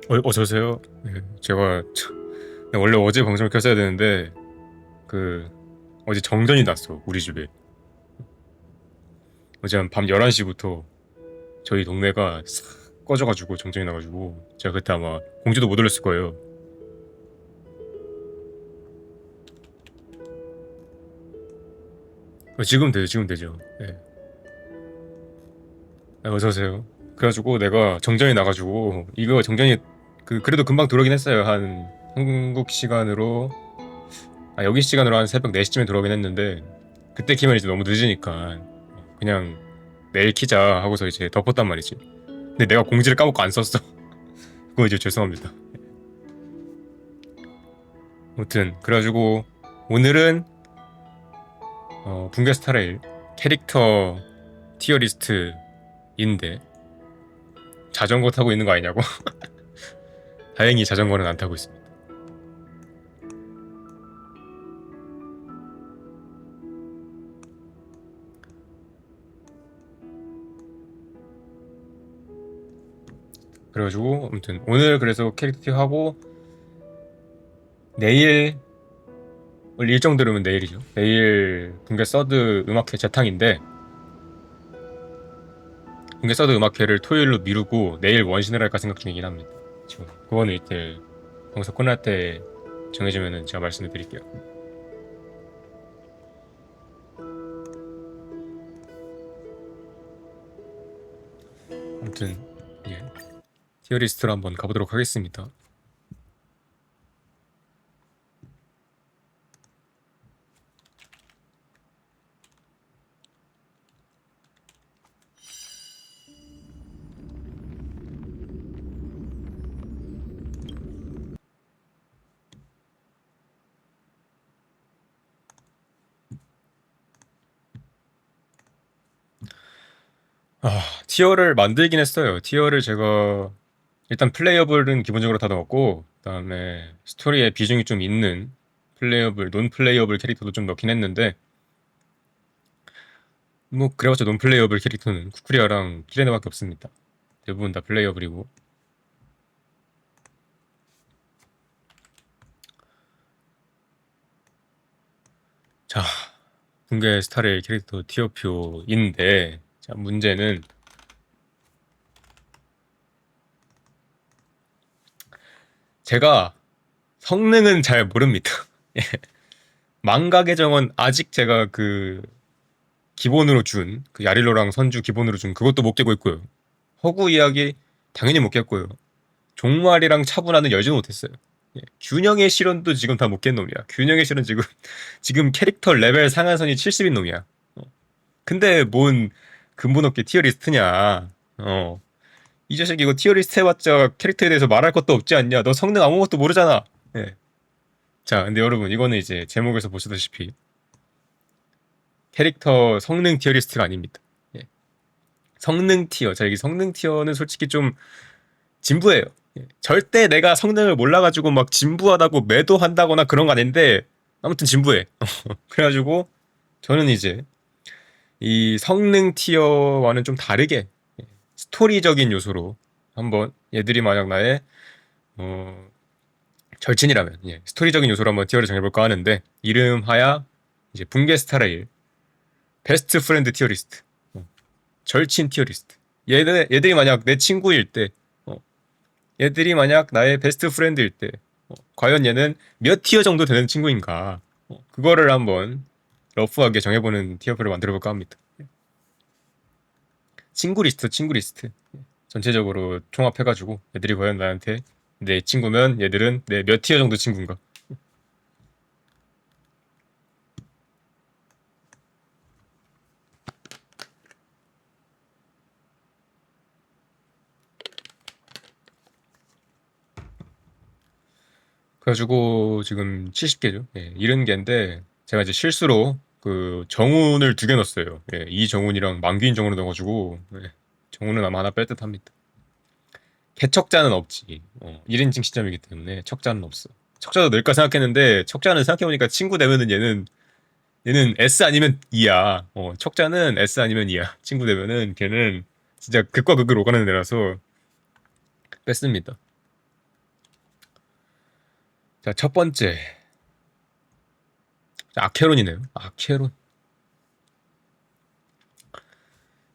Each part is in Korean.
어서오세요. 예, 제가 원래 어제 방송을 켰어야 되는데 그 어제 정전이 났어 우리 집에. 어제 한 밤 11시부터 저희 동네가 싹 꺼져가지고 정전이 나가지고 제가 그때 아마 공지도 못 올렸을 거예요. 지금 되죠, 지금 되죠. 예. 어서오세요. 그래가지고 내가 정전이 나가지고 이거 정전이 그래도 금방 들어오긴 했어요. 한 한국 시간으로 여기 시간으로 한 새벽 4시쯤에 들어오긴 했는데 그때 키면 이제 너무 늦으니까 그냥 내일 키자 하고서 이제 덮었단 말이지. 근데 내가 공지를 까먹고 안 썼어. 그거 이제 죄송합니다. 아무튼 그래가지고 오늘은 붕괴 스타레일 캐릭터 티어리스트인데 자전거 타고 있는 거 아니냐고. 다행히 자전거는 안 타고 있습니다. 그래가지고 아무튼 오늘 그래서 캐릭터 티어 하고 내일 일정 들으면 내일이죠. 내일 붕괴 서드 음악회 재탕인데 붕괴 서드 음악회를 토요일로 미루고 내일 원신을 할까 생각 중이긴 합니다. 지금 그거는 이때 방송 끝날 때 정해지면은 제가 말씀을 드릴게요. 아무튼 예, 티어리스트로 한번 가보도록 하겠습니다. 티어를 만들긴 했어요. 티어를 제가 일단 플레이어블은 기본적으로 다 넣었고 그다음에 스토리에 비중이 좀 있는 플레이어블, 논 플레이어블 캐릭터도 좀 넣긴 했는데 뭐 그래봤자 논 플레이어블 캐릭터는 쿠쿠리아랑 키레네밖에 없습니다. 대부분 다 플레이어블이고. 자, 붕괴 스타레일 캐릭터 티어표인데 자, 문제는 제가 성능은 잘 모릅니다. 망가 계정은 아직 제가 기본으로 준 야릴로랑 선주 기본으로 준 그것도 못 깨고 있고요. 허구 이야기 당연히 못 깼고요. 종말이랑 차분하는 열지도 못했어요. 예, 균형의 실현도 지금 다 못 깬 놈이야. 균형의 실현 지금 캐릭터 레벨 상한선이 70인 놈이야. 근데 뭔 근본 없게 티어리스트냐. 이 자식 이거 티어리스트 해봤자 캐릭터에 대해서 말할 것도 없지 않냐. 너 성능 아무것도 모르잖아. 예. 자, 근데 여러분 이거는 이제 제목에서 보시다시피 캐릭터 성능 티어리스트가 아닙니다. 예. 성능 티어. 자, 여기 성능 티어는 솔직히 좀 진부해요. 예. 절대 내가 성능을 몰라가지고 막 진부하다고 매도한다거나 그런 거 아닌데 아무튼 진부해. 그래가지고 저는 이제 이 성능 티어와는 좀 다르게 스토리적인 요소로 한번 얘들이 만약 나의 어, 절친이라면 스토리적인 요소로 한번 티어를 정해볼까 하는데 이름하야 이제 붕괴 스타레일 베스트 프렌드 티어리스트 절친 티어리스트 얘들이 만약 내 친구일 때 얘들이 만약 나의 베스트 프렌드일 때 과연 얘는 몇 티어 정도 되는 친구인가 그거를 한번 러프하게 정해보는 티어표를 만들어볼까 합니다. 친구 리스트 전체적으로 총합해가지고 얘들이 과연 나한테 내 친구면 얘들은 내 몇 티어 정도 친구인가. 그래가지고 지금 70개죠. 예, 70개인데 제가 이제 실수로 정운을 2개 넣었어요. 예, 이정운이랑 만기인 정운을 넣어가지고 정운은 아마 하나 뺄 듯합니다. 개척자는 없지. 1인칭 시점이기 때문에 척자는 없어. 척자도 넣을까 생각했는데 척자는 생각해보니까 친구 되면은 얘는 S 아니면 E야. 척자는 S 아니면 E야. 친구 되면은 걔는 진짜 극과 극을 오가는 애라서 뺐습니다. 자, 첫 번째. 자, 아케론이네요. 아케론.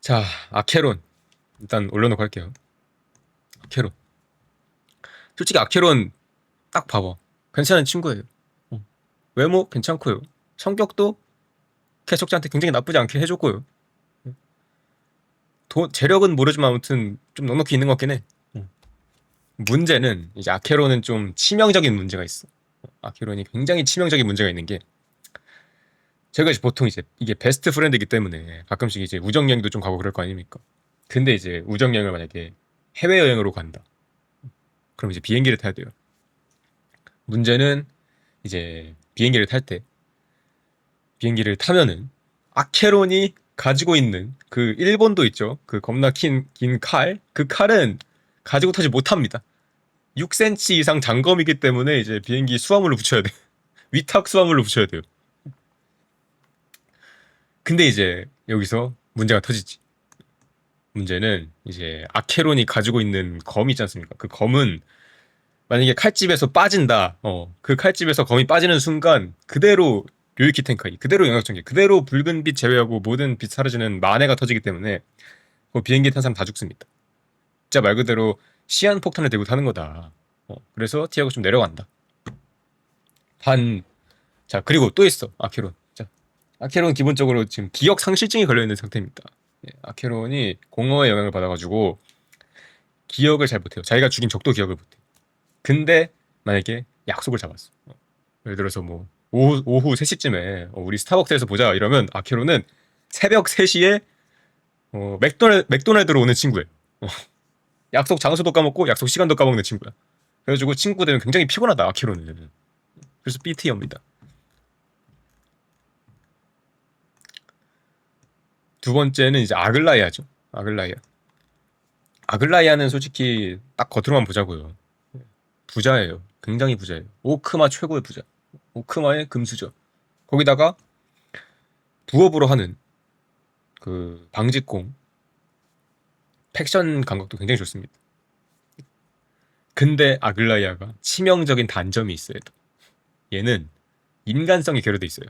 자, 아케론. 일단 올려놓고 할게요. 아케론. 솔직히 아케론 딱 봐봐. 괜찮은 친구예요. 외모 괜찮고요. 성격도 개척자한테 굉장히 나쁘지 않게 해줬고요. 재력은 모르지만 아무튼 좀 넉넉히 있는 것 같긴 해. 문제는 이제 아케론은 좀 치명적인 문제가 있어. 아케론이 굉장히 치명적인 문제가 있는 게 제가 이제 보통 이제 이게 베스트 프렌드이기 때문에 가끔씩 이제 우정여행도 좀 가고 그럴 거 아닙니까? 근데 이제 우정여행을 만약에 해외여행으로 간다. 그럼 이제 비행기를 타야 돼요. 문제는 이제 비행기를 탈 때 비행기를 타면은 아케론이 가지고 있는 그 일본도 있죠. 그 겁나 긴 칼. 그 칼은 가지고 타지 못합니다. 6cm 이상 장검이기 때문에 이제 비행기 수화물로 붙여야 돼. 위탁 수화물로 붙여야 돼요. 근데 이제 여기서 문제가 터지지. 문제는 이제 아케론이 가지고 있는 검이 있지 않습니까? 그 검은 만약에 칼집에서 빠진다. 그 칼집에서 검이 빠지는 순간 그대로 료이키 텐카이, 그대로 영역전개, 그대로 붉은 빛 제외하고 모든 빛 사라지는 만해가 터지기 때문에 그 비행기 탄 사람 다 죽습니다. 진짜 말 그대로 시한 폭탄을 들고 타는 거다. 그래서 티아고 좀 내려간다. 자, 그리고 또 있어. 아케론. 자, 아케론 기본적으로 지금 기억 상실증이 걸려있는 상태입니다. 아케론이 공허의 영향을 받아가지고 기억을 잘 못해요. 자기가 죽인 적도 기억을 못해. 근데 만약에 약속을 잡았어. 예를 들어서 뭐 오후 3시쯤에 우리 스타벅스에서 보자 이러면 아케론은 새벽 3시에 맥도날드로 오는 친구예요. 약속 장소도 까먹고 약속 시간도 까먹는 친구야. 그래가지고 친구 되면 굉장히 피곤하다 아케론은. 그래서 B티어입니다. 두 번째는 이제 아글라이아죠. 아글라이아는 솔직히 딱 겉으로만 보자고요. 부자예요. 굉장히 부자예요. 오크마 최고의 부자. 오크마의 금수저. 거기다가 부업으로 하는 그 방직공 팩션 감각도 굉장히 좋습니다. 근데 아글라이아가 치명적인 단점이 있어요. 얘는 인간성이 결여돼 있어요.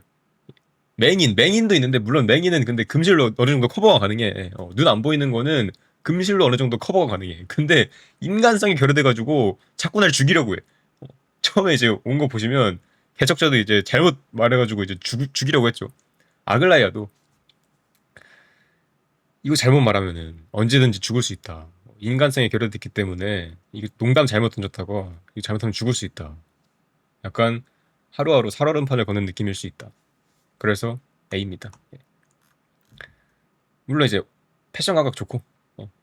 맹인도 있는데 물론 맹인은 근데 금실로 어느 정도 커버가 가능해. 눈 안 보이는 거는 금실로 어느 정도 커버가 가능해. 근데 인간성이 결여돼가지고 자꾸 날 죽이려고 해. 처음에 이제 온 거 보시면 개척자도 이제 잘못 말해가지고 이제 죽이려고 했죠. 아글라이아도 이거 잘못 말하면은 언제든지 죽을 수 있다. 인간성이 결여됐기 때문에 이게 농담 잘못 던졌다고 이거 잘못하면 죽을 수 있다. 약간 하루하루 살얼음판을 거는 느낌일 수 있다. 그래서 A입니다. 물론 이제 패션 감각 좋고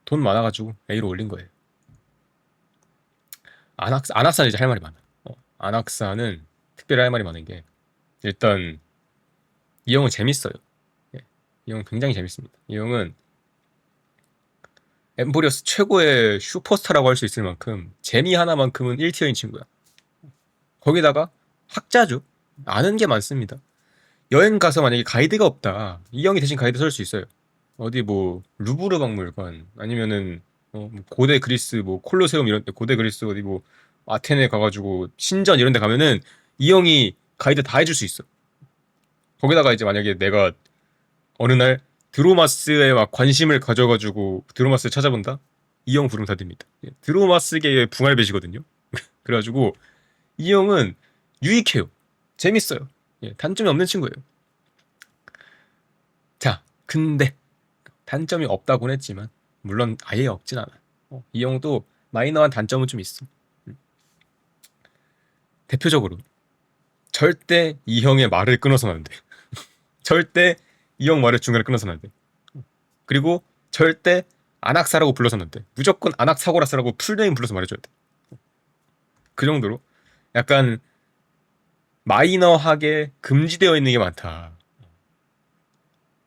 돈 많아가지고 A로 올린 거예요. 안악사는 이제 할 말이 많아. 안악사는 특별히 할 말이 많은 게 일단 이 형은 재밌어요. 이 형은 굉장히 재밌습니다. 이 형은 엠보리어스 최고의 슈퍼스타라고 할 수 있을 만큼 재미 하나만큼은 1티어인 친구야. 거기다가 학자죠. 아는 게 많습니다. 여행 가서 만약에 가이드가 없다. 이 형이 대신 가이드 설 수 있어요. 어디 뭐 루브르 박물관 아니면은 뭐 고대 그리스 뭐 콜로세움 이런 데 고대 그리스 어디 뭐 아테네 가가지고 신전 이런 데 가면은 이 형이 가이드 다 해줄 수 있어. 거기다가 이제 만약에 내가 어느 날 드로마스에 막 관심을 가져가지고 드로마스를 찾아본다? 이 형 부르면 다 됩니다. 드로마스계의 붕알배시거든요. 그래가지고 이 형은 유익해요. 재밌어요. 단점이 없는 친구예요. 자, 근데 단점이 없다고는 했지만 물론 아예 없진 않아. 이 형도 마이너한 단점은 좀 있어. 대표적으로 절대 이 형의 말을 끊어서는 안 돼. 절대 이 형 말을 중간에 끊어서는 안 돼. 그리고 절대 안악사라고 불러서는 안 돼. 무조건 안악사고라스라고 풀네임 불러서 말해줘야 돼. 그 정도로 약간 마이너하게 금지되어 있는 게 많다.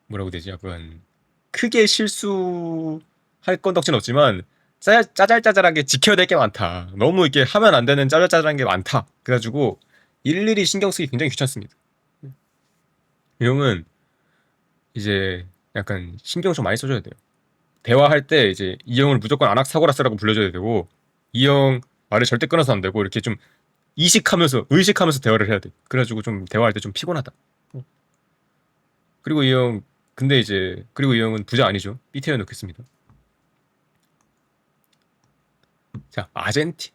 뭐라고 되지? 약간 크게 실수할 건덕지는 없지만 짜잘짜잘하게 지켜야 될 게 많다. 너무 이렇게 하면 안 되는 짜잘짜잘한 게 많다. 그래가지고 일일이 신경 쓰기 굉장히 귀찮습니다. 이 형은 이제 약간 신경 좀 많이 써줘야 돼요. 대화할 때 이제 이 형을 무조건 안악사고라스라고 불러줘야 되고 이 형 말을 절대 끊어서 안 되고 이렇게 좀 의식하면서 대화를 해야 돼. 그래가지고 좀 대화할 때 좀 피곤하다. 어. 그리고 이 형, 근데 이제, 그리고 이 형은 부자 아니죠. 삐태어 놓겠습니다. 자, 아젠티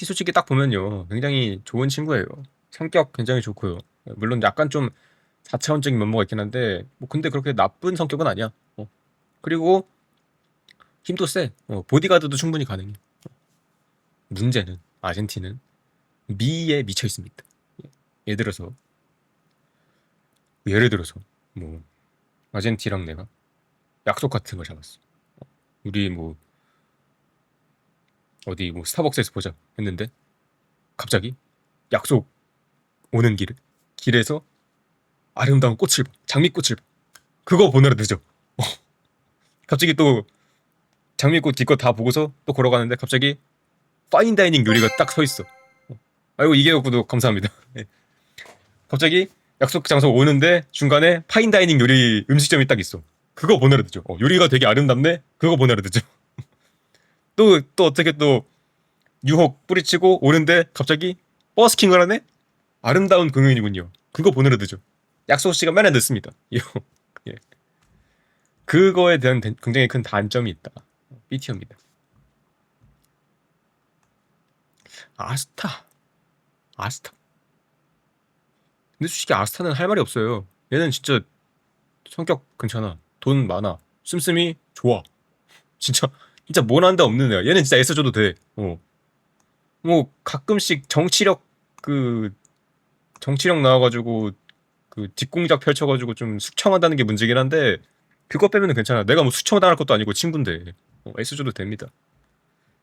솔직히 딱 보면요. 굉장히 좋은 친구예요. 성격 굉장히 좋고요. 물론 약간 좀 4차원적인 면모가 있긴 한데, 뭐 근데 그렇게 나쁜 성격은 아니야. 그리고 힘도 세. 보디가드도 충분히 가능해. 문제는, 아젠티는 미에 미쳐 있습니다. 예를 들어서, 예를 들어서, 뭐, 아젠티랑 내가 약속 같은 걸 잡았어. 우리 뭐, 어디 뭐 스타벅스에서 보자 했는데, 갑자기 약속 오는 길에서 아름다운 꽃을 봐. 장미꽃을 봐. 그거 보느라 늦어. 갑자기 또 장미꽃 뒤껏 다 보고서 또 걸어가는데 갑자기 파인다이닝 요리가 딱 서 있어. 아이고 이계혁구도 감사합니다. 예. 갑자기 약속 장소 오는데 중간에 파인다이닝 요리 음식점이 딱 있어. 그거 보느라 늦어. 요리가 되게 아름답네. 그거 보느라 늦어. 또 어떻게 또 유혹 뿌리치고 오는데 갑자기 버스킹을 하네. 아름다운 공연이군요. 그거 보느라 늦어. 약속 시간 맨날 늦습니다. 예. 그거에 대한 굉장히 큰 단점이 있다. BT입니다. 아스타. 아스타. 근데 솔직히 아스타는 할 말이 없어요. 얘는 진짜 성격 괜찮아. 돈 많아. 씀씀이 좋아. 진짜 모난데 없는 애야. 얘는 진짜 애써줘도 돼. 뭐 가끔씩 그 정치력 나와가지고 그 뒷공작 펼쳐가지고 좀 숙청한다는 게 문제긴 한데 그거 빼면은 괜찮아. 내가 뭐 숙청당할 것도 아니고 친구인데 애써줘도 됩니다.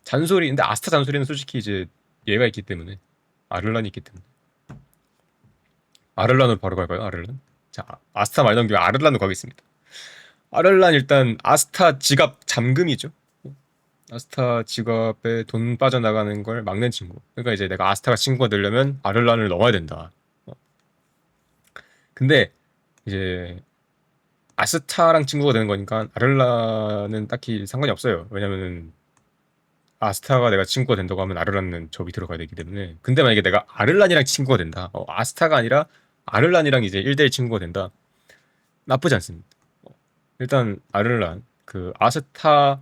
근데 아스타 잔소리는 솔직히 이제 얘가 있기 때문에 아를란이 있기 때문에 아를란으로 바로 갈까요? 아를란? 자, 아스타 말 넘기면 아를란으로 가겠습니다. 아를란 일단 아스타 지갑 잠금이죠. 아스타 지갑에 돈 빠져나가는 걸 막는 친구. 그러니까 이제 내가 아스타가 친구가 되려면 아를란을 넘어야 된다. 근데 이제 아스타랑 친구가 되는 거니까 아를란은 딱히 상관이 없어요. 왜냐면은 아스타가 내가 친구가 된다고 하면 아를란은 저 밑으로 가야 되기 때문에. 근데 만약에 내가 아를란이랑 친구가 된다. 아스타가 아니라 아를란이랑 이제 1대1 친구가 된다. 나쁘지 않습니다. 일단 아를란 그 아스타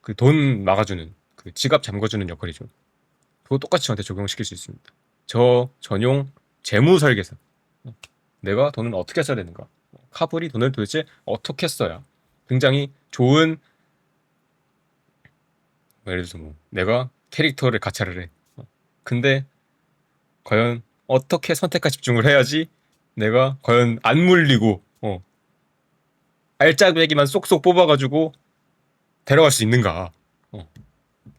그 돈 막아주는 그 지갑 잠궈주는 역할이죠. 그거 똑같이 저한테 적용시킬 수 있습니다. 저 전용 재무 설계사. 내가 돈을 어떻게 써야 되는가? 카불이 돈을 도대체 어떻게 써야 굉장히 좋은 예를 들어서 뭐 내가 캐릭터를 가차를 해. 근데 과연 어떻게 선택과 집중을 해야지 내가 과연 안 물리고 알짜배기만 쏙쏙 뽑아가지고 데려갈 수 있는가?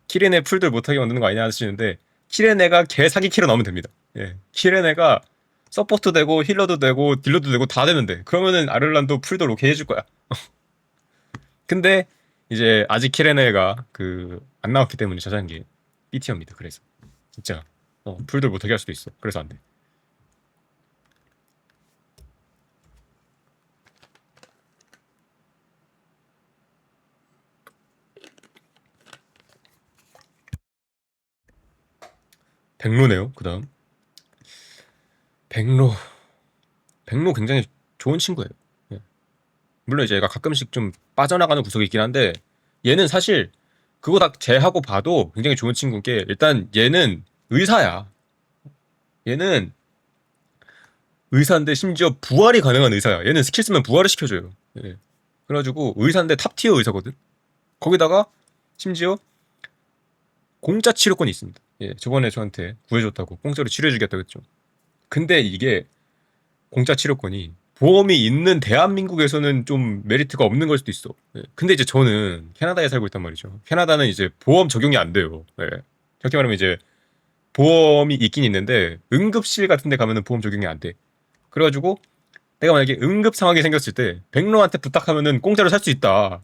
키레네 풀들 못하게 만드는 거 아니냐 하시는데 키레네가 개 사기 키로 나오면 됩니다. 예, 키레네가 서포트 되고 힐러도 되고 딜러도 되고 다 되는데 그러면은 아를란도 풀도 로케 해줄 거야. 근데 이제 아직 키레네가 그 안 나왔기 때문에 저장기 BT입니다. 그래서 진짜 풀들 못하게 할 수도 있어. 그래서 안 돼. 백로네요. 그다음 백로 백로 굉장히 좋은 친구예요. 예. 물론 이제 얘가 가끔씩 좀 빠져나가는 구석이 있긴 한데 얘는 사실 그거 다 제하고 봐도 굉장히 좋은 친구인 게 일단 얘는 의사야. 얘는 의사인데 심지어 부활이 가능한 의사야. 얘는 스킬 쓰면 부활을 시켜줘요. 예. 그래가지고 의사인데 탑티어 의사거든. 거기다가 심지어 공짜 치료권이 있습니다. 예, 저번에 저한테 구해줬다고 공짜로 치료해주겠다고 했죠. 근데 이게 공짜 치료권이 보험이 있는 대한민국에서는 좀 메리트가 없는 걸 수도 있어. 예. 근데 이제 저는 캐나다에 살고 있단 말이죠. 캐나다는 이제 보험 적용이 안 돼요. 예. 그렇게 말하면 이제 보험이 있긴 있는데 응급실 같은 데 가면은 보험 적용이 안 돼. 그래가지고 내가 만약에 응급 상황이 생겼을 때 백로한테 부탁하면은 공짜로 살 수 있다.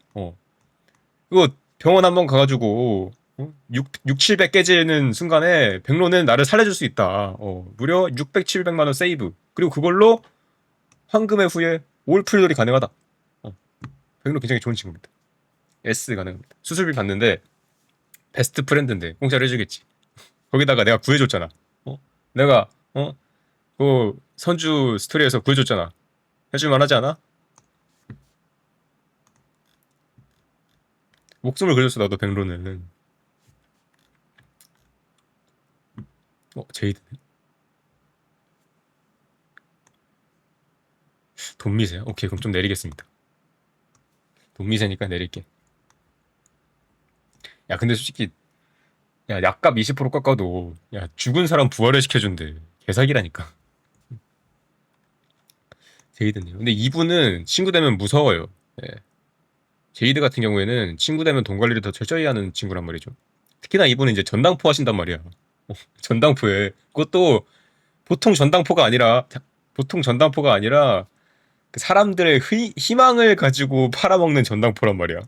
그거 병원 한번 가가지고 700 깨지는 순간에 백로는 나를 살려줄 수 있다. 무려 600, 700만 원 세이브. 그리고 그걸로 황금의 후에 올풀돌이 가능하다. 백로 굉장히 좋은 친구입니다. S 가능합니다. 수술비 받는데 베스트 프렌드인데 공짜로 해주겠지. 거기다가 내가 구해줬잖아. 내가 그 선주 스토리에서 구해줬잖아. 해줄만 하지 않아? 목숨을 걸렸어 나도 백로는. 제이드 돈미세요? 오케이 그럼 좀 내리겠습니다. 돈미세니까 내릴게. 야 근데 솔직히 야 약값 20% 깎아도 야 죽은 사람 부활을 시켜준대. 개사기라니까. 제이드네요. 근데 이분은 친구 되면 무서워요. 예. 제이드 같은 경우에는 친구 되면 돈 관리를 더 철저히 하는 친구란 말이죠. 특히나 이분은 이제 전당포 하신단 말이야. 전당포에 그것도 보통 전당포가 아니라 보통 전당포가 아니라 그 사람들의 희망을 가지고 팔아먹는 전당포란 말이야.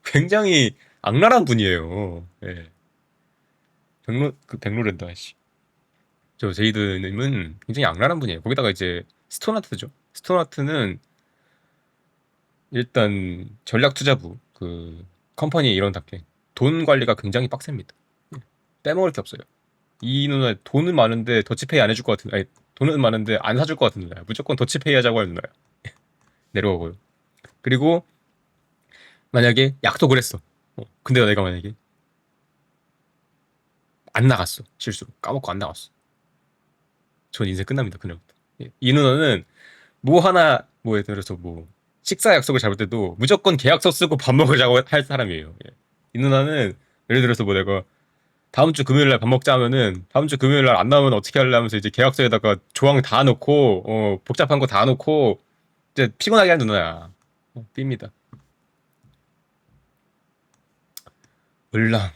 굉장히 악랄한 분이에요. 예. 백로랜다, 씨. 저 제이드님은 굉장히 악랄한 분이에요. 거기다가 이제 스톤하트죠. 스톤하트는 일단 전략투자부, 그, 컴퍼니 이런답게 돈 관리가 굉장히 빡셉니다. 예. 빼먹을 게 없어요. 이 누나 돈은 많은데 더치페이 안 해줄 것 같은, 아니, 돈은 많은데 안 사줄 것 같은 누나야. 무조건 더치페이 하자고 하는 누나야. 내려오고요. 그리고 만약에 약속을 했어. 근데 내가 만약에 안 나갔어. 실수로. 까먹고 안 나갔어. 전 인생 끝납니다. 그날부터. 예. 이 누나는 뭐 하나, 뭐 예를 들어서 뭐 식사 약속을 잡을 때도 무조건 계약서 쓰고 밥 먹으자고 할 사람이에요. 예. 이 누나는 예를 들어서 뭐 내가 다음 주 금요일 날 밥 먹자 하면은 다음 주 금요일 날 안 나오면 어떻게 할래 하면서 이제 계약서에다가 조항 다 넣고 복잡한 거 다 넣고 이제 피곤하게 하는 누나야. 삐입니다. 을랑.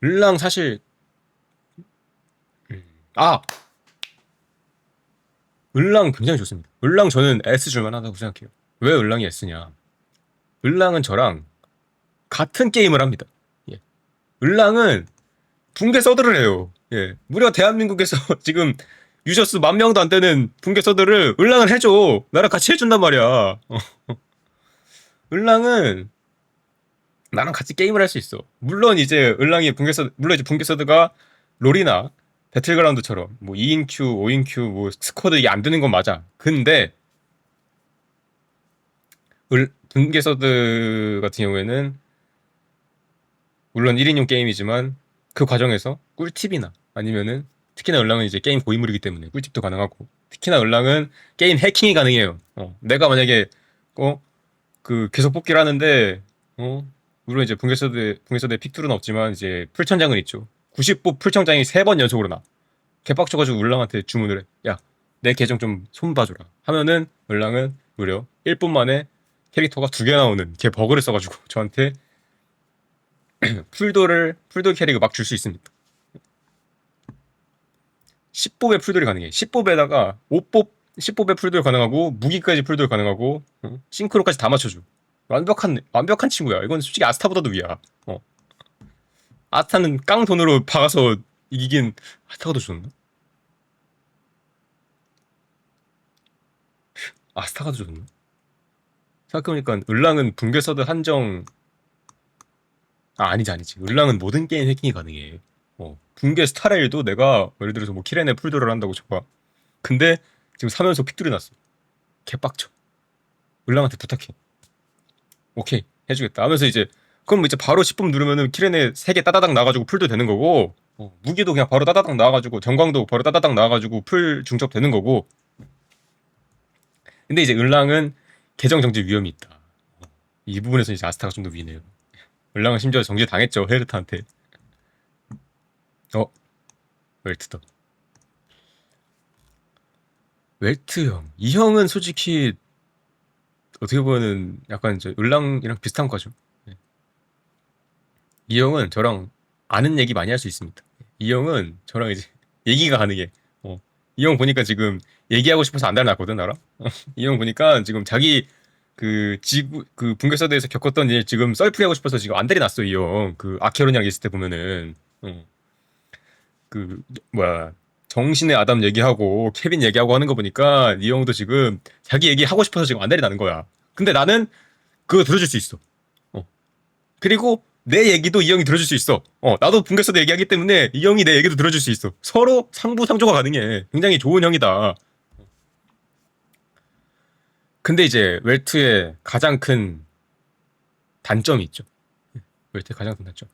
을랑 사실 아 을랑 굉장히 좋습니다. 을랑 저는 S 줄만 하다고 생각해요. 왜 을랑이 S냐? 을랑은 저랑 같은 게임을 합니다. 예. 을랑은 붕괴 서드를 해요. 예. 무려 대한민국에서 지금 유저수 10,000명도 안 되는 붕괴 서드를 을랑은 해줘. 나랑 같이 해준단 말이야. 을랑은 나랑 같이 게임을 할 수 있어. 물론 이제 을랑이 붕괴 서드, 물론 이제 붕괴 서드가 롤이나 배틀그라운드처럼 뭐 2인 큐, 5인 큐, 뭐 스쿼드 이게 안 되는 건 맞아. 근데 붕괴 서드 같은 경우에는 물론 1인용 게임이지만 그 과정에서 꿀팁이나 아니면은 특히나 을랑은 이제 게임 고인물이기 때문에 꿀팁도 가능하고 특히나 을랑은 게임 해킹이 가능해요. 내가 만약에 그 계속 뽑기를 하는데 물론 이제 붕괴서드에 픽툴은 없지만 이제 풀천장은 있죠. 90보 풀천장이 3번 연속으로 나. 개빡쳐가지고 을랑한테 주문을 해. 야, 내 계정 좀 손봐줘라. 하면은 을랑은 무려 1분 만에 캐릭터가 2개 나오는 걔 버그를 써가지고 저한테 풀돌 캐릭을 막 줄 수 있습니다. 10법의 풀돌이 가능해. 10법에다가 5법 10법의 풀돌 가능하고 무기까지 풀돌 가능하고 싱크로까지 다 맞춰줘. 완벽한 친구야. 이건 솔직히 아스타보다도 위야. 아스타는 깡 돈으로 박아서 이기긴 아스타가 더 좋나? 아스타가 더 좋나? 생각해보니까 을랑은 붕괴서드 한정 아니지. 을랑은 모든 게임 해킹이 가능해. 붕괴 스타레일도 내가 예를 들어서 뭐 키렌에 풀돌을 한다고 쳐봐. 근데 지금 사면서 픽들이 났어. 개빡쳐. 을랑한테 부탁해. 오케이 해주겠다 하면서 이제 그럼 이제 바로 10분 누르면은 키렌에 3개 따다닥 나가지고 풀도 되는 거고 무기도 그냥 바로 따다닥 나가지고 전광도 바로 따다닥 나가지고 풀 중첩 되는 거고. 근데 이제 을랑은 계정 정지 위험이 있다. 이 부분에서 이제 아스타가 좀 더 위네요. 을랑은 심지어 정지 당했죠 헤르타한테. 웰트다. 웰트 형. 이 형은 솔직히 어떻게 보면은 약간 이제 을랑이랑 비슷한 거죠. 네. 이 형은 저랑 아는 얘기 많이 할 수 있습니다. 이 형은 저랑 이제 얘기가 가능해. 이 형 보니까 지금 얘기하고 싶어서 안 달아났거든, 알아? 이 형 보니까 지금 자기 그 붕괴서드에서 겪었던 일 지금 썰풀이 하고 싶어서 지금 안 달아났어, 이 형. 그 아케론이랑 있을 때 보면은. 그 뭐야 정신의 아담 얘기하고 케빈 얘기하고 하는 거 보니까 이 형도 지금 자기 얘기하고 싶어서 지금 안달이 나는 거야. 근데 나는 그거 들어줄 수 있어. 어. 그리고 내 얘기도 이 형이 들어줄 수 있어. 나도 분계서도 얘기하기 때문에 이 형이 내 얘기도 들어줄 수 있어. 서로 상부상조가 가능해. 굉장히 좋은 형이다. 근데 이제 웰트의 가장 큰 단점이 있죠. 웰트의 가장 큰 단점.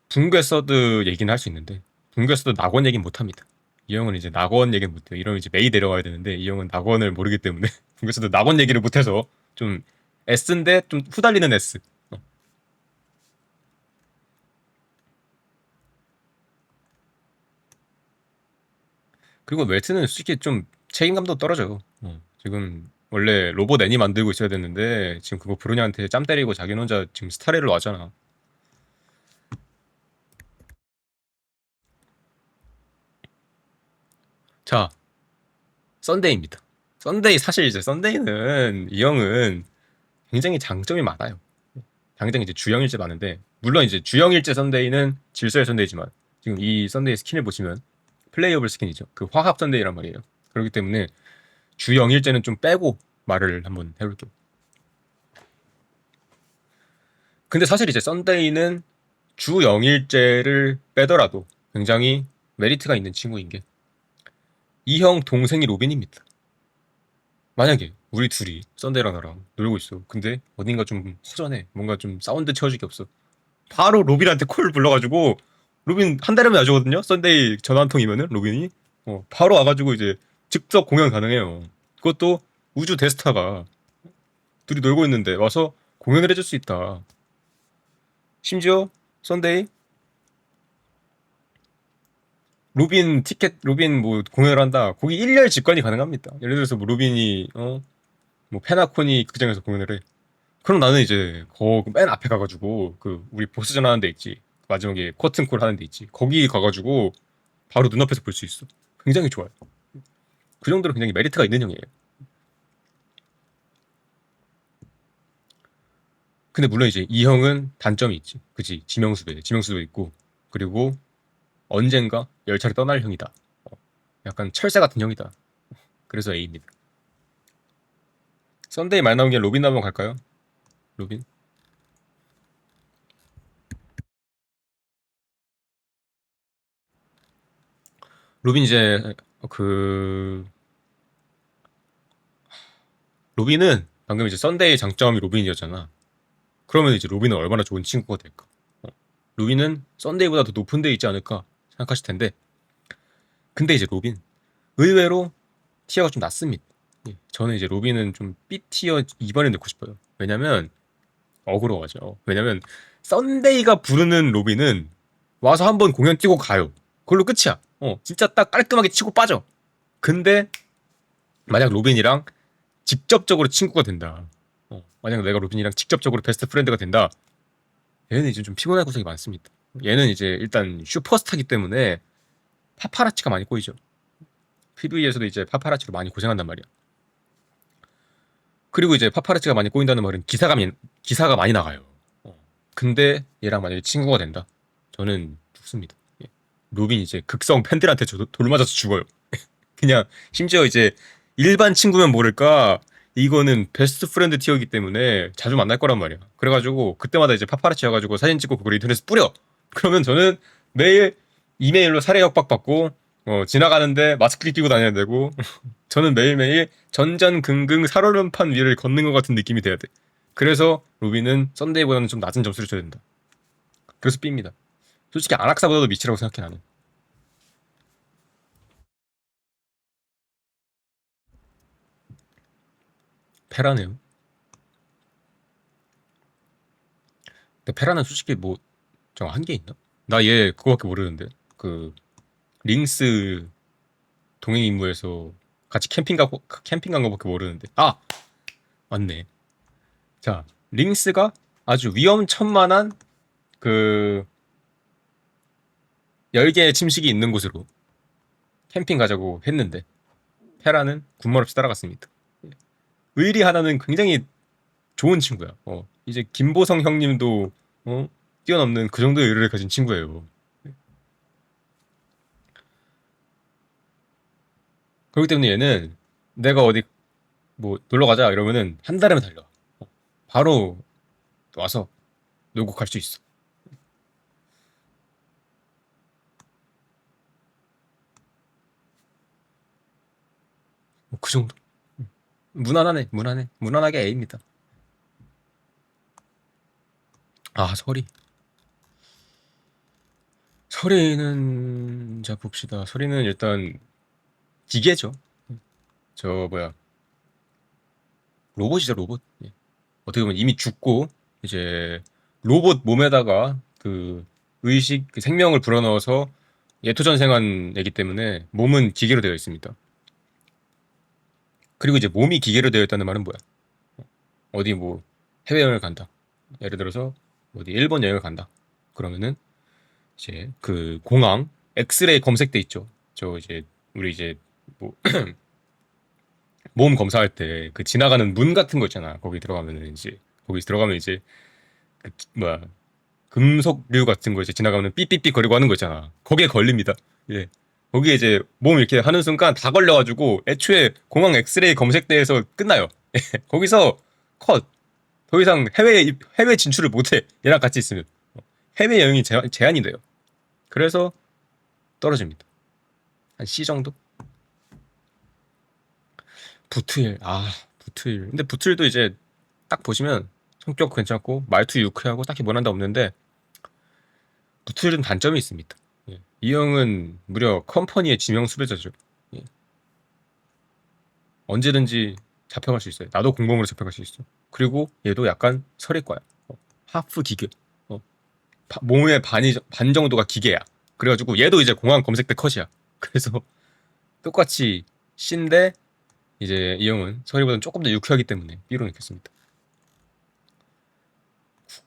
분괴서드 얘기는 할 수 있는데 분괴서드 낙원 얘기는 못합니다. 이 형은 이제 낙원 얘기는 못해요. 이러면 이제 메이 데려와야 되는데 이 형은 낙원을 모르기 때문에 분괴서드 낙원 얘기를 못해서 좀 S인데 좀 후달리는 S. 그리고 웰트는 솔직히 좀 책임감도 떨어져요. 지금 원래 로봇 애니 만들고 있어야 됐는데 지금 그거 브루냐한테 짬 때리고 자기는 혼자 지금 스타레를 왔잖아. 자, 썬데이입니다. 썬데이 사실 이제 썬데이는 이 형은 굉장히 장점이 많아요. 당장 이제 주영일제 많은데 물론 이제 주영일제 썬데이는 질서의 썬데이지만 지금 이 썬데이 스킨을 보시면 플레이어블 스킨이죠. 그 화합 썬데이란 말이에요. 그렇기 때문에 주영일제는 좀 빼고 말을 한번 해볼게요. 근데 사실 이제 썬데이는 주영일제를 빼더라도 굉장히 메리트가 있는 친구인 게 이 형 동생이 로빈입니다. 만약에 우리 둘이 썬데이랑 나랑 놀고 있어. 근데 어딘가 좀 허전해. 뭔가 좀 사운드 채워줄 게 없어. 바로 로빈한테 콜 불러가지고 로빈 한 달이면 와주거든요. 썬데이 전화 한 통이면은 로빈이 바로 와가지고 이제 즉석 공연 가능해요. 그것도 우주 대스타가 둘이 놀고 있는데 와서 공연을 해줄 수 있다. 심지어 썬데이 로빈 티켓 로빈 뭐 공연을 한다. 거기 1열 직관이 가능합니다. 예를 들어서 뭐 로빈이 뭐 페나콘이 극장에서 공연을 해. 그럼 나는 이제 맨 앞에 가가지고 그 우리 보스전 하는 데 있지. 마지막에 커튼콜 하는 데 있지. 거기 가가지고 바로 눈앞에서 볼 수 있어. 굉장히 좋아요. 그 정도로 굉장히 메리트가 있는 형이에요. 근데 물론 이제 이 형은 단점이 있지. 그치? 지명수배 있고 그리고 언젠가 열차를 떠날 형이다. 약간 철새 같은 형이다. 그래서 A입니다. 썬데이 말 나온 게 로빈 한번 갈까요? 로빈? 로빈 이제 그 로빈은 방금 이제 썬데이 장점이 로빈이었잖아. 그러면 이제 로빈은 얼마나 좋은 친구가 될까? 로빈은 썬데이보다 더 높은 데 있지 않을까 생각하실 텐데 근데 이제 로빈 의외로 티어가 좀 낮습니다. 예, 저는 이제 로빈은 좀 B 티어 2번에 넣고 싶어요. 왜냐면 어그로가죠. 왜냐면 썬데이가 부르는 로빈은 와서 한번 공연 뛰고 가요. 그걸로 끝이야. 진짜 딱 깔끔하게 치고 빠져. 근데 만약 로빈이랑 직접적으로 친구가 된다. 만약 내가 로빈이랑 직접적으로 베스트 프렌드가 된다. 얘는 이제 좀 피곤할 구석이 많습니다. 얘는 이제 일단 슈퍼스타기 때문에 파파라치가 많이 꼬이죠. PV에서도 이제 파파라치로 많이 고생한단 말이야. 그리고 이제 파파라치가 많이 꼬인다는 말은 기사가 많이 나가요. 근데 얘랑 만약에 친구가 된다? 저는 죽습니다. 예. 로빈 이제 극성 팬들한테 돌 맞아서 죽어요. 그냥 심지어 이제 일반 친구면 모를까 이거는 베스트 프렌드 티어이기 때문에 자주 만날 거란 말이야. 그래가지고 그때마다 이제 파파라치 와가지고 사진 찍고 그걸 인터넷에 뿌려. 그러면 저는 매일 이메일로 살해 협박 받고 지나가는데 마스크 끼고 다녀야 되고 저는 매일매일 전전긍긍 살얼음판 위를 걷는 것 같은 느낌이 돼야 돼. 그래서 로빈은 썬데이보다는 좀 낮은 점수를 줘야 된다. 그래서 B입니다. 솔직히 아락사보다도 미치라고 생각해 나는. 페라네요. 근데 페라는 솔직히 뭐 좀 한 게 있나? 나 얘 그거밖에 모르는데 그 링스 동행 임무에서 같이 캠핑 간 거밖에 모르는데 맞네. 자 링스가 아주 위험천만한 그 열개의 침식이 있는 곳으로 캠핑 가자고 했는데 페라는 군말 없이 따라갔습니다. 의리 하나는 굉장히 좋은 친구야. 이제 김보성 형님도 뛰어넘는 그 정도의 의리를 가진 친구예요. 그렇기 때문에 얘는 내가 어디 뭐 놀러 가자 이러면은 한 달이면 달려. 바로 와서 녹음할 수 있어. 뭐그 정도. 무난하네, 무난해. 무난하게 A입니다. 아, 서리는 자 봅시다. 서리는 일단 기계죠. 저 뭐야, 로봇이죠, 로봇. 예. 어떻게 보면 이미 죽고 이제 로봇 몸에다가 그 의식, 그 생명을 불어넣어서 예토전생한 애기 때문에 몸은 기계로 되어 있습니다. 그리고 이제 몸이 기계로 되어 있다는 말은 뭐야? 어디 뭐 해외여행을 간다. 예를 들어서 어디 일본 여행을 간다. 그러면은 이제 그 공항 엑스레이 검색대 있죠. 저 이제 우리 이제 뭐 몸 검사할 때 그 지나가는 문 같은 거 있잖아. 거기 들어가면은 이제 거기 들어가면 이제 그 뭐야, 금속류 같은 거 이제 지나가면 삐삐삐 거리고 하는 거 있잖아. 거기에 걸립니다. 예. 거기에 이제 몸 이렇게 하는 순간 다 걸려가지고 애초에 공항 엑스레이 검색대에서 끝나요. 거기서 컷. 더 이상 해외 진출을 못해. 얘랑 같이 있으면 해외 여행이 제한이 돼요. 그래서 떨어집니다. 한 C 정도? 부트일. 아, 부트일. 근데 부트일도 이제 딱 보시면 성격 괜찮고 말투 유쾌하고 딱히 원한다 없는데 부트일은 단점이 있습니다. 예. 이 형은 무려 컴퍼니의 지명 수배자죠. 예. 언제든지 잡혀갈 수 있어요. 나도 공범으로 잡혀갈 수 있어. 그리고 얘도 약간 설익과야. 하프 기계. 어, 몸의 반 정도가 기계야. 그래가지고 얘도 이제 공항 검색대 컷이야. 그래서 똑같이 C인데 이제 이 형은 서리보다는 조금 더 유쾌하기 때문에 B로 넣겠습니다.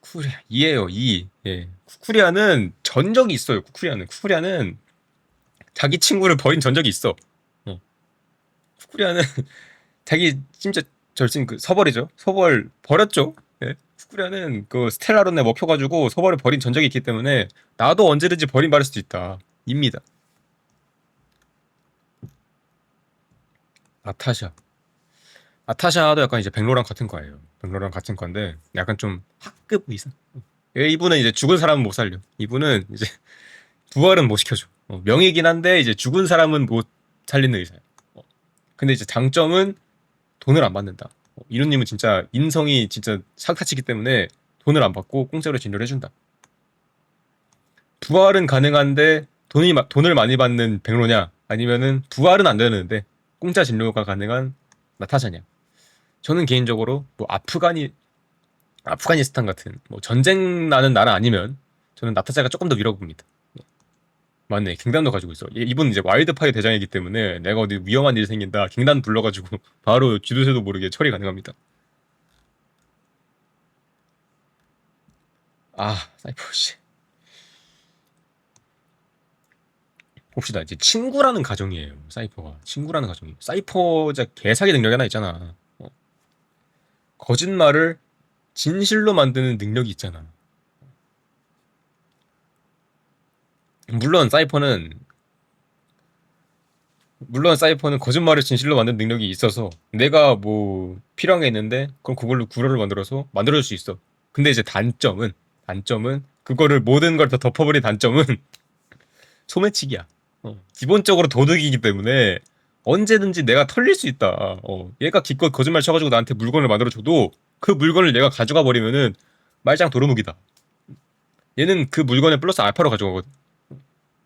쿠쿠리아 2예요, 2. 예. 쿠쿠리아는 전적이 있어요. 쿠쿠리아는 자기 친구를 버린 전적이 있어. 어. 쿠쿠리아는 자기 진짜 절친 그 서벌이죠. 서벌 버렸죠. 예. 쿠쿠리아는 그 스텔라론에 먹혀가지고 서벌을 버린 전적이 있기 때문에 나도 언제든지 버림받을 수도 있다. 입니다. 아타샤. 아타샤도 약간 이제 백로랑 같은 과예요. 백로랑 같은 과인데 약간 좀 학급 이상. 예, 이분은 이제 죽은 사람은 못 살려. 이분은 이제 부활은 못 시켜줘. 명이긴 한데 이제 죽은 사람은 못 살리는 의사야. 근데 이제 장점은 돈을 안 받는다. 이누님은 진짜 인성이 진짜 상타치기 때문에 돈을 안 받고 공짜로 진료를 해준다. 부활은 가능한데 돈을 많이 받는 백로냐? 아니면은 부활은 안 되는데 공짜 진료가 가능한 나타샤냐? 저는 개인적으로 뭐 아프가니스탄 같은 뭐 전쟁 나는 나라 아니면 저는 나타샤가 조금 더 위라고 봅니다. 맞네. 갱단도 가지고 있어. 이분 이제 와일드파이 대장이기 때문에 내가 어디 위험한 일이 생긴다. 갱단 불러가지고 바로 쥐도새도 모르게 처리 가능합니다. 아, 사이퍼 씨. 봅시다. 이제 친구라는 가정이에요. 사이퍼가. 친구라는 가정이. 사이퍼 진짜 개사기 능력이 하나 있잖아. 거짓말을 진실로 만드는 능력이 있잖아. 물론 사이퍼는 거짓말을 진실로 만드는 능력이 있어서 내가 뭐 필요한 게 있는데 그럼 그걸로 구라를 만들어서 만들어줄 수 있어. 근데 이제 단점은 그거를 모든 걸 다 덮어버린 단점은 소매치기야. 기본적으로 도둑이기 때문에 언제든지 내가 털릴 수 있다. 얘가 기껏 거짓말 쳐가지고 나한테 물건을 만들어줘도 그 물건을 내가 가져가 버리면은 말짱 도루묵이다. 얘는 그 물건에 플러스 알파로 가져가거든.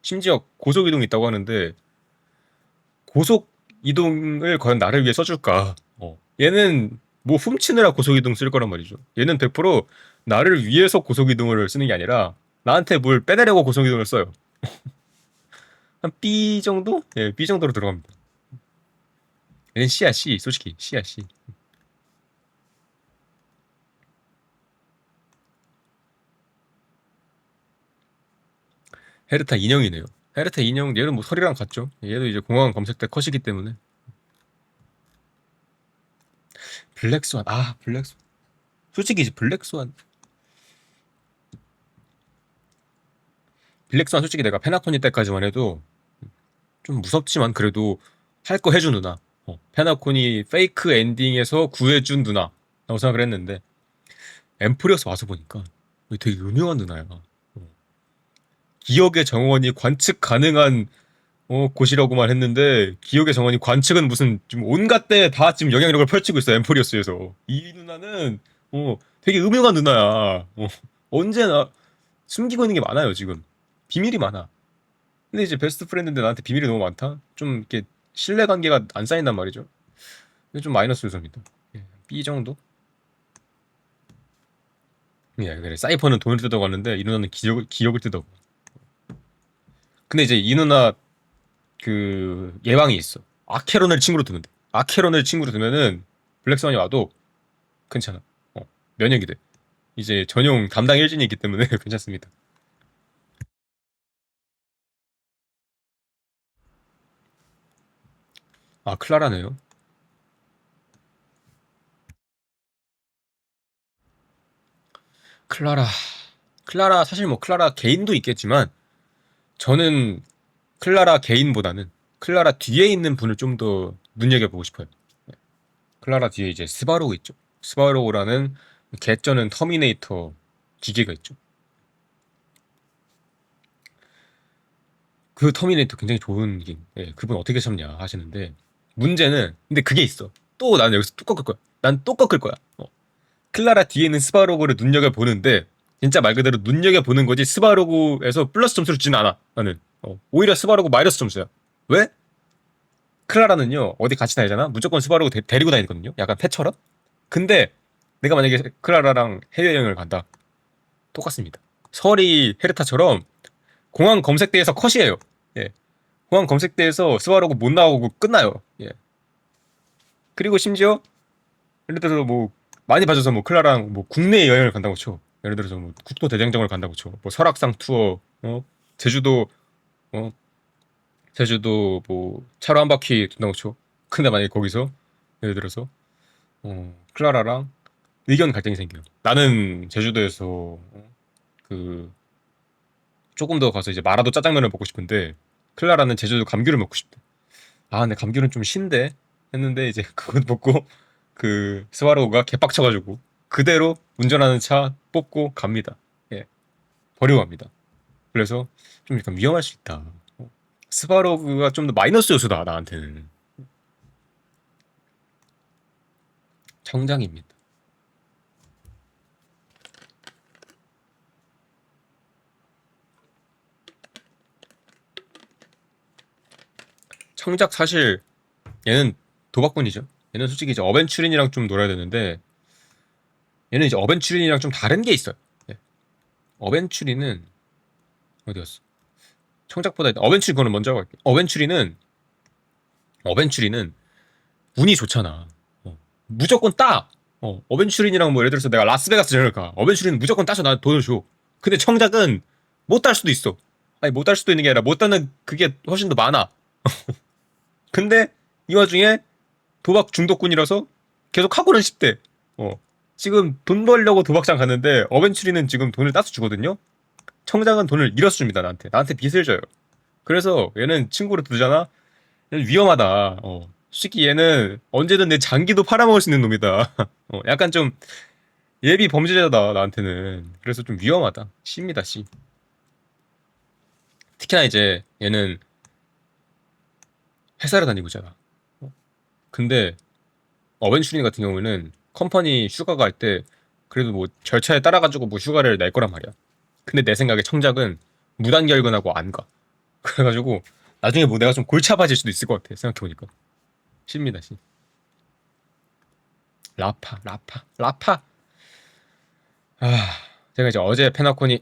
심지어 고속 이동이 있다고 하는데 고속 이동을 과연 나를 위해 써줄까? 얘는 뭐 훔치느라 고속 이동 쓸 거란 말이죠. 얘는 100% 나를 위해서 고속 이동을 쓰는 게 아니라 나한테 뭘 빼내려고 고속 이동을 써요. 한 B 정도? 예, B 정도로 들어갑니다. 얘는 C야, C. 솔직히 C야, C. 헤르타 인형이네요. 헤르타 인형 얘는 뭐 설이랑 같죠. 얘도 이제 공항 검색대 컷이기 때문에. 블랙스완. 아, 블랙스완. 솔직히 이제 블랙스완 솔직히 내가 페나코니 때까지만 해도 좀 무섭지만 그래도 할 거 해준 누나. 페나코니 페이크 엔딩에서 구해준 누나라고 생각을 했는데 엠프리어스 와서 보니까 되게 유명한 누나야. 기억의 정원이 관측 가능한 곳이라고만 했는데 기억의 정원이 관측은 무슨 좀 온갖 데 다 지금 영향력을 펼치고 있어 엠포리어스에서. 이 누나는 되게 음흉한 누나야. 언제나 숨기고 있는 게 많아요 지금. 비밀이 많아. 근데 이제 베스트 프렌드인데 나한테 비밀이 너무 많다? 좀 이렇게 신뢰관계가 안 쌓인단 말이죠. 이게 좀 마이너스 요소입니다. 예, B 정도? 예, 그래. 사이퍼는 돈을 뜯어고 하는데 이 누나는 기억을 뜯어고. 근데 이제 이 누나 그 예방이 있어. 아케론을 친구로 두면 돼. 아케론을 친구로 두면은 블랙스완이 와도 괜찮아. 면역이 돼. 이제 전용 담당 일진이 있기 때문에 괜찮습니다. 아, 클라라네요. 클라라. 클라라 사실 뭐 클라라 개인도 있겠지만 저는 클라라 개인보다는 클라라 뒤에 있는 분을 좀 더 눈여겨보고 싶어요. 클라라 뒤에 이제 스바로우 있죠. 스바로우라는 개쩌는 터미네이터 기계가 있죠. 그 터미네이터 굉장히 좋은 게, 예, 그분 어떻게 참냐 하시는데 문제는 근데 그게 있어. 또 나는 여기서 또 꺾을 거야. 난 또 꺾을 거야. 클라라 뒤에 있는 스바로그를 눈여겨보는데 진짜 말 그대로 눈여겨보는 거지 스바로그에서 플러스 점수를 주진 않아. 나는 오히려 스바로그 마이너스 점수야. 왜? 클라라는요 어디 같이 다니잖아. 무조건 스바로그 데리고 다니거든요. 약간 패처럼. 근데 내가 만약에 클라라랑 해외여행을 간다. 똑같습니다. 설이 헤르타처럼 공항 검색대에서 컷이에요. 예. 공항 검색대에서 스바로그 못 나오고 끝나요. 예. 그리고 심지어 예를 들어서 뭐 많이 봐줘서 뭐 클라랑 뭐 국내 여행을 간다고 쳐. 예를 들어서 뭐 국토 대장정을 간다고 쳐. 뭐 설악산 투어, 제주도, 어, 제주도 뭐 차로 한 바퀴 돈다고 쳐. 근데 만약에 거기서 예를 들어서 클라라랑 의견 갈등이 생겨요. 나는 제주도에서 그 조금 더 가서 이제 마라도 짜장면을 먹고 싶은데 클라라는 제주도 감귤을 먹고 싶대. 아, 근데 감귤은 좀 신데 했는데 이제 그거 먹고 그 스와로우가 개빡쳐가지고 그대로 운전하는 차 뽑고 갑니다. 예, 버리고 갑니다. 그래서 좀 약간 위험할 수 있다. 스바로그가 좀 더 마이너스 요소다 나한테는. 청장입니다. 청작 사실 얘는 도박꾼이죠. 얘는 솔직히 이제 어벤츄린이랑 좀 놀아야 되는데 얘는 이제 어벤츄린이랑 좀 다른 게 있어요. 예. 어벤츄린은 어디 갔어? 청작보다 어벤츄린 그거는 먼저 갈게. 어벤츄린은 운이 좋잖아. 무조건 따. 어벤츄린이랑 뭐 예를 들어서 내가 라스베가스 여행을 가. 어벤츄린은 무조건 따서 나 돈을 줘. 근데 청작은 못 딸 수도 있어. 아니 못 딸 수도 있는 게 아니라 못 따는 그게 훨씬 더 많아. 근데 이 와중에 도박 중독꾼이라서 계속 하고는 싶대. 지금 돈 벌려고 도박장 갔는데 어벤츄리는 지금 돈을 따서 주거든요. 청장은 돈을 잃어서 줍니다 나한테. 나한테 빚을 져요. 그래서 얘는 친구로 두잖아. 얘는 위험하다. 솔직히 얘는 언제든 내 장기도 팔아먹을 수 있는 놈이다. 약간 좀 예비 범죄자다 나한테는. 그래서 좀 위험하다. C입니다 C. 특히나 이제 얘는 회사를 다니고 있잖아. 근데 어벤츄린 같은 경우는 컴퍼니 휴가가 할 때 그래도 뭐 절차에 따라가지고 뭐 휴가를 낼 거란 말이야. 근데 내 생각에 청작은 무단결근하고 안 가. 그래가지고 나중에 뭐 내가 좀 골치 아파질 수도 있을 것 같아. 생각해보니까. C입니다 C. 라파. 아, 제가 이제 어제 페나코니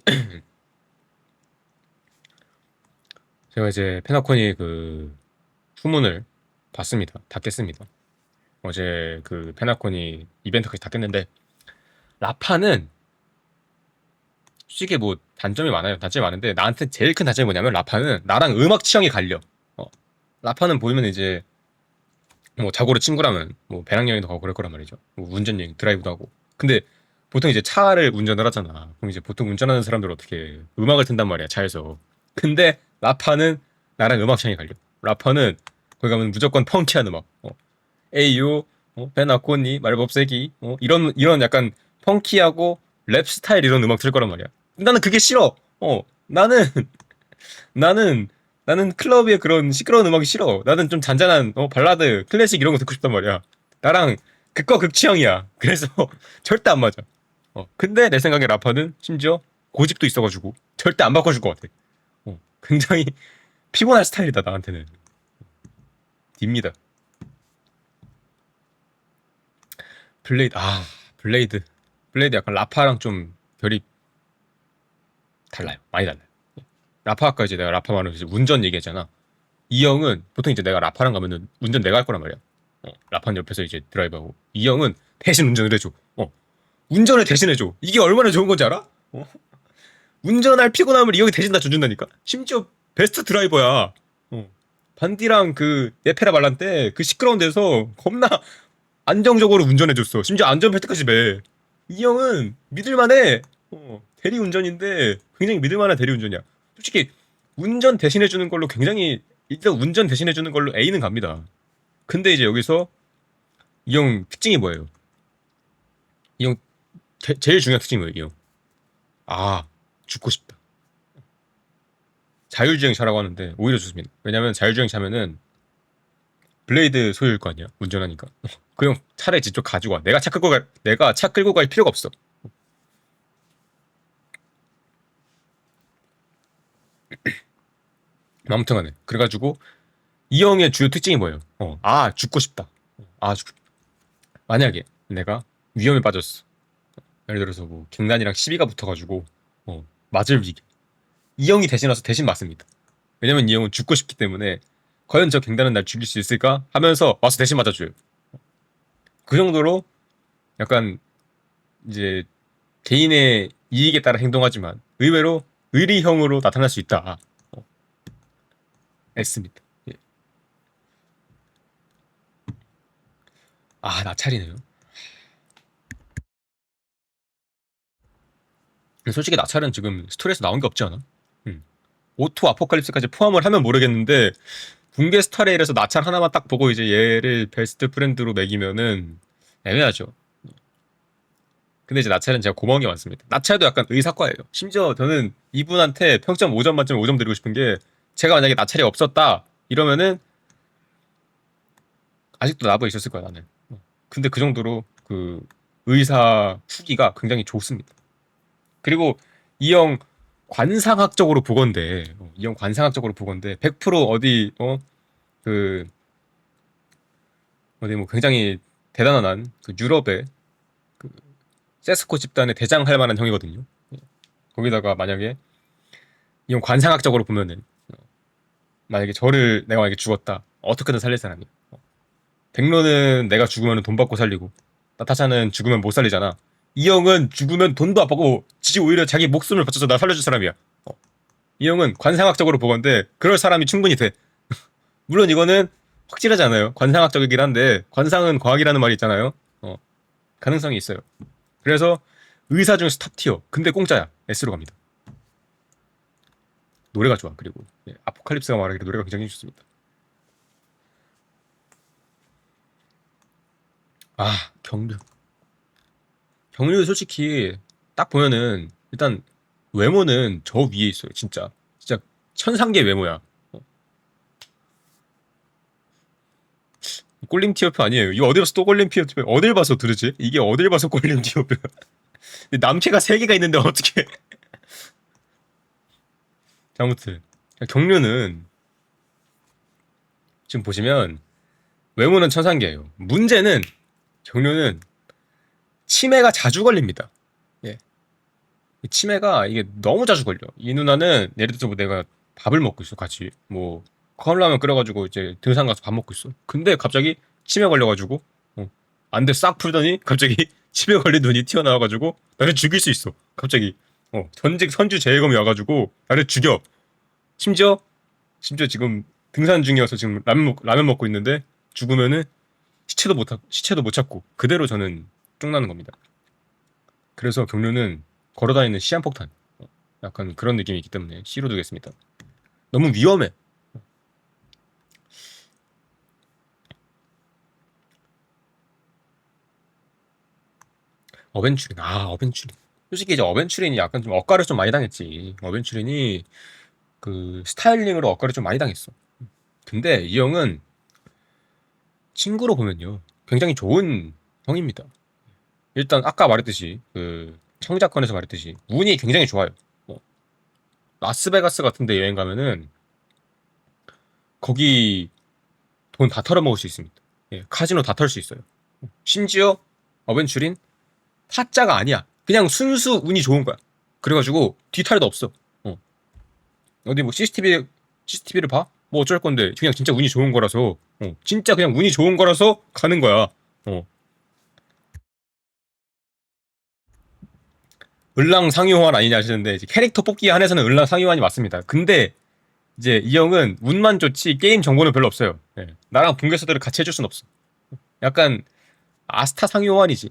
제가 이제 페나코니 그 후문을 봤습니다. 다 깼습니다. 어제 그 페나코니 이벤트까지 다 깼는데 라파는 솔직히 뭐 단점이 많아요. 단점이 많은데 나한테 제일 큰 단점이 뭐냐면 라파는 나랑 음악 취향이 갈려. 라파는 보면 이제 뭐 자고로 친구라면 뭐 배낭여행도 가고 그럴 거란 말이죠. 뭐 운전여행 드라이브도 하고. 근데 보통 이제 차를 운전을 하잖아. 그럼 이제 보통 운전하는 사람들 어떻게 음악을 튼단 말이야 차에서. 근데 라파는 나랑 음악 취향이 갈려. 라파는 거기 가면 무조건 펑키한 음악. 에이요, 베나코니, 말법세기, 이런 약간 펑키하고 랩 스타일 이런 음악 들을 거란 말이야. 나는 그게 싫어. 나는 나는 나는 클럽의 그런 시끄러운 음악이 싫어. 나는 좀 잔잔한 발라드, 클래식 이런 거 듣고 싶단 말이야. 나랑 극과 극취향이야. 그래서 절대 안 맞아. 근데 내 생각에 라파는 심지어 고집도 있어가지고 절대 안 바꿔줄 것 같아. 굉장히 피곤할 스타일이다 나한테는. 딥니다. 블레이드 블레이드 블레이드 약간 라파랑 좀 결이 달라요. 많이 달라요. 라파 아까 이제 내가 라파 말하면서 운전 얘기했잖아. 이 형은 보통 이제 내가 라파랑 가면은 운전 내가 할 거란 말이야. 라파는 옆에서 이제 드라이브하고 이 형은 대신 운전을 해줘. 운전을 대신 해줘. 이게 얼마나 좋은 건지 알아? 운전할 피곤함을 이 형이 대신 다 줘준다니까. 심지어 베스트 드라이버야. 반디랑 그 네페라 말란 때 그 시끄러운 데서 겁나 안정적으로 운전해줬어. 심지어 안전벨트까지 매. 이 형은 믿을만해. 대리운전인데 굉장히 믿을만한 대리운전이야. 솔직히 운전 대신해주는 걸로 굉장히 일단 운전 대신해주는 걸로 A는 갑니다. 근데 이제 여기서 이 형 특징이 뭐예요? 이 형 제일 중요한 특징이 뭐예요? 이 형. 죽고 싶다. 자율주행 차라고 하는데 오히려 좋습니다. 왜냐면 자율주행 차면은 블레이드 소유일 거 아니야. 운전하니까. 그 형 차라리 직접 가지고 와. 내가 차 끌고 갈 필요가 없어. 아무튼 간에. 그래가지고 이 형의 주요 특징이 뭐예요? 죽고 싶다. 만약에 내가 위험에 빠졌어. 예를 들어서 뭐 갱단이랑 시비가 붙어가지고 맞을 위기. 이 형이 대신 와서 대신 맞습니다. 왜냐면 이 형은 죽고 싶기 때문에 과연 저 갱단은 날 죽일 수 있을까 하면서 와서 대신 맞아줘요. 그 정도로 약간 이제 개인의 이익에 따라 행동하지만 의외로 의리형으로 나타날 수 있다. 했습니다. 예. 나찰이네요. 솔직히 나찰은 지금 스토리에서 나온 게 없지 않아? 오토 아포칼립스까지 포함을 하면 모르겠는데 붕괴 스타레일에서 나찰 하나만 딱 보고 이제 얘를 베스트 프렌드로 매기면은 애매하죠. 근데 이제 나찰은 제가 고마운 게 많습니다. 나찰도 약간 의사과예요. 심지어 저는 이분한테 평점 5점 만점에 5점 드리고 싶은 게 제가 만약에 나찰이 없었다 이러면은 아직도 나부에 있었을 거야 나는. 근데 그 정도로 그 의사 후기가 굉장히 좋습니다. 그리고 이 형 관상학적으로 보건데 이 형 관상학적으로 보건데 100% 그 어디 뭐 굉장히 대단한 그 유럽의 그 세스코 집단의 대장 할 만한 형이거든요. 거기다가 만약에 이 형 관상학적으로 보면은 만약에 내가 만약에 죽었다 어떻게든 살릴 사람이야. 백로는 내가 죽으면 돈 받고 살리고 나타샤는 죽으면 못 살리잖아. 이 형은 죽으면 돈도 안 받고 오히려 자기 목숨을 바쳐서 나 살려줄 사람이야. 이 형은 관상학적으로 보건데 그럴 사람이 충분히 돼. 물론 이거는 확실하지 않아요. 관상학적이긴 한데 관상은 과학이라는 말이 있잖아요. 가능성이 있어요. 그래서 의사 중에서 탑 티어. 근데 공짜야. S로 갑니다. 노래가 좋아. 그리고 아포칼립스가 말하기로 노래가 굉장히 좋습니다. 경류. 경류 솔직히 딱 보면은 일단 외모는 저 위에 있어요. 진짜 천상계 외모야. 꼴림 티어표 아니에요. 이거 어디 봐서 또 꼴림 티어표? 어딜 봐서 들으지? 이게 어딜 봐서 꼴림 티어표? 남캐가 3개가 있는데 어떻게? 아무튼 경류는 지금 보시면 외모는 천상계예요. 문제는 경류는 치매가 자주 걸립니다. 예. 치매가 이게 너무 자주 걸려. 이 누나는 예를 들어서 뭐 내가 밥을 먹고 있어 같이 뭐 컵라면 끓여가지고 이제 등산 가서 밥 먹고 있어. 근데 갑자기 치매 걸려가지고 안대 싹 풀더니 갑자기 치매 걸린 눈이 튀어나와가지고 나를 죽일 수 있어. 갑자기 전직 선주 제해검이 와가지고 나를 죽여. 심지어 지금 등산 중이어서 지금 라면 먹고 있는데 죽으면은 시체도 못 찾고 그대로 저는 쫑나는 겁니다. 그래서 경류는 걸어다니는 시한폭탄 약간 그런 느낌이 있기 때문에 C로 두겠습니다. 너무 위험해. 어벤추린 어벤추린 솔직히 이제 어벤츄린이 약간 좀 억가를 좀 많이 당했지. 어벤츄린이 그 스타일링으로 억가를 좀 많이 당했어. 근데 이 형은 친구로 보면요, 굉장히 좋은 형입니다. 일단 아까 말했듯이 그 청자권에서 말했듯이 운이 굉장히 좋아요. 뭐 라스베가스 같은데 여행 가면은 거기 돈 다 털어먹을 수 있습니다. 예, 카지노 다 털 수 있어요. 심지어 어벤츄린 타짜가 아니야. 그냥 순수 운이 좋은 거야. 그래가지고 뒤탈도 없어. 어. 어디 뭐 CCTV를 봐? 뭐 어쩔 건데 그냥 진짜 운이 좋은 거라서 진짜 그냥 운이 좋은 거라서 가는 거야. 어. 을랑 상위호환 아니냐 하시는데 이제 캐릭터 뽑기에 한해서는 을랑 상위호환이 맞습니다. 근데 이제 이 형은 운만 좋지 게임 정보는 별로 없어요. 예. 나랑 분계서들을 같이 해줄 순 없어. 약간 아스타 상위호환이지.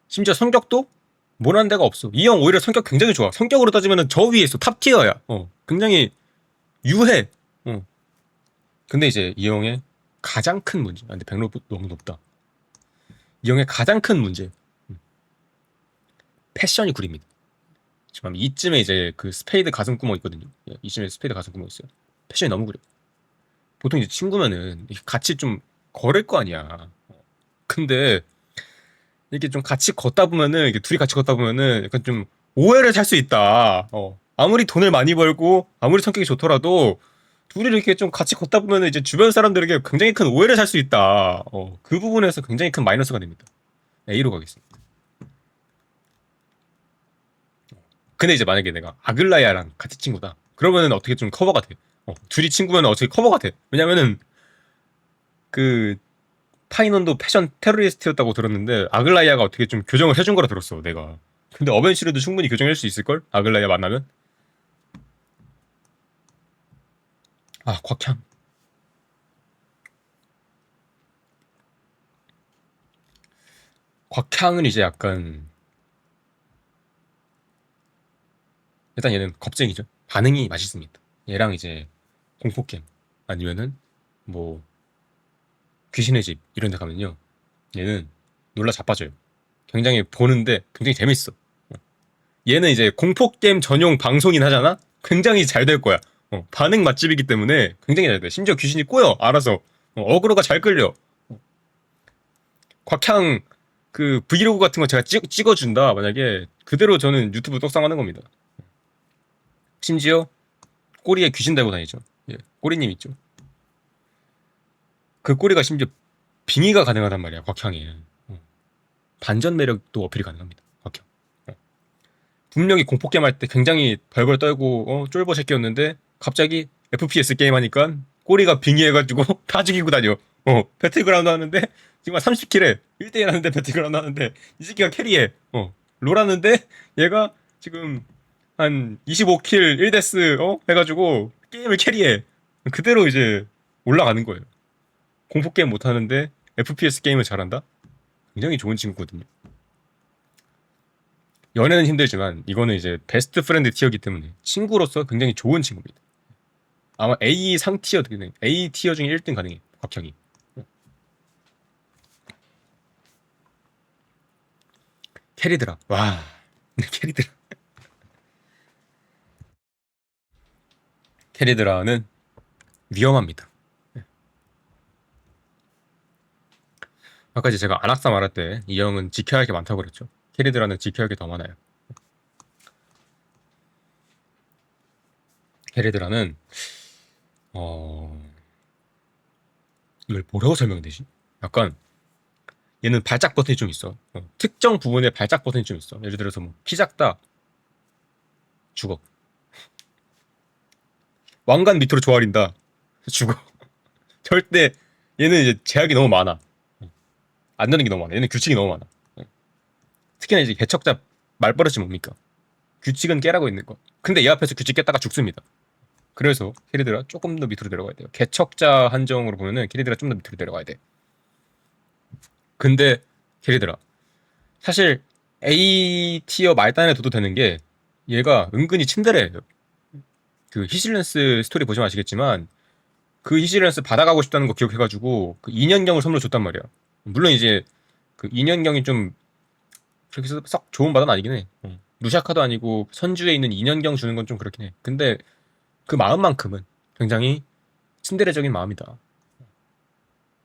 심지어 성격도 모난 데가 없어. 이 형 오히려 성격 굉장히 좋아. 성격으로 따지면 저 위에 있어. 탑 티어야. 굉장히 유해. 어. 근데 이제 이 형의 가장 큰 문제. 근데 백로 너무 높다. 이 형의 가장 큰 문제. 패션이 구립니다. 지금 이쯤에 이제 그 스페이드 가슴 구멍 있거든요. 예, 이쯤에 스페이드 가슴 구멍 있어요. 패션이 너무 구려. 보통 이제 친구면은 같이 좀 걸을 거 아니야. 근데 이렇게 좀 같이 걷다 보면은 이게 둘이 같이 걷다 보면은 약간 좀 오해를 살 수 있다. 아무리 돈을 많이 벌고 아무리 성격이 좋더라도 둘이 이렇게 좀 같이 걷다 보면은 이제 주변 사람들에게 굉장히 큰 오해를 살 수 있다. 그 부분에서 굉장히 큰 마이너스가 됩니다. A로 가겠습니다. 근데 이제 만약에 내가 아글라야랑 같이 친구다. 그러면은 어떻게 좀 커버가 돼. 둘이 친구면 어떻게 커버가 돼. 왜냐면은 그 파이넌도 패션 테러리스트였다고 들었는데 아글라이아가 어떻게 좀 교정을 해준 거라 들었어 내가. 근데 어벤시르도 충분히 교정할 수 있을걸? 아글라이아 만나면? 아, 곽향. 곽향은 이제 약간 일단 얘는 겁쟁이죠. 반응이 맛있습니다. 얘랑 이제 공포게임 아니면은 뭐 귀신의 집 이런 데 가면요, 얘는 놀라 자빠져요. 굉장히 보는데 굉장히 재밌어. 얘는 이제 공포게임 전용 방송인 하잖아? 굉장히 잘 될 거야. 반응 맛집이기 때문에 굉장히 잘 돼. 심지어 귀신이 꼬여, 알아서. 어그로가 잘 끌려. 곽향 그 브이로그 같은 거 제가 찍어준다. 만약에 그대로 저는 유튜브 떡상하는 겁니다. 심지어 꼬리에 귀신 달고 다니죠. 예, 꼬리님 있죠. 그 꼬리가 심지어 빙의가 가능하단 말이야, 곽향이. 반전 매력도 어필이 가능합니다, 곽향. 분명히 공포게임 할 때 굉장히 벌벌 떨고 쫄보 새끼였는데 갑자기 FPS 게임 하니까 꼬리가 빙의해가지고 다 죽이고 다녀. 배틀그라운드 하는데 지금 한 30킬에 1대1 하는데 배틀그라운드 하는데 이 새끼가 캐리해. 롤 하는데 얘가 지금 한 25킬 1데스 해가지고 게임을 캐리해. 그대로 이제 올라가는 거예요. 공포게임 못하는데 FPS 게임을 잘한다? 굉장히 좋은 친구거든요. 연애는 힘들지만 이거는 이제 베스트 프렌드 티어기 때문에 친구로서 굉장히 좋은 친구입니다. 아마 A 상 티어 등등 A 티어 중에 1등 가능해, 곽형이. 캐리드라. 와. 캐리드라. 캐리드라는 위험합니다. 아까 이제 제가 안악사 말할 때 이 형은 지켜야 할 게 많다고 그랬죠. 캐리드라는 지켜야 할 게 더 많아요. 캐리드라는 이걸 뭐라고 설명해야 되지? 약간 얘는 발작 버튼이 좀 있어. 특정 부분에 발작 버튼이 좀 있어. 예를 들어서 뭐 키 작다 죽어. 왕관 밑으로 조아린다 죽어. 절대 얘는 이제 제약이 너무 많아. 안 되는 게 너무 많아. 얘는 규칙이 너무 많아. 특히나 이제 개척자 말버릇이 뭡니까? 규칙은 깨라고 있는 거. 근데 얘 앞에서 규칙 깼다가 죽습니다. 그래서 캐리드라 조금 더 밑으로 내려가야 돼요. 개척자 한정으로 보면은 캐리드라 좀 더 밑으로 내려가야 돼. 근데 캐리드라 사실 A 티어 말단에 둬도 되는 게 얘가 은근히 친데레예요. 그 히실랜스 스토리 보시면 아시겠지만 그 히실랜스 받아가고 싶다는 거 기억해가지고 그 2년경을 선물로 줬단 말이야. 물론 이제 그 인연경이 좀 그렇게 해서 썩 좋은 바는 아니긴 해. 루샤카도 아니고 선주에 있는 인연경 주는 건 좀 그렇긴 해. 근데 그 마음만큼은 굉장히 츤데레적인 마음이다.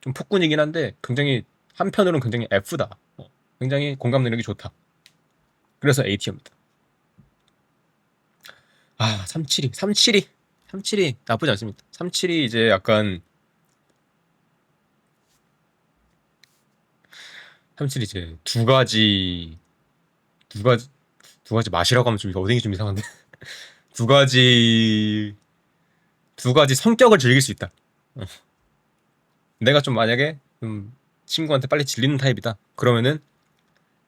좀 폭군이긴 한데 굉장히 한편으로는 굉장히 F다. 굉장히 공감 능력이 좋다. 그래서 A티어입니다. 아, 372. 372. 372 나쁘지 않습니다. 372 이제 약간 37 이제 두 가지 두 가지 맛이라고 하면 좀 어딩이 좀 이상한데 두 가지 두 가지 성격을 즐길 수 있다. 어. 내가 좀 만약에 좀 친구한테 빨리 질리는 타입이다. 그러면은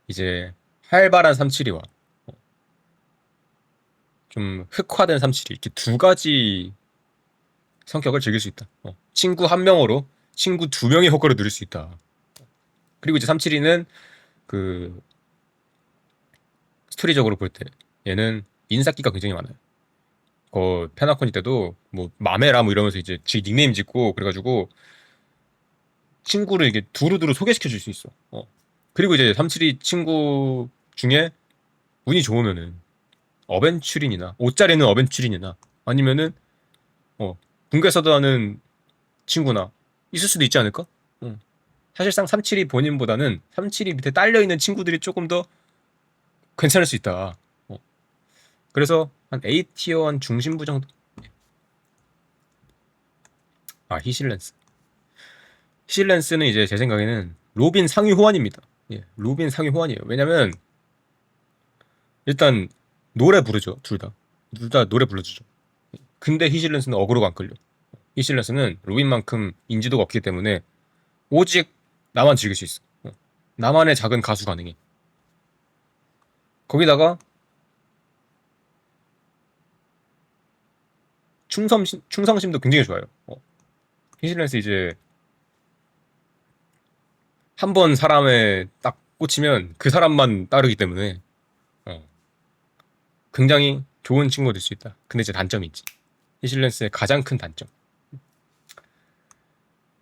이제 활발한 372와 좀 흑화된 372 이렇게 두 가지 성격을 즐길 수 있다. 친구 한 명으로 친구 두 명의 효과를 누릴 수 있다. 그리고 이제 372는 그 스토리적으로 볼 때 얘는 인사기가 굉장히 많아요. 페나코니 때도 뭐 마메라 뭐 이러면서 이제 지 닉네임 짓고 그래가지고 친구를 이게 두루두루 소개시켜 줄 수 있어. 그리고 이제 372 친구 중에 운이 좋으면은 어벤츄린이나 옷잘 있는 어벤츄린이나 아니면은 군대에서도 하는 친구나 있을 수도 있지 않을까? 사실상 372 본인보다는 372 밑에 딸려 있는 친구들이 조금 더 괜찮을 수 있다. 그래서 한 A티어 한 중심부 정도. 아, 히실렌스. 히실렌스는 이제 제 생각에는 로빈 상위 호환입니다. 예, 로빈 상위 호환이에요. 왜냐면 일단 노래 부르죠. 둘 다. 둘 다 노래 불러주죠. 근데 히실렌스는 어그로가 안 끌려. 히실렌스는 로빈만큼 인지도가 없기 때문에 오직 나만 즐길 수 있어. 나만의 작은 가수 가능해. 거기다가 충성심도 굉장히 좋아요. 히실렌스 이제 한 번 사람에 딱 꽂히면 그 사람만 따르기 때문에 어, 굉장히 좋은 친구가 될 수 있다. 근데 이제 단점이 있지. 히실렌스의 가장 큰 단점.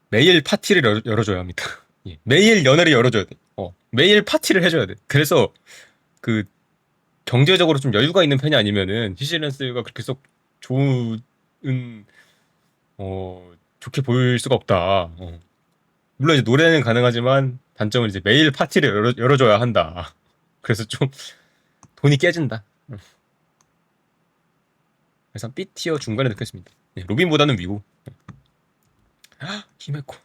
매일 파티를 열어줘야 합니다. 예, 매일 연애를 열어줘야 돼. 매일 파티를 해줘야 돼. 그래서 그 경제적으로 좀 여유가 있는 편이 아니면은 히실렌스가 그렇게 썩 좋은 좋게 보일 수가 없다. 물론 이제 노래는 가능하지만 단점은 이제 매일 파티를 열어줘야 한다. 그래서 좀 돈이 깨진다. 그래서 B티어 중간에 넣겠습니다. 네, 로빈보다는 위고. 히메코.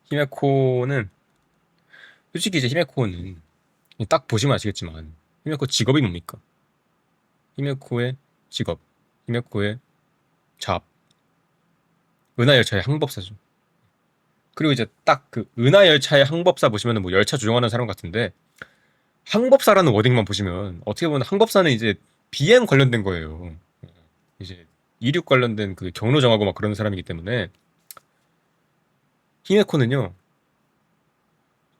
히메코는 솔직히 이제 히메코는 딱 보시면 아시겠지만 히메코 직업이 뭡니까? 히메코의 직업, 히메코의 잡, 은하열차의 항법사죠. 그리고 이제 딱 그 은하열차의 항법사 보시면은 뭐 열차 조종하는 사람 같은데 항법사라는 워딩만 보시면 어떻게 보면 항법사는 이제 BM 관련된 거예요. 이제 이륙 관련된 그 경로 정하고 막 그런 사람이기 때문에 히메코는요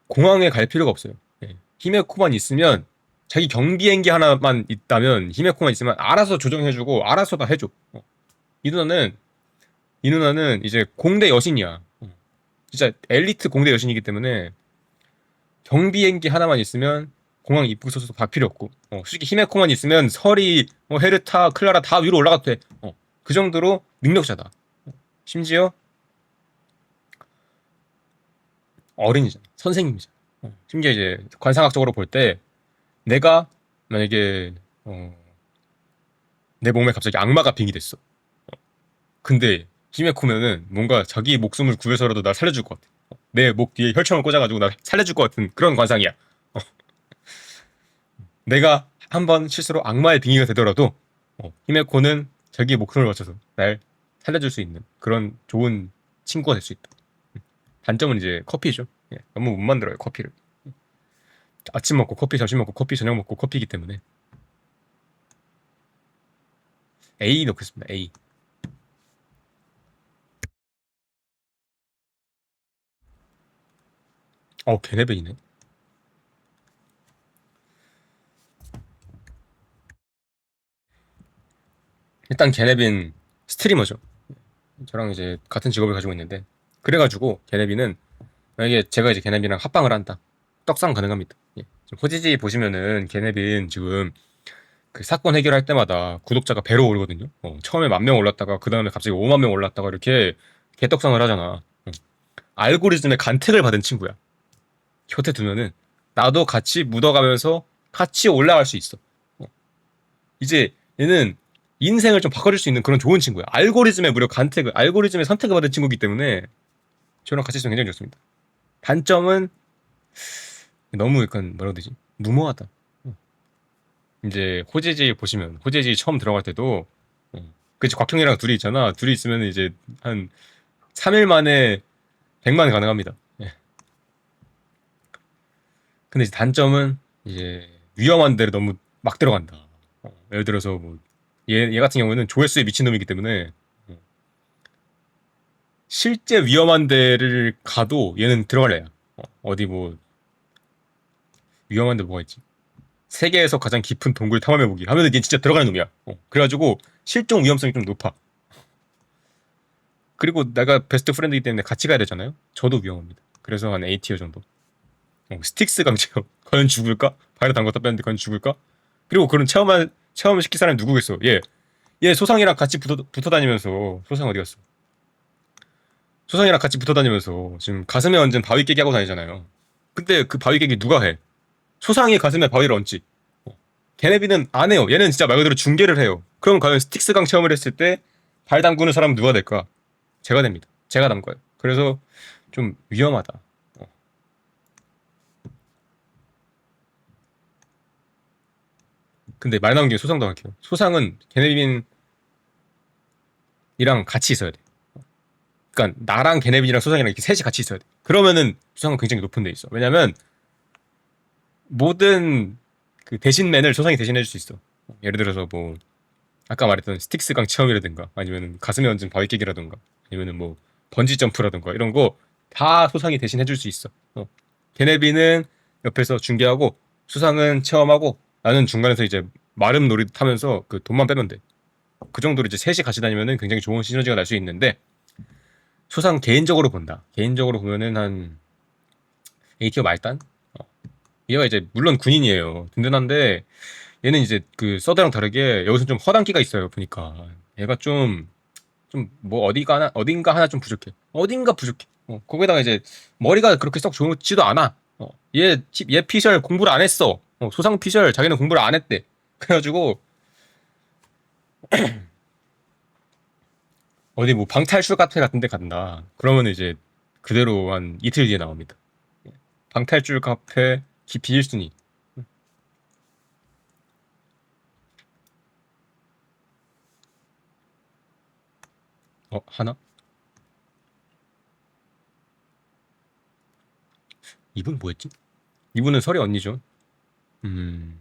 공항에 갈 필요가 없어요. 예. 히메코만 있으면 자기 경비행기 하나만 있다면 히메코만 있으면 알아서 조정해주고 알아서 다 해줘. 이 누나는 이 누나는 이제 공대 여신이야. 진짜 엘리트 공대 여신이기 때문에 경비행기 하나만 있으면 공항 입구서도 다 필요 없고 솔직히 히메코만 있으면 서리, 헤르타, 클라라 다 위로 올라가도 돼. 그 정도로 능력자다. 심지어 어린이잖아. 선생님이잖아. 심지어 이제 관상학적으로 볼 때 내가 만약에 내 몸에 갑자기 악마가 빙이 됐어. 근데 히메코면은 뭔가 자기 목숨을 구해서라도 날 살려줄 것 같아. 내 목 뒤에 혈청을 꽂아가지고 날 살려줄 것 같은 그런 관상이야. 내가 한번 실수로 악마의 빙의가 되더라도 히메코는 자기 목숨을 바쳐서 날 살려줄 수 있는 그런 좋은 친구가 될 수 있다. 단점은 이제 커피죠. 예, 너무 못 만들어요 커피를. 아침 먹고 커피, 점심 먹고 커피, 저녁 먹고 커피이기 때문에 A 넣겠습니다. A. 걔네배이네. 일단 걔네빈 스트리머죠. 저랑 이제 같은 직업을 가지고 있는데 그래가지고 걔네빈은 만약에 제가 이제 걔네비랑 합방을 한다. 떡상 가능합니다. 예. 지금 호지지 보시면은 걔네빈 지금 그 사건 해결할 때마다 구독자가 배로 오르거든요. 처음에 10,000명 올랐다가 그 다음에 갑자기 50,000명 올랐다가 이렇게 개떡상을 하잖아. 알고리즘의 간택을 받은 친구야. 곁에 두면은 나도 같이 묻어가면서 같이 올라갈 수 있어. 이제 얘는 인생을 좀 바꿔줄 수 있는 그런 좋은 친구야. 알고리즘의 무려 간택을, 알고리즘의 선택을 받은 친구이기 때문에 저랑 같이 있으면 굉장히 좋습니다. 단점은 너무 약간 뭐라고 해야 되지? 무모하다. 이제 호재지 보시면 호재지 처음 들어갈 때도 그치 곽형이랑 둘이 있잖아. 둘이 있으면 이제 한 3일 만에 100만 가능합니다. 예. 근데 이제 단점은 이제 위험한 데를 너무 막 들어간다. 예를 들어서 뭐 얘 같은 경우에는 조회수에 미친놈이기 때문에 실제 위험한 데를 가도 얘는 들어갈래야. 어디 뭐 위험한 데 뭐가 있지? 세계에서 가장 깊은 동굴 탐험해보기 하면은 얘 진짜 들어가는 놈이야. 그래가지고 실종 위험성이 좀 높아. 그리고 내가 베스트 프렌드이기 때문에 같이 가야 되잖아요. 저도 위험합니다. 그래서 한 A티어 정도. 스틱스 강체험. 과연 죽을까? 발에 담갔다 뺐는데 과연 죽을까? 그리고 그런 체험을 시킬 사람이 누구겠어? 얘 소상이랑 같이 붙어 다니면서 소상 어디 갔어? 소상이랑 같이 붙어 다니면서 지금 가슴에 얹은 바위 깨기 하고 다니잖아요. 근데 그 바위 깨기 누가 해? 소상이 가슴에 바위를 얹지. 걔네비는 안 해요. 얘는 진짜 말 그대로 중계를 해요. 그럼 과연 스틱스 강 체험을 했을 때 발 담그는 사람은 누가 될까? 제가 됩니다. 제가 담궈요. 그래서 좀 위험하다. 어. 근데 말 나온 김에 소상도 할게요. 소상은 걔네빈이랑 같이 있어야 돼. 그러니까 나랑 걔네빈이랑 소상이랑 이렇게 셋이 같이 있어야 돼. 그러면은 소상은 굉장히 높은 데 있어. 왜냐면 모든 그 대신맨을 소상이 대신해 줄 수 있어. 예를 들어서 뭐 아까 말했던 스틱스 강 체험이라든가 아니면 가슴에 얹은 바위 깨기라든가 아니면은 뭐 번지 점프라든가 이런 거 다 소상이 대신 해줄 수 있어. 걔네비는 옆에서 중계하고 수상은 체험하고 나는 중간에서 이제 마름 놀이 타면서 그 돈만 빼면 돼. 그 정도로 이제 셋이 같이 다니면은 굉장히 좋은 시너지가 날 수 있는데 수상 개인적으로 본다. 개인적으로 보면은 한 A티어 말단? 얘가 이제 물론 군인이에요. 든든한데 얘는 이제 그 서드랑 다르게 여기서 좀 허당기가 있어요. 보니까 얘가 좀 뭐 어딘가 하나 좀 부족해. 어딘가 부족해. 거기다가 이제 머리가 그렇게 썩 좋지도 않아. 얘 피셜 공부를 안 했어. 소상 피셜 자기는 공부를 안 했대. 그래가지고 어디 뭐 방탈출 카페 같은 데 간다. 그러면 이제 그대로 한 이틀 뒤에 나옵니다. 방탈출 카페 기피 1순위. 하나? 이분 뭐였지? 이분은 설이 언니죠. 음,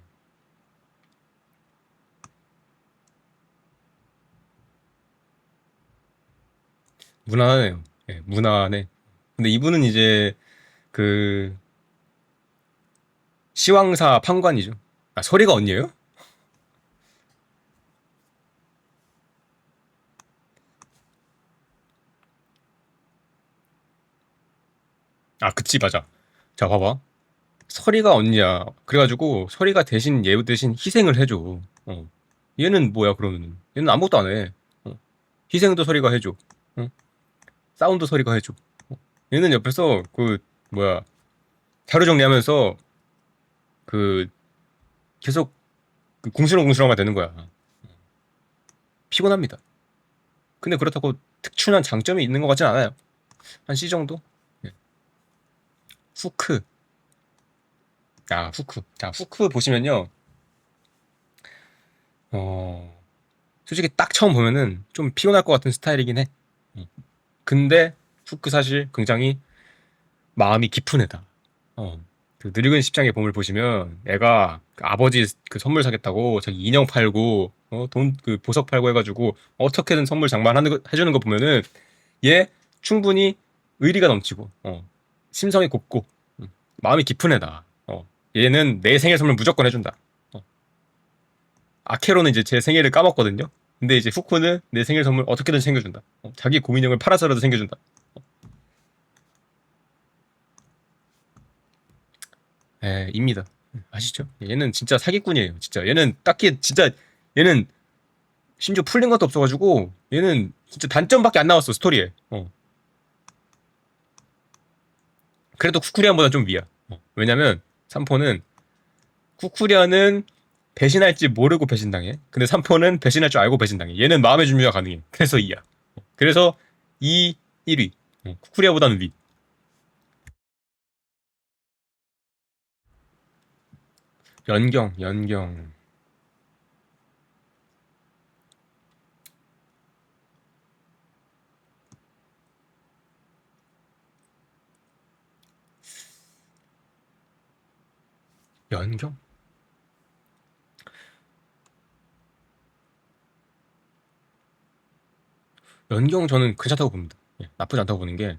무난하네요. 예, 무난해. 근데 이분은 이제 그 시황사 판관이죠. 아, 설이가 언니예요? 아, 그치, 맞아. 자, 봐봐. 설이가 언니야. 그래가지고 설이가 대신 얘 대신 희생을 해줘. 얘는 뭐야 그러면은? 얘는 아무것도 안 해. 희생도 설이가 해줘. 어? 싸움도 설이가 해줘. 얘는 옆에서 그 뭐야 자료 정리하면서 그 계속 그 궁시렁궁시렁만 되는 거야. 피곤합니다. 근데 그렇다고 특출난 장점이 있는 것 같진 않아요. 한 C 정도? 예. 후크. 아, 후크. 자, 후크 보시면요. 어, 솔직히 딱 처음 보면은 좀 피곤할 것 같은 스타일이긴 해. 음. 근데 후크 사실 굉장히 마음이 깊은 애다. 어. 그 늙은 십장의 봄을 보시면 애가 그 아버지 그 선물 사겠다고 자기 인형 팔고 돈 그 보석 팔고 해가지고 어떻게든 선물 장만하는 거 해주는 거 보면은 얘 충분히 의리가 넘치고 심성이 곱고 마음이 깊은 애다. 얘는 내 생일 선물 무조건 해준다. 어. 아케로는 이제 제 생일을 까먹거든요. 근데 이제 후쿠는 내 생일 선물 어떻게든 챙겨준다. 자기 고민형을 팔아서라도 챙겨준다. 입니다. 아시죠? 얘는 진짜 사기꾼이에요. 진짜 얘는 딱히 진짜 얘는 심지어 풀린 것도 없어가지고 얘는 진짜 단점밖에 안 나왔어 스토리에. 그래도 쿠쿠리안보다 좀 위야. 왜냐면 삼포는 쿠쿠리안은 배신할지 모르고 배신당해. 근데 삼포는 배신할 줄 알고 배신당해. 얘는 마음의 준비가 가능해. 그래서 2야. 그래서 2, 1위. 쿠쿠리아보다는 위. 연경, 연경. 연경? 연경 저는 괜찮다고 봅니다. 나쁘지 않다고 보는 게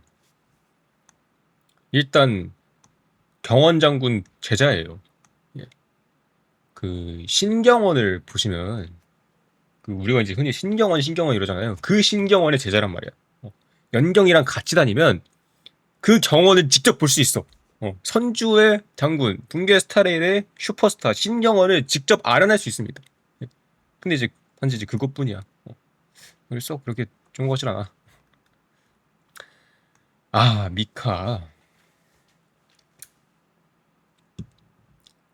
일단 경원 장군 제자예요. 예. 그 신경원을 보시면 그 우리가 이제 흔히 신경원 신경원 이러잖아요. 그 신경원의 제자란 말이야. 연경이랑 같이 다니면 그 경원을 직접 볼 수 있어. 선주의 장군, 붕괴 스타레일의 슈퍼스타 신경원을 직접 알아낼 수 있습니다. 예. 근데 이제 단지 이제 그것뿐이야. 그래서 그렇게 좋은 것질 않아. 아 미카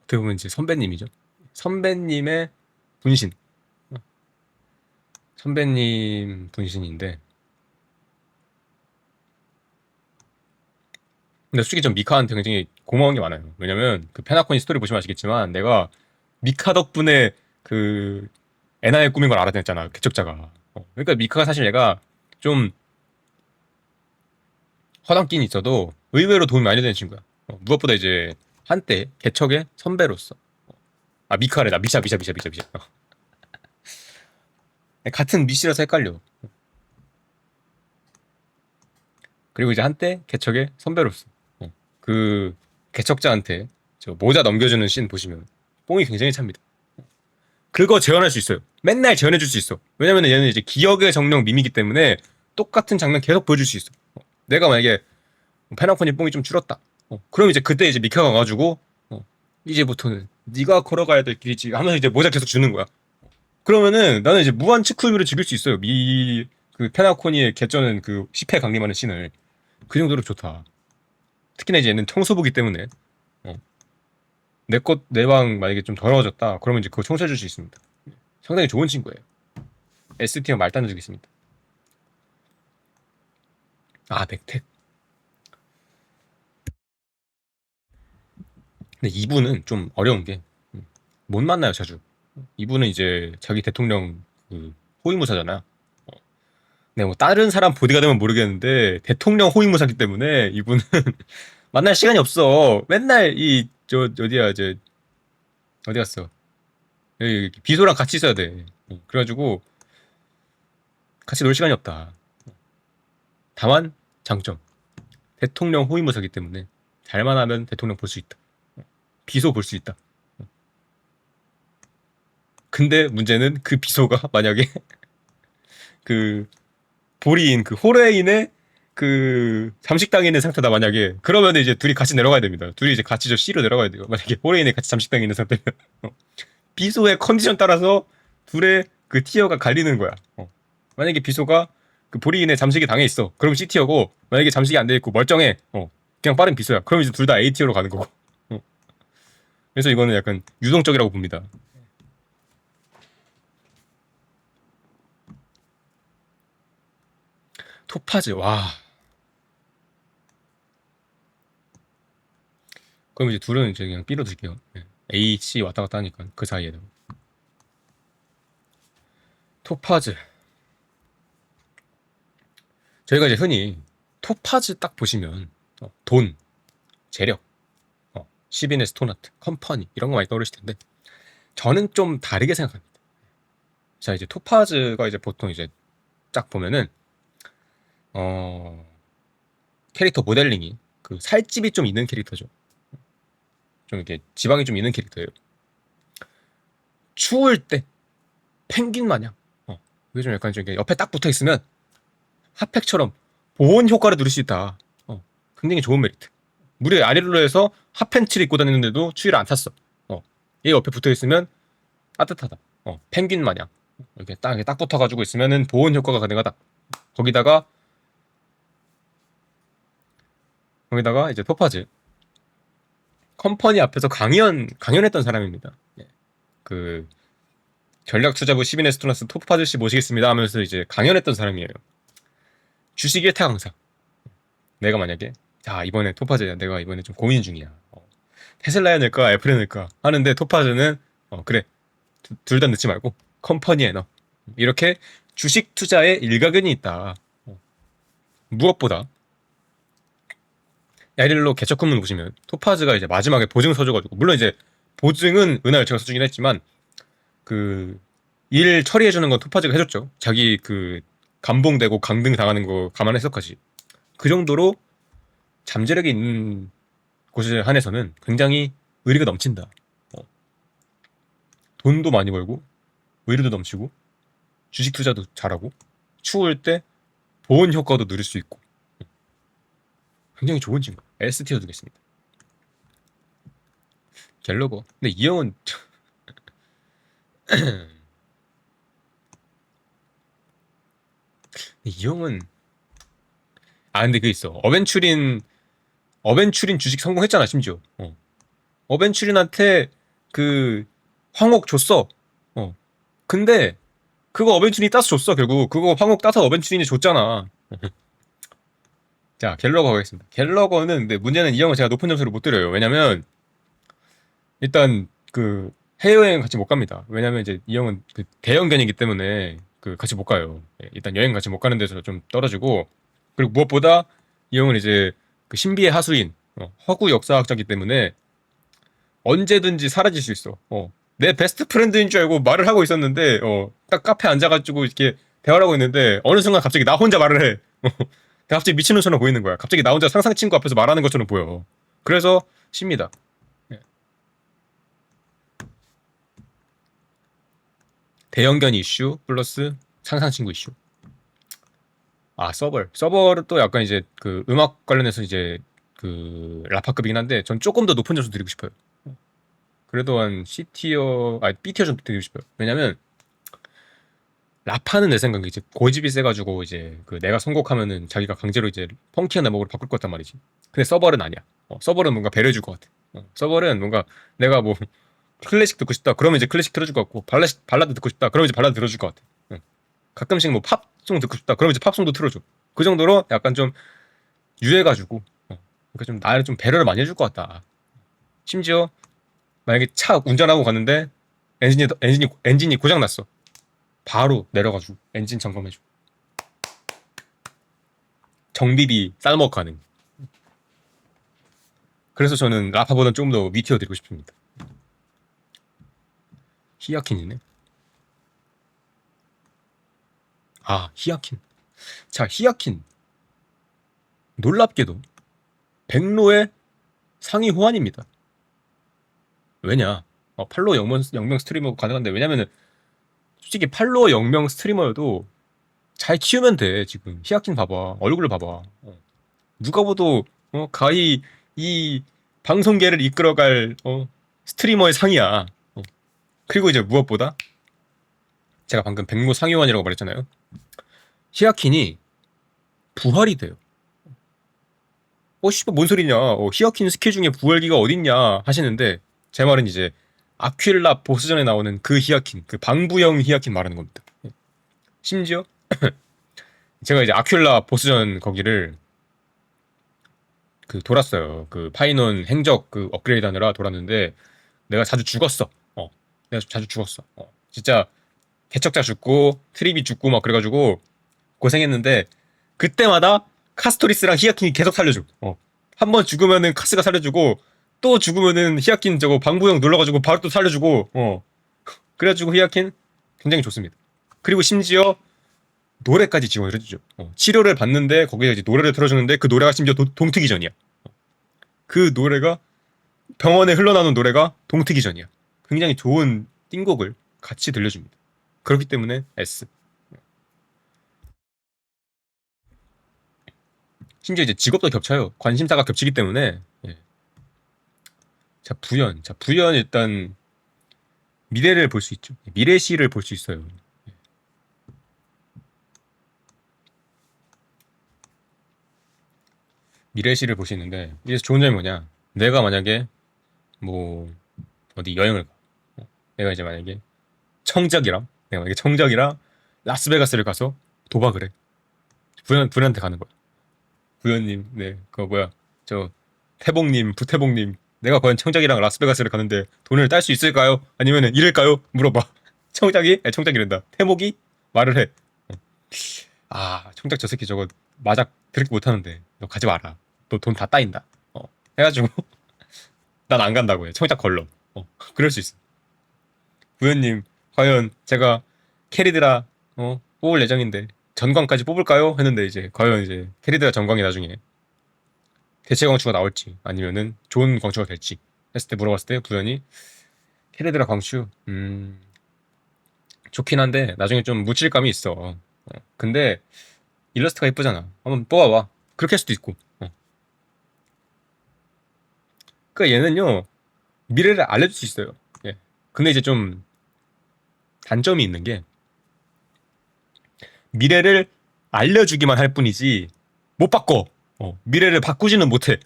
어떻게 보면 이제 선배님이죠. 선배님의 분신. 선배님 분신인데 근데 솔직히 전 미카한테 굉장히 고마운 게 많아요. 왜냐면 그 페나코니 스토리 보시면 아시겠지만 내가 미카 덕분에 그 에나의 꿈인 걸 알아냈잖아. 개척자가. 그러니까 미카가 사실 내가 좀 허당끼는 있어도 의외로 도움이 많이 되는 친구야. 무엇보다 이제 한때 개척의 선배로서 아 미카래 나 미샤 같은 미씨라서 헷갈려. 그리고 이제 한때 개척의 선배로서 그 개척자한테 저 모자 넘겨주는 씬 보시면 뽕이 굉장히 찹니다. 그거 재현할 수 있어요. 맨날 재현해 줄 수 있어. 왜냐면 얘는 이제 기억의 정령 밈이기 때문에 똑같은 장면 계속 보여줄 수 있어. 내가 만약에 페나코니 뽕이 좀 줄었다. 그럼 이제 그때 이제 미카가 가가지고 이제부터는 네가 걸어가야 될 길이지 하면서 이제 모자 계속 주는 거야. 그러면은 나는 이제 무한 치쿠유미를 즐길 수 있어요. 그 페나코니의 개쩌는 그 10회 강림하는 씬을 그 정도로 좋다. 특히나 이제 얘는 청소부기 때문에 어, 내 방 만약에 좀 더러워졌다. 그러면 이제 그거 청소해줄 수 있습니다. 상당히 좋은 친구예요. ST와 말단을 주겠습니다. 아 백택. 근데 이분은 좀 어려운 게 못 만나요 자주. 이분은 이제 자기 대통령 그 호위무사잖아. 네, 뭐 다른 사람 보디가 되면 모르겠는데 대통령 호위무사기 때문에 이분은 만날 시간이 없어. 맨날 이 저 어디야 이제 어디 갔어? 여기 비소랑 같이 있어야 돼. 그래가지고 같이 놀 시간이 없다. 다만 장점 대통령 호위무사기 때문에 잘만 하면 대통령 볼 수 있다. 비소 볼 수 있다. 근데 문제는 그 비소가 만약에 그 보리인 그 호레인의 그 잠식당에 있는 상태다 만약에 그러면 이제 둘이 같이 내려가야 됩니다. 둘이 이제 같이 저 C로 내려가야 돼요. 만약에 호레인에 같이 잠식당에 있는 상태면 비소의 컨디션 따라서 둘의 그 티어가 갈리는 거야. 만약에 비소가 그 보리인의 잠식이 당해 있어. 그럼 C 티어고 만약에 잠식이 안 돼 있고 멀쩡해. 그냥 빠른 비소야. 그럼 이제 둘 다 A 티어로 가는 거고. 그래서 이거는 약간 유동적이라고 봅니다. 토파즈 와. 그럼 이제 둘은 이제 그냥 B로 드릴게요. A, C 왔다 갔다 하니까 그 사이에도. 토파즈. 저희가 이제 흔히 토파즈 딱 보시면 돈, 재력, 10인의 스톤아트, 컴퍼니 이런 거 많이 떠오르실 텐데 저는 좀 다르게 생각합니다. 자 이제 토파즈가 이제 보통 이제 딱 보면은 캐릭터 모델링이 그 살집이 좀 있는 캐릭터죠. 좀 이렇게 지방이 좀 있는 캐릭터예요. 추울 때 펭귄 마냥 이게 좀 약간 좀 이렇게 옆에 딱 붙어 있으면 핫팩처럼 보온 효과를 누릴 수 있다. 굉장히 좋은 메리트. 물이 아래로 해서 핫팬츠를 입고 다니는데도 추위를 안 탔어. 얘 옆에 붙어 있으면 따뜻하다. 펭귄 마냥 이렇게 딱 붙어가지고 있으면은 보온 효과가 가능하다. 거기다가 이제 토파즈 컴퍼니 앞에서 강연했던 사람입니다. 예. 그 전략투자부 10인의 스토너스 토파즈 씨 모시겠습니다 하면서 이제 강연했던 사람이에요. 주식 1타 강사. 내가 만약에 자 이번에 토파즈야 내가 이번에 좀 고민 중이야. 테슬라에 넣을까 애플에 넣을까 하는데 토파즈는 그래 둘 다 넣지 말고 컴퍼니에 넣어. 이렇게 주식 투자에 일가견이 있다. 무엇보다 야릴로 개척훈문 보시면 토파즈가 이제 마지막에 보증 서줘가지고 물론 이제 보증은 은하열차가 서주긴 했지만 그 일 처리해주는 건 토파즈가 해줬죠. 자기 그 감봉되고 강등 당하는 거 감안해서까지 그 정도로 잠재력이 있는 곳에 한해서는 굉장히 의리가 넘친다. 돈도 많이 벌고 의리도 넘치고 주식 투자도 잘하고 추울 때 보온 효과도 누릴 수 있고 굉장히 좋은 친구. S티어 두겠습니다. 갤러거. 근데 이 형은 이 형은 근데 그 있어. 어벤츄린 주식 성공했잖아 심지어. 어벤츄린한테 그 황옥 줬어. 근데 그거 어벤츄린이 따서 줬어 결국. 그거 황옥 따서 어벤츄린이 줬잖아. 자 갤러거 가겠습니다. 갤러거는 근데 문제는 이 형은 제가 높은 점수를 못 드려요. 왜냐면 일단 그 해외여행 같이 못 갑니다. 왜냐면 이제 이 형은 그 대형견이기 때문에 그 같이 못 가요. 일단 여행 같이 못 가는 데서 좀 떨어지고 그리고 무엇보다 이 형은 이제 그 신비의 하수인 허구 역사학자이기 때문에 언제든지 사라질 수 있어. 내 베스트 프렌드인 줄 알고 말을 하고 있었는데 딱 카페에 앉아가지고 이렇게 대화를 하고 있는데 어느 순간 갑자기 나 혼자 말을 해. 갑자기 미친놈처럼 보이는 거야. 갑자기 나 혼자 상상 친구 앞에서 말하는 것처럼 보여. 그래서 쉽니다. 예. 대형견 이슈 플러스 상상 친구 이슈. 서버를 또 약간 이제 그 음악 관련해서 이제 그 라파급이긴 한데 전 조금 더 높은 점수 드리고 싶어요. 그래도 한 C티어, B티어 정도 드리고 싶어요. 왜냐면 라파는 내 생각에 이제 고집이 세가지고 이제 그 내가 선곡하면은 자기가 강제로 이제 펑키한 음악으로 바꿀 것 같단 말이지. 근데 서버는 아니야. 서버는 뭔가 배려해줄 것 같아. 서버는 뭔가 내가 뭐 클래식 듣고 싶다. 그러면 이제 클래식 틀어줄 것 같고 발라드 듣고 싶다. 그러면 이제 발라드 들어줄 것 같아. 가끔씩 뭐 팝송 듣고 싶다. 그러면 이제 팝송도 틀어줘. 그 정도로 약간 좀 유해가지고 그러니까 좀 나를 좀 배려를 많이 해줄 것 같다. 심지어 만약에 차 운전하고 갔는데 엔진이 고장 났어. 바로 내려가지고 엔진 점검해줘. 정비비 쌀먹 가능. 그래서 저는 라파보다는 조금 더 위티어 드리고 싶습니다. 히아킨이네. 히아킨. 자, 히아킨. 놀랍게도 백로의 상위 호환입니다. 왜냐? 팔로워 0명 스트리머 가능한데 왜냐면은 솔직히 팔로워 0명 스트리머여도 잘 키우면 돼. 지금 히아킨 봐봐. 얼굴을 봐봐. 누가 봐도 가히 이 방송계를 이끌어갈 스트리머의 상이야. 그리고 이제 무엇보다 제가 방금 백로 상위원이라고 말했잖아요. 히아킨이 부활이 돼요. 씨발 뭔 소리냐? 히아킨 스킬 중에 부활기가 어딨냐 하시는데 제 말은 이제 아퀴라 보스전에 나오는 그 히아킨, 그 방부형 히아킨 말하는 겁니다. 심지어 제가 이제 아퀴라 보스전 거기를 그 돌았어요. 그 파이논 행적 그 업그레이드 하느라 돌았는데 내가 자주 죽었어. 내가 자주 죽었어. 진짜 개척자 죽고 트립이 죽고 막 그래가지고 고생했는데 그때마다 카스토리스랑 히아킨이 계속 살려줘. 한 번 죽으면은 카스가 살려주고 또 죽으면은 히아킨 저거 방부형 눌러가지고 바로 또 살려주고 그래가지고 히아킨 굉장히 좋습니다. 그리고 심지어 노래까지 지원을 해주죠. 치료를 받는데 거기에 이제 노래를 틀어주는데 그 노래가 심지어 동트기 전이야. 그 노래가 병원에 흘러나오는 노래가 동트기 전이야. 굉장히 좋은 띵곡을 같이 들려줍니다. 그렇기 때문에 S. 심지어 이제 직업도 겹쳐요. 관심사가 겹치기 때문에 자, 부연 일단 미래를 볼 수 있죠. 미래시를 볼 수 있어요. 미래시를 볼 수 있는데, 이게 좋은 점이 뭐냐? 내가 만약에, 뭐, 어디 여행을 가. 내가 이제 만약에 내가 만약에 청작이랑 라스베가스를 가서 도박을 해. 부연한테 가는 거야. 부연님, 네, 그거 뭐야. 저, 태봉님, 부태봉님, 내가 과연 청작이랑 라스베가스를 가는데 돈을 딸 수 있을까요? 아니면은 잃을까요? 물어봐. 청작이? 아니, 청작이란다. 태목이? 말을 해. 아, 청작 저 새끼 저거 마작 그렇게 못하는데 너 가지 마라. 너 돈 다 따인다. 해가지고 난 안 간다고 해. 청작 걸러. 그럴 수 있어. 부연님, 과연 제가 캐리드라 뽑을 예정인데 전광까지 뽑을까요? 했는데 이제 과연 이제 캐리드라 전광이 나중에 대체 광추가 나올지 아니면은 좋은 광추가 될지 했을 때 물어봤을 때 부연이 캐리드라 광추 좋긴 한데 나중에 좀 묻힐감이 있어. 근데 일러스트가 이쁘잖아. 한번 뽑아봐. 그렇게 할 수도 있고. 그러니까 얘는요 미래를 알려줄 수 있어요. 예. 근데 이제 좀 단점이 있는 게 미래를 알려주기만 할 뿐이지 못 바꿔. 미래를 바꾸지는 못해.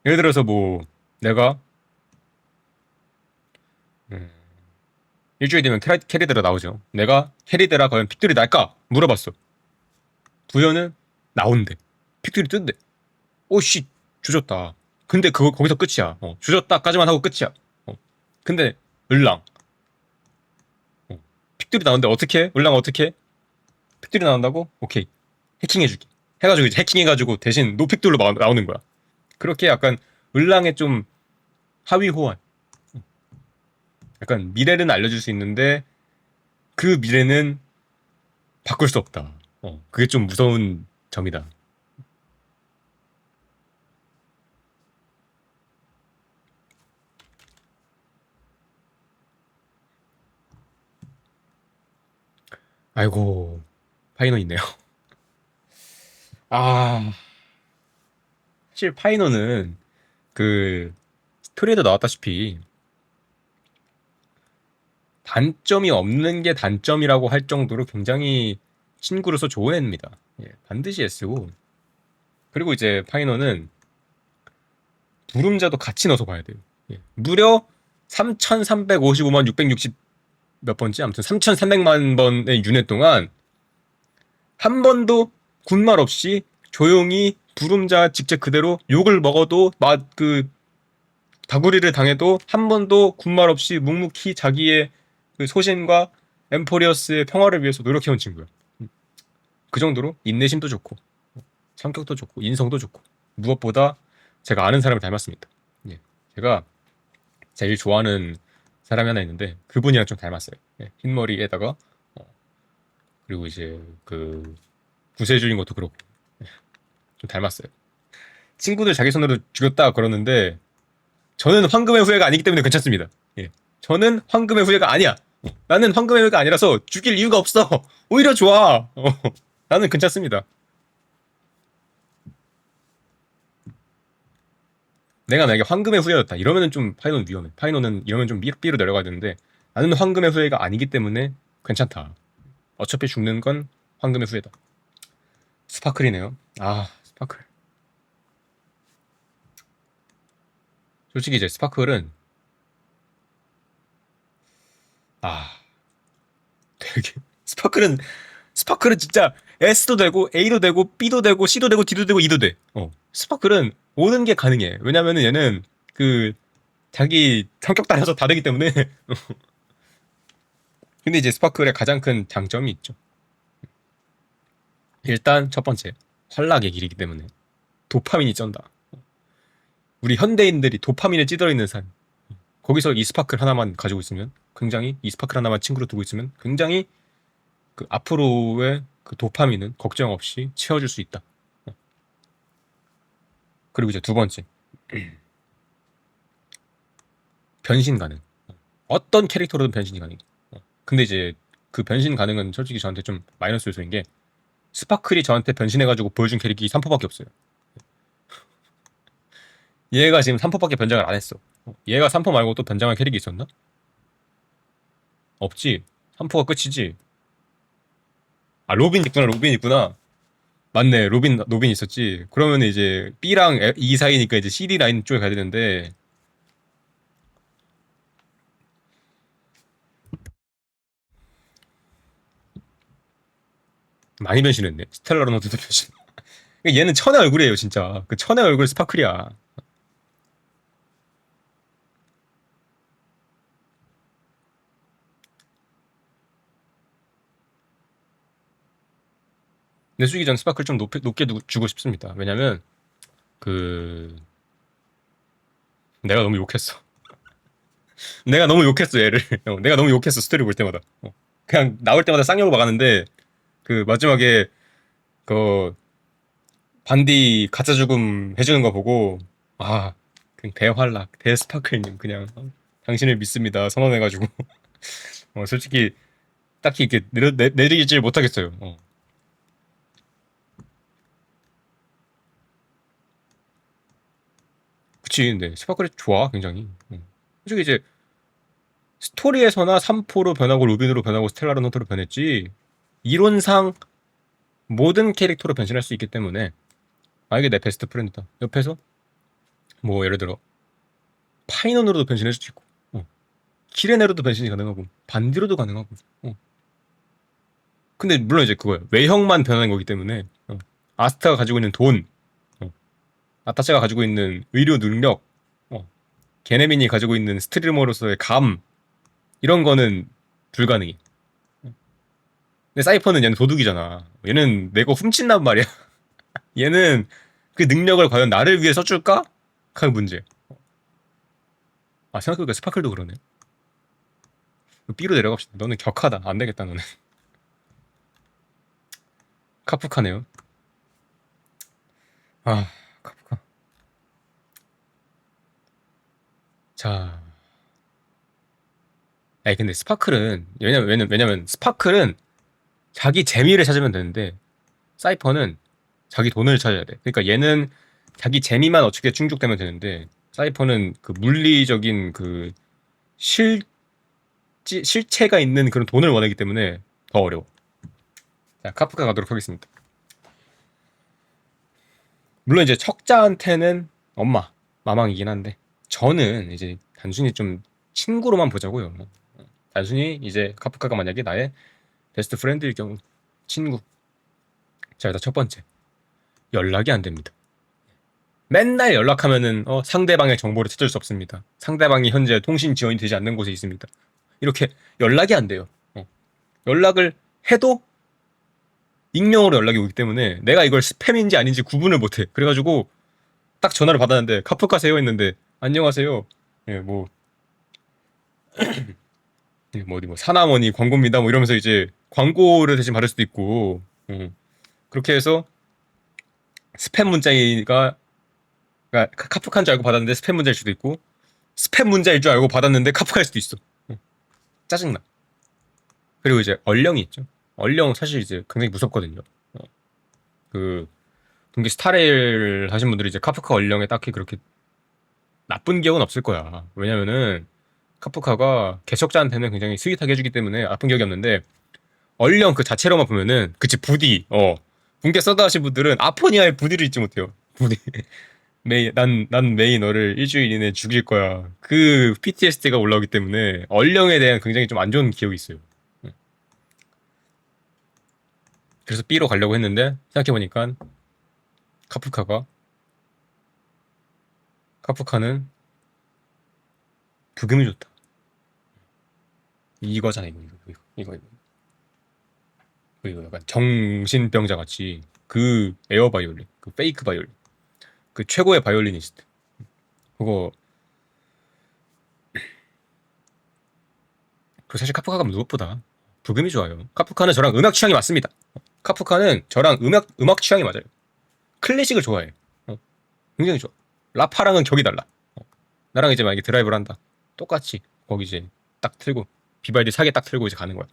예를 들어서 뭐 내가 음, 일주일 뒤면 캐리드라 나오죠. 내가 캐리드라 과연 픽들이 날까? 물어봤어. 부여는 나온대. 픽들이 뜬대. 오씨 조졌다. 근데 그거 거기서 끝이야. 조졌다까지만 하고 끝이야. 근데 을랑 픽들이 나오는데 어떻게 해? 을랑 어떻게 해? 픽들이 나온다고? 오케이 해킹해줄게. 해가지고 이제 해킹해가지고 대신 노픽들로 나오는 거야. 그렇게 약간 을랑의 좀 하위 호환. 약간 미래는 알려줄 수 있는데 그 미래는 바꿀 수 없다. 그게 좀 무서운 점이다. 아이고 파이논 있네요. 아 사실 파이논은 그 스토리에도 나왔다시피 단점이 없는 게 단점이라고 할 정도로 굉장히 친구로서 좋은 애입니다. 예, 반드시 S고 그리고 이제 파이논은 부름자도 같이 넣어서 봐야 돼요. 예, 무려 3,355만 660 몇 번지? 아무튼 3,300만 번의 윤회 동안 한 번도 군말 없이 조용히 부름자 직책 그대로 욕을 먹어도 다구리를 당해도 한 번도 군말 없이 묵묵히 자기의 그 소신과 엠포리어스의 평화를 위해서 노력해온 친구야. 그 정도로 인내심도 좋고 성격도 좋고 인성도 좋고 무엇보다 제가 아는 사람을 닮았습니다. 예. 제가 제일 좋아하는 사람이 하나 있는데 그분이랑 좀 닮았어요. 예. 흰머리에다가 그리고 이제 그 구세주인 것도 그렇고 좀 닮았어요. 친구들 자기 손으로 죽였다 그러는데 저는 황금의 후예가 아니기 때문에 괜찮습니다. 예. 저는 황금의 후예가 아니야. 나는 황금의 후예가 아니라서 죽일 이유가 없어. 오히려 좋아. 나는 괜찮습니다. 내가 만약에 황금의 후예였다. 이러면은 좀 파이논 위험해. 파이논은 이러면 좀 B로 내려가야 되는데 나는 황금의 후예가 아니기 때문에 괜찮다. 어차피 죽는 건 황금의 후예다. 스파클이네요. 아, 스파클. 솔직히 이제 스파클은 되게 스파클은 진짜 S도 되고 A도 되고 B도 되고 C도 되고 D도 되고 E도 돼. 스파클은 모든 게 가능해. 왜냐면은 얘는 그 자기 성격 따라서 다르기 때문에. 근데 이제 스파클의 가장 큰 장점이 있죠. 일단 첫 번째 활락의 길이기 때문에 도파민이 쩐다. 우리 현대인들이 도파민에 찌들어 있는 삶. 거기서 이 스파클 하나만 가지고 있으면 굉장히 이 스파클 하나만 친구로 두고 있으면 굉장히 그 앞으로의 그 도파민은 걱정 없이 채워줄 수 있다. 그리고 이제 두 번째 변신 가능. 어떤 캐릭터로든 변신이 가능. 근데 이제 그 변신 가능은 솔직히 저한테 좀 마이너스 요소인 게 스파클이 저한테 변신해가지고 보여준 캐릭이 3%밖에 없어요. 얘가 지금 3포밖에 변장을 안 했어. 얘가 3포 말고 또 변장할 캐릭이 있었나? 없지. 3포가 끝이지. 아, 로빈 있구나, 로빈 있구나. 맞네, 로빈 있었지. 그러면 이제 B랑 E 사이니까 이제 CD 라인 쪽에 가야 되는데, 많이 변신했네. 스텔라로노드도 변신. 얘는 천의 얼굴이에요, 진짜. 그 천의 얼굴 스파클이야. 내수기 전 스파클 좀 높게 주고 싶습니다. 왜냐면, 그, 내가 너무 욕했어. 내가 너무 욕했어, 얘를. 내가 너무 욕했어, 스토리 볼 때마다. 그냥 나올 때마다 쌍욕을 막았는데, 그 마지막에, 그, 반디 가짜 죽음 해주는 거 보고, 아, 그냥 대환락, 대스파클님, 그냥, 당신을 믿습니다. 선언해가지고. 솔직히, 딱히 이렇게 내리질 못하겠어요. 그치, 근데 스파클이 좋아, 굉장히. 솔직히 이제, 스토리에서나 3포로 변하고 루빈으로 변하고 스텔라른 호트로 변했지, 이론상 모든 캐릭터로 변신할 수 있기 때문에, 아, 이게 내 베스트 프렌드다. 옆에서, 뭐, 예를 들어, 파이넌으로도 변신할 수도 있고, 키레네로도 변신이 가능하고, 반디로도 가능하고, 근데 물론 이제 그거예요. 외형만 변하는 거기 때문에, 아스타가 가지고 있는 돈, 어, 아타샤가 가지고 있는 의료 능력, 게네민이 가지고 있는 스트리머로서의 감, 이런 거는 불가능해. 근데 사이퍼는 얘는 도둑이잖아. 얘는 내 거 훔친단 말이야. 얘는 그 능력을 과연 나를 위해 써줄까? 하는 문제. 아, 생각해보니까 스파클도 그러네. B로 내려갑시다. 너는 격하다. 안 되겠다, 너는. 카프카네요. 아, 카프카. 자. 아니, 근데 스파클은, 왜냐면 스파클은 자기 재미를 찾으면 되는데, 사이퍼는 자기 돈을 찾아야 돼. 그러니까 얘는 자기 재미만 어떻게 충족되면 되는데, 사이퍼는 그 물리적인 그 실체가 있는 그런 돈을 원하기 때문에 더 어려워. 자, 카프카 가도록 하겠습니다. 물론 이제 척자한테는 엄마, 마망이긴 한데, 저는 이제 단순히 좀 친구로만 보자고요. 단순히 이제 카프카가 만약에 나의 베스트 프렌드일 경우, 친구. 자, 일단 첫 번째. 연락이 안 됩니다. 맨날 연락하면은 상대방의 정보를 찾을 수 없습니다. 상대방이 현재 통신 지원이 되지 않는 곳에 있습니다. 이렇게 연락이 안 돼요. 연락을 해도 익명으로 연락이 오기 때문에 내가 이걸 스팸인지 아닌지 구분을 못해. 그래가지고 딱 전화를 받았는데 카프카세요 했는데 안녕하세요. 예, 뭐, 뭐 어디 뭐 사나머니 광고입니다. 뭐 이러면서 이제 광고를 대신 받을 수도 있고, 그렇게 해서 스팸 문자가 그러니까 카프카인 줄 알고 받았는데 스팸 문자일 수도 있고, 스팸 문자일 줄 알고 받았는데 카프카일 수도 있어. 짜증나. 그리고 이제 얼령이 있죠. 얼령 사실 이제 굉장히 무섭거든요. 그 동기 스타레일 하신 분들이 이제 카프카 얼령에 딱히 그렇게 나쁜 기억은 없을 거야. 왜냐면은 카프카가 개척자한테는 굉장히 스윗하게 해주기 때문에 나쁜 기억이 없는데, 얼령 그 자체로만 보면은, 그치, 부디, 분께 써다 하신 분들은 아포니아의 부디를 잊지 못해요. 부디. 메이, 난 메이 너를 일주일 이내에 죽일 거야. 그 PTSD가 올라오기 때문에 얼령에 대한 굉장히 좀 안 좋은 기억이 있어요. 그래서 B로 가려고 했는데, 생각해보니까 카프카가, 카프카는 부금이 좋다. 이거잖아, 이거. 그리고 약간 정신병자 같이 그 에어 바이올린, 그 페이크 바이올린, 그 최고의 바이올리니스트. 그거, 그 사실 카프카가 무엇보다 부금이 좋아요. 카프카는 저랑 음악 취향이 맞습니다. 카프카는 저랑 음악 취향이 맞아요. 클래식을 좋아해. 굉장히 좋아. 라파랑은 격이 달라. 나랑 이제 만약에 드라이브를 한다. 똑같이 거기 이제 딱 틀고 비발디 사계 딱 틀고 이제 가는 거야.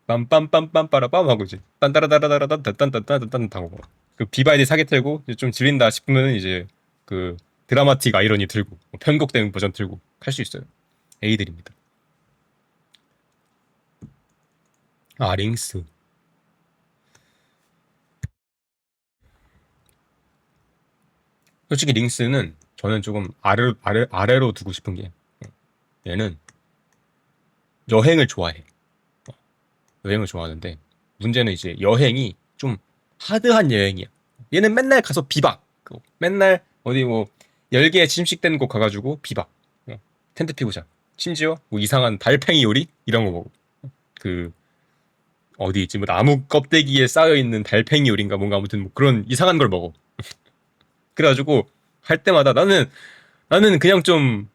빰빰빰빰빠라빰 하고 이제 딴따라따라따라딴딴딴딴딴딴 하고 그 비발디 사계 틀고 이제 좀 질린다 싶으면 이제 그 드라마틱 아이러니 들고 편곡된 버전 들고 할 수 있어요. A들입니다. 아, 링스. 솔직히 링스는 저는 조금 아래로 두고 싶은 게, 얘는 여행을 좋아해. 여행을 좋아하는데 문제는 이제 여행이 좀 하드한 여행이야. 얘는 맨날 가서 비박. 맨날 어디 뭐 열기에 침식된 곳 가가지고 비박. 텐트 피고 자. 심지어 뭐 이상한 달팽이 요리 이런 거 먹고. 그 어디 있지? 뭐 나무 껍데기에 쌓여 있는 달팽이 요리인가 뭔가 아무튼 뭐 그런 이상한 걸 먹어. 그래가지고 할 때마다 나는 그냥 좀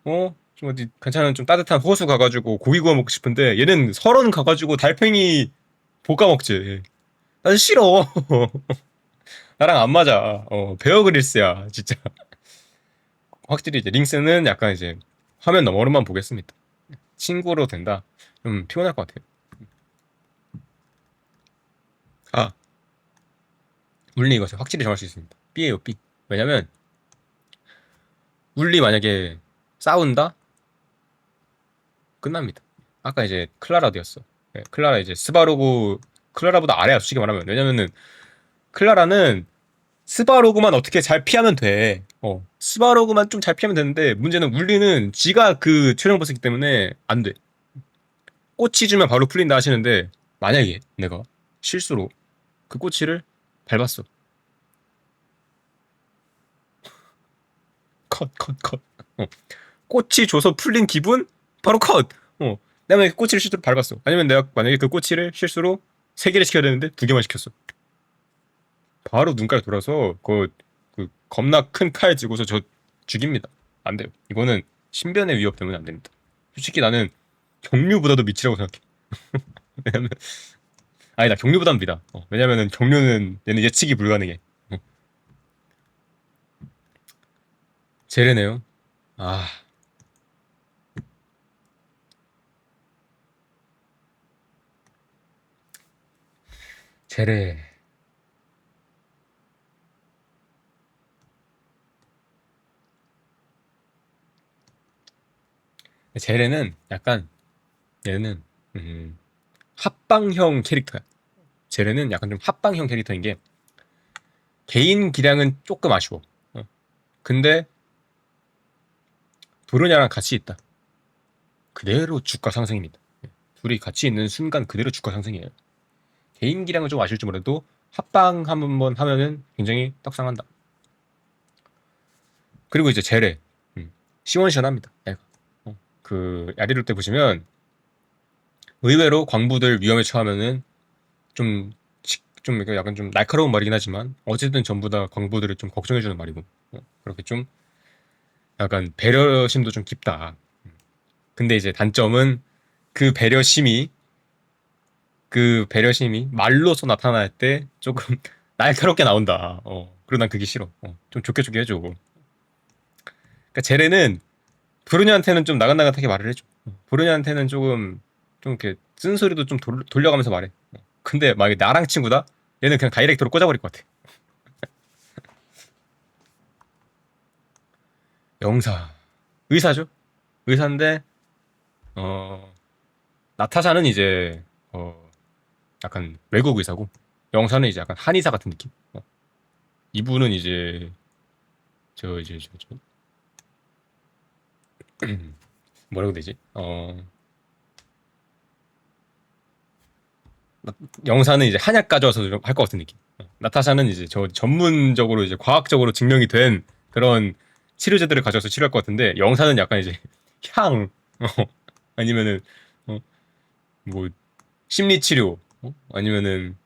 어디 괜찮은 좀 따뜻한 호수 가가지고 고기 구워 먹고 싶은데 얘는 설원 가가지고 달팽이 볶아 먹지. 난 싫어. 나랑 안 맞아. 베어 그릴스야, 진짜. 확실히 이제 링스는 약간 이제 화면 너머로만 보겠습니다. 친구로 된다. 좀 피곤할 것 같아요. 아, 물리 이거 확실히 정할 수 있습니다. B예요, B. 왜냐면 물리 만약에 싸운다? 끝납니다. 아까 이제 클라라도였어. 네, 클라라 이제 스바루고 클라라보다 아래야, 솔직히 말하면. 왜냐면은 클라라는 스바로그만 어떻게 잘 피하면 돼. 스바로그만 좀 잘 피하면 되는데 문제는 울리는 지가 그 최종 보스이기 때문에 안 돼. 꼬치 주면 바로 풀린다 하시는데 만약에 내가 실수로 그 꼬치를 밟았어. 컷, 컷, 컷. 꼬치 줘서 풀린 기분? 바로 컷. 내가 만약에 꼬치를 실수로 밟았어. 아니면 내가 만약에 그 꼬치를 실수로 3개를 시켜야 되는데 2개만 시켰어. 바로 눈깔 돌아서 그 겁나 큰 칼 들고서 저 죽입니다. 안 돼요. 이거는 신변의 위협 때문에 안 됩니다. 솔직히 나는 경류보다도 미치라고 생각해. 왜냐면 아니다, 경류보단 미다. 왜냐면은 경류는 얘는 예측이 불가능해. 제레네요. 아, 제레. 제레는 약간 얘는 합방형 캐릭터야. 제레는 약간 좀 합방형 캐릭터인 게 개인 기량은 조금 아쉬워. 근데 도르냐랑 같이 있다. 그대로 주가 상승입니다. 둘이 같이 있는 순간 그대로 주가 상승이에요. 개인 기량은 좀 아실지 몰라도 합방 한번 하면은 굉장히 떡상한다. 그리고 이제 제레. 시원시원합니다. 애가. 그 야리로 때 보시면 의외로 광부들 위험에 처하면은 좀, 좀 약간 좀 날카로운 말이긴 하지만 어쨌든 전부 다 광부들을 좀 걱정해주는 말이고, 그렇게 좀 약간 배려심도 좀 깊다. 근데 이제 단점은 그 배려심이 말로서 나타날 때 조금 날카롭게 나온다. 그리고 난 그게 싫어. 좀 좋게 좋게 해줘. 그러니까 제레는 브루니한테는 좀 나긋나긋하게 말을 해줘. 브루니한테는 좀 이렇게 쓴소리도 좀 돌려가면서 말해. 근데 만약에 나랑 친구다? 얘는 그냥 다이렉트로 꽂아버릴 것 같아. 영사. 의사죠? 의사인데, 어, 나타샤는 이제, 약간 외국 의사고, 영사는 이제 약간 한의사 같은 느낌. 이분은 이제, 뭐라고 해야 되지? 영사는 이제 한약 가져와서 좀 할 것 같은 느낌. 나타샤는 이제 저 전문적으로 이제 과학적으로 증명이 된 그런 치료제들을 가져와서 치료할 것 같은데, 영사는 약간 이제 향, 아니면은, 어, 뭐, 심리치료, 아니면은,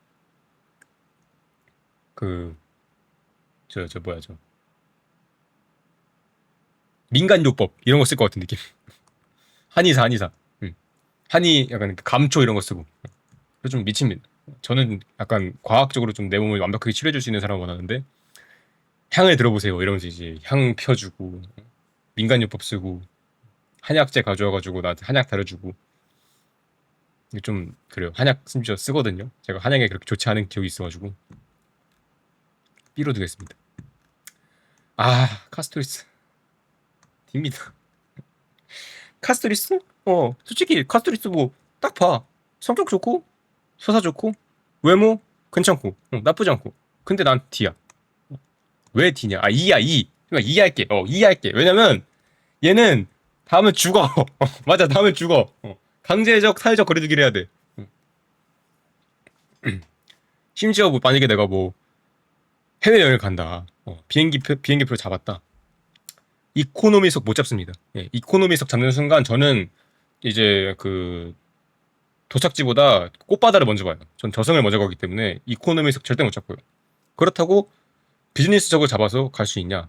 그, 뭐야, 민간요법, 이런 거 쓸 것 같은 느낌. 한의사. 음. 약간 감초 이런 거 쓰고. 그래서 좀 미칩니다. 저는 약간 과학적으로 좀 내 몸을 완벽하게 치료해줄 수 있는 사람을 원하는데, 향을 들어보세요. 이러면서 이제 향 펴주고, 민간요법 쓰고, 한약재 가져와가지고 나한테 한약 다려주고. 이게 좀, 그래요. 한약 심지어 쓰거든요. 제가 한약에 그렇게 좋지 않은 기억이 있어가지고. B로 두겠습니다. 카스토리스 D입니다. 카스토리스? 솔직히 카스토리스 뭐 딱 봐. 성격 좋고 서사 좋고 외모 괜찮고 나쁘지 않고. 근데 난 D야. 왜 D냐? E야 E. 그러니까 E 할게. E 할게. 왜냐면 얘는 다음에 죽어. 맞아, 다음에 죽어. 강제적 사회적 거리두기를 해야 돼. 심지어 뭐 만약에 내가 뭐 해외여행을 간다. 비행기표 잡았다. 이코노미석 못 잡습니다. 예, 이코노미석 잡는 순간 저는 이제 그 도착지보다 꽃바다를 먼저 봐요. 전 저승을 먼저 가기 때문에 이코노미석 절대 못 잡고요. 그렇다고 비즈니스석을 잡아서 갈 수 있냐?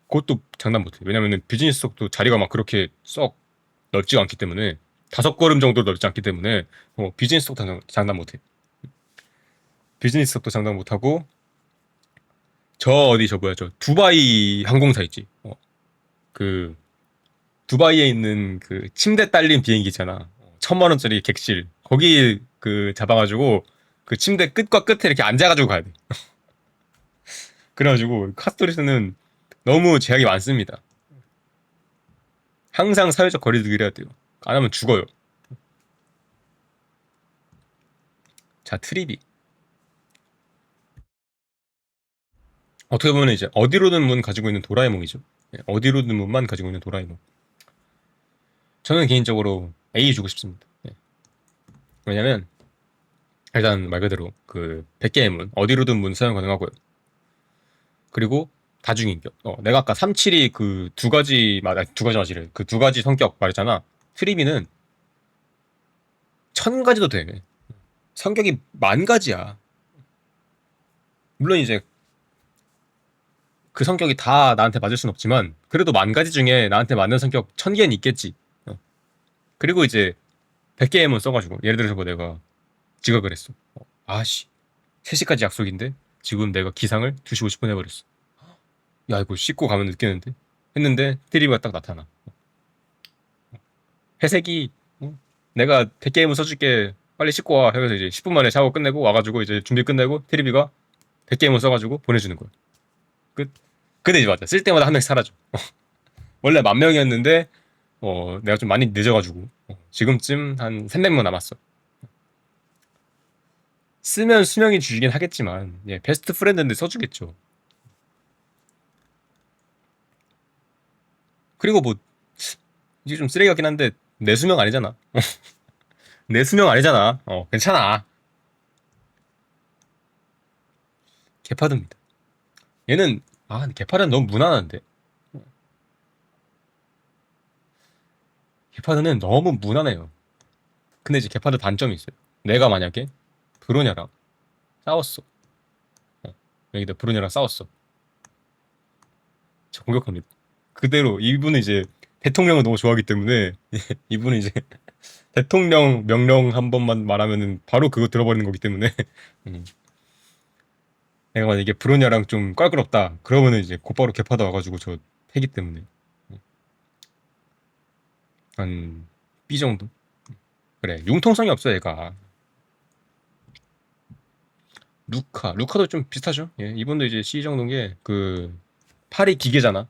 그것도 장난 못해. 왜냐면은 비즈니스석도 자리가 막 그렇게 썩 넓지가 않기 때문에 5걸음 정도 넓지 않기 때문에 비즈니스석도 장난 못해. 비즈니스석도 장난 못하고 저 두바이 항공사 있지. 그 두바이에 있는 그 침대 딸린 비행기 있잖아. 1,000만 원짜리 객실. 거기 그 잡아가지고 그 침대 끝과 끝에 이렇게 앉아가지고 가야 돼. 그래가지고 카스토리스는 너무 제약이 많습니다. 항상 사회적 거리두기를 해야 돼요. 안 하면 죽어요. 자, 트리비. 어떻게 보면 이제 어디로든 문 가지고 있는 도라에몽이죠. 예, 어디로든 문만 가지고 있는 도라에몽. 저는 개인적으로 A 주고 싶습니다. 예. 왜냐면 일단 말 그대로 그 100개의 문, 어디로든 문 사용 가능하고요. 그리고 다중인격. 내가 아까 37이 그 두 가지 두 가지 맞이래. 그 두 가지 성격 말했잖아. 트리비는 1,000가지도 돼. 성격이 10,000가지야. 물론 이제 그 성격이 다 나한테 맞을 순 없지만 그래도 10,000가지 중에 나한테 맞는 성격 1,000개는 있겠지. 그리고 이제 100개의 문 써가지고 예를 들어서 뭐 내가 지각을 했어. 아씨 3시까지 약속인데 지금 내가 기상을 2시 50분 해버렸어. 야 이거 씻고 가면 늦겠는데 했는데 트리비가 딱 나타나. 회색이 내가 100게임을 써줄게 빨리 씻고 와 해서 이제 10분 만에 샤워 끝내고 와가지고 이제 준비 끝내고 트리비가 100게임을 써가지고 보내주는 거야. 끝. 근데 이제 맞아 쓸 때마다 한 명씩 사라져. 원래 10,000명이었는데 내가 좀 많이 늦어가지고 지금쯤 한 300명 남았어. 쓰면 수명이 줄긴 하겠지만 예, 베스트 프렌드인데 써주겠죠. 그리고 뭐 이게 좀 쓰레기 같긴 한데 내 수명 아니잖아. 내 수명 아니잖아. 괜찮아. 개파드입니다. 얘는 근데 개파드는 너무 무난한데. 개파드는 너무 무난해요. 근데 이제 개파드 단점이 있어요. 내가 만약에 브로냐랑 싸웠어. 여기다 브로냐랑 싸웠어. 저 공격합니다. 그대로 이분은 이제 대통령을 너무 좋아하기 때문에 이분은 이제 대통령 명령 한 번만 말하면은 바로 그거 들어버리는 거기 때문에 음. 내가 만약에 브로냐랑 좀 껄끄럽다 그러면은 이제 곧바로 개파드 와가지고 저 패기 때문에 한 B 정도? 그래 융통성이 없어 얘가. 루카도 좀 비슷하죠. 예, 이분도 이제 C 정도인 게 그 팔이 기계잖아.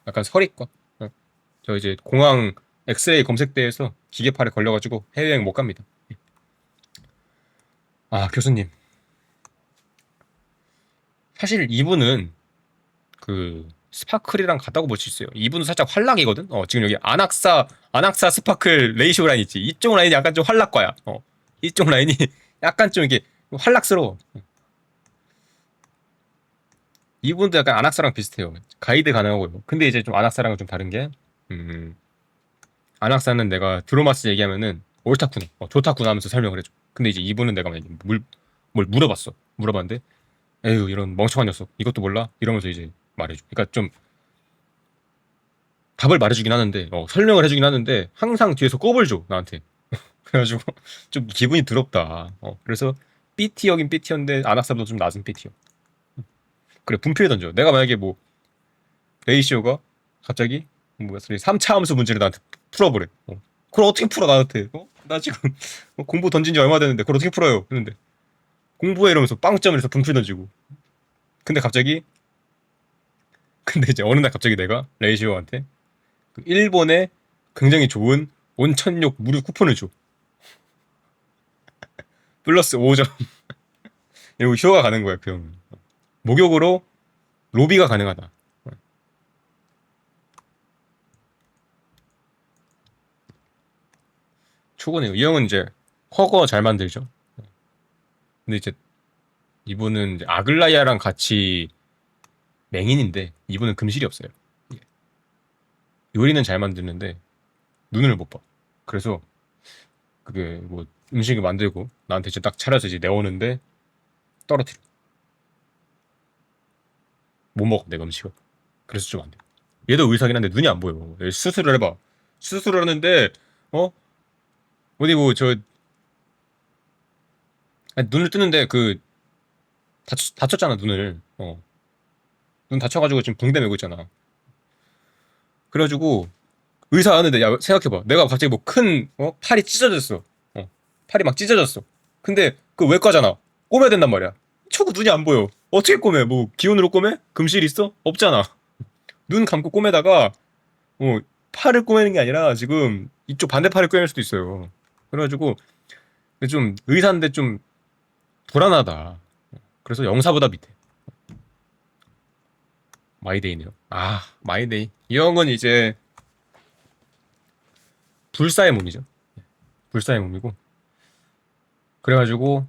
약간 서리과. 저 이제 공항 엑스레이 검색대에서 기계팔에 걸려가지고 해외여행 못 갑니다. 교수님. 사실 이분은 그 스파클이랑 같다고 볼 수 있어요. 이분은 살짝 활락이거든. 지금 여기 안악사 스파클 레이쇼 라인 있지. 이쪽 라인이 약간 좀 활락과야. 이쪽 라인이 약간 좀 이게 활락스러워. 이분도 약간 안악사랑 비슷해요. 가이드 가능하고요. 근데 이제 좀 안악사랑은 좀 다른 게, 안악사는 내가 드로마스 얘기하면은 옳다쿠나, 좋다쿠나 하면서 설명을 해줘. 근데 이제 이분은 내가 만약에 뭘 물어봤어. 물어봤는데, 에휴, 이런 멍청한 녀석, 이것도 몰라? 이러면서 이제 말해줘. 그러니까 좀 답을 말해주긴 하는데, 설명을 해주긴 하는데, 항상 뒤에서 꼽을 줘, 나한테. 그래가지고, 좀 기분이 더럽다. 그래서, B티어긴 B티어인데, 안악사보다 좀 낮은 B티어. 그래, 분필 던져. 내가 만약에 뭐, 레이시오가 갑자기 뭐야 3차 함수 문제를 나한테 풀어보래. 그걸 어떻게 풀어 나한테? 나 지금 공부 던진 지 얼마 됐는데 그걸 어떻게 풀어요? 했는데 공부해 이러면서 빵점을 해서 분필 던지고. 근데 갑자기 근데 이제 어느 날 갑자기 내가 레이시오한테 그 일본에 굉장히 좋은 온천욕 무료 쿠폰을 줘. 플러스 5점. 이러고 휴가 가는 거야, 그 형은. 목욕으로 로비가 가능하다. 초고네요. 이 형은 이제 허거 잘 만들죠. 근데 이제 이분은 이제 아글라야랑 같이 맹인인데 이분은 금실이 없어요. 예. 요리는 잘 만드는데 눈을 못 봐. 그래서 그게 뭐 음식을 만들고 나한테 이제 딱 차려서 이제 내오는데 떨어뜨려. 못 먹어 내가 음식을. 그래서 좀 안 돼. 얘도 의사긴 한데 눈이 안 보여. 수술을 해봐. 수술을 하는데 어 어디 뭐 저 눈을 뜨는데 그 다쳤잖아 눈을. 눈 다쳐가지고 지금 붕대 메고 있잖아. 그래가지고 의사 하는데 야 생각해봐. 내가 갑자기 뭐 큰 팔이 찢어졌어. 팔이 막 찢어졌어. 근데 그 외과잖아. 꼬매야 된단 말이야. 초구 눈이 안 보여. 어떻게 꼬매? 뭐 기운으로 꼬매? 금실 있어? 없잖아. 눈 감고 꼬매다가 팔을 꼬매는 게 아니라 지금 이쪽 반대팔을 꼬맬 수도 있어요. 그래가지고 좀 의사인데 좀 불안하다. 그래서 영사보다 밑에. 마이데이네요. 아, 마이데이. 이 형은 이제 불사의 몸이죠. 불사의 몸이고. 그래가지고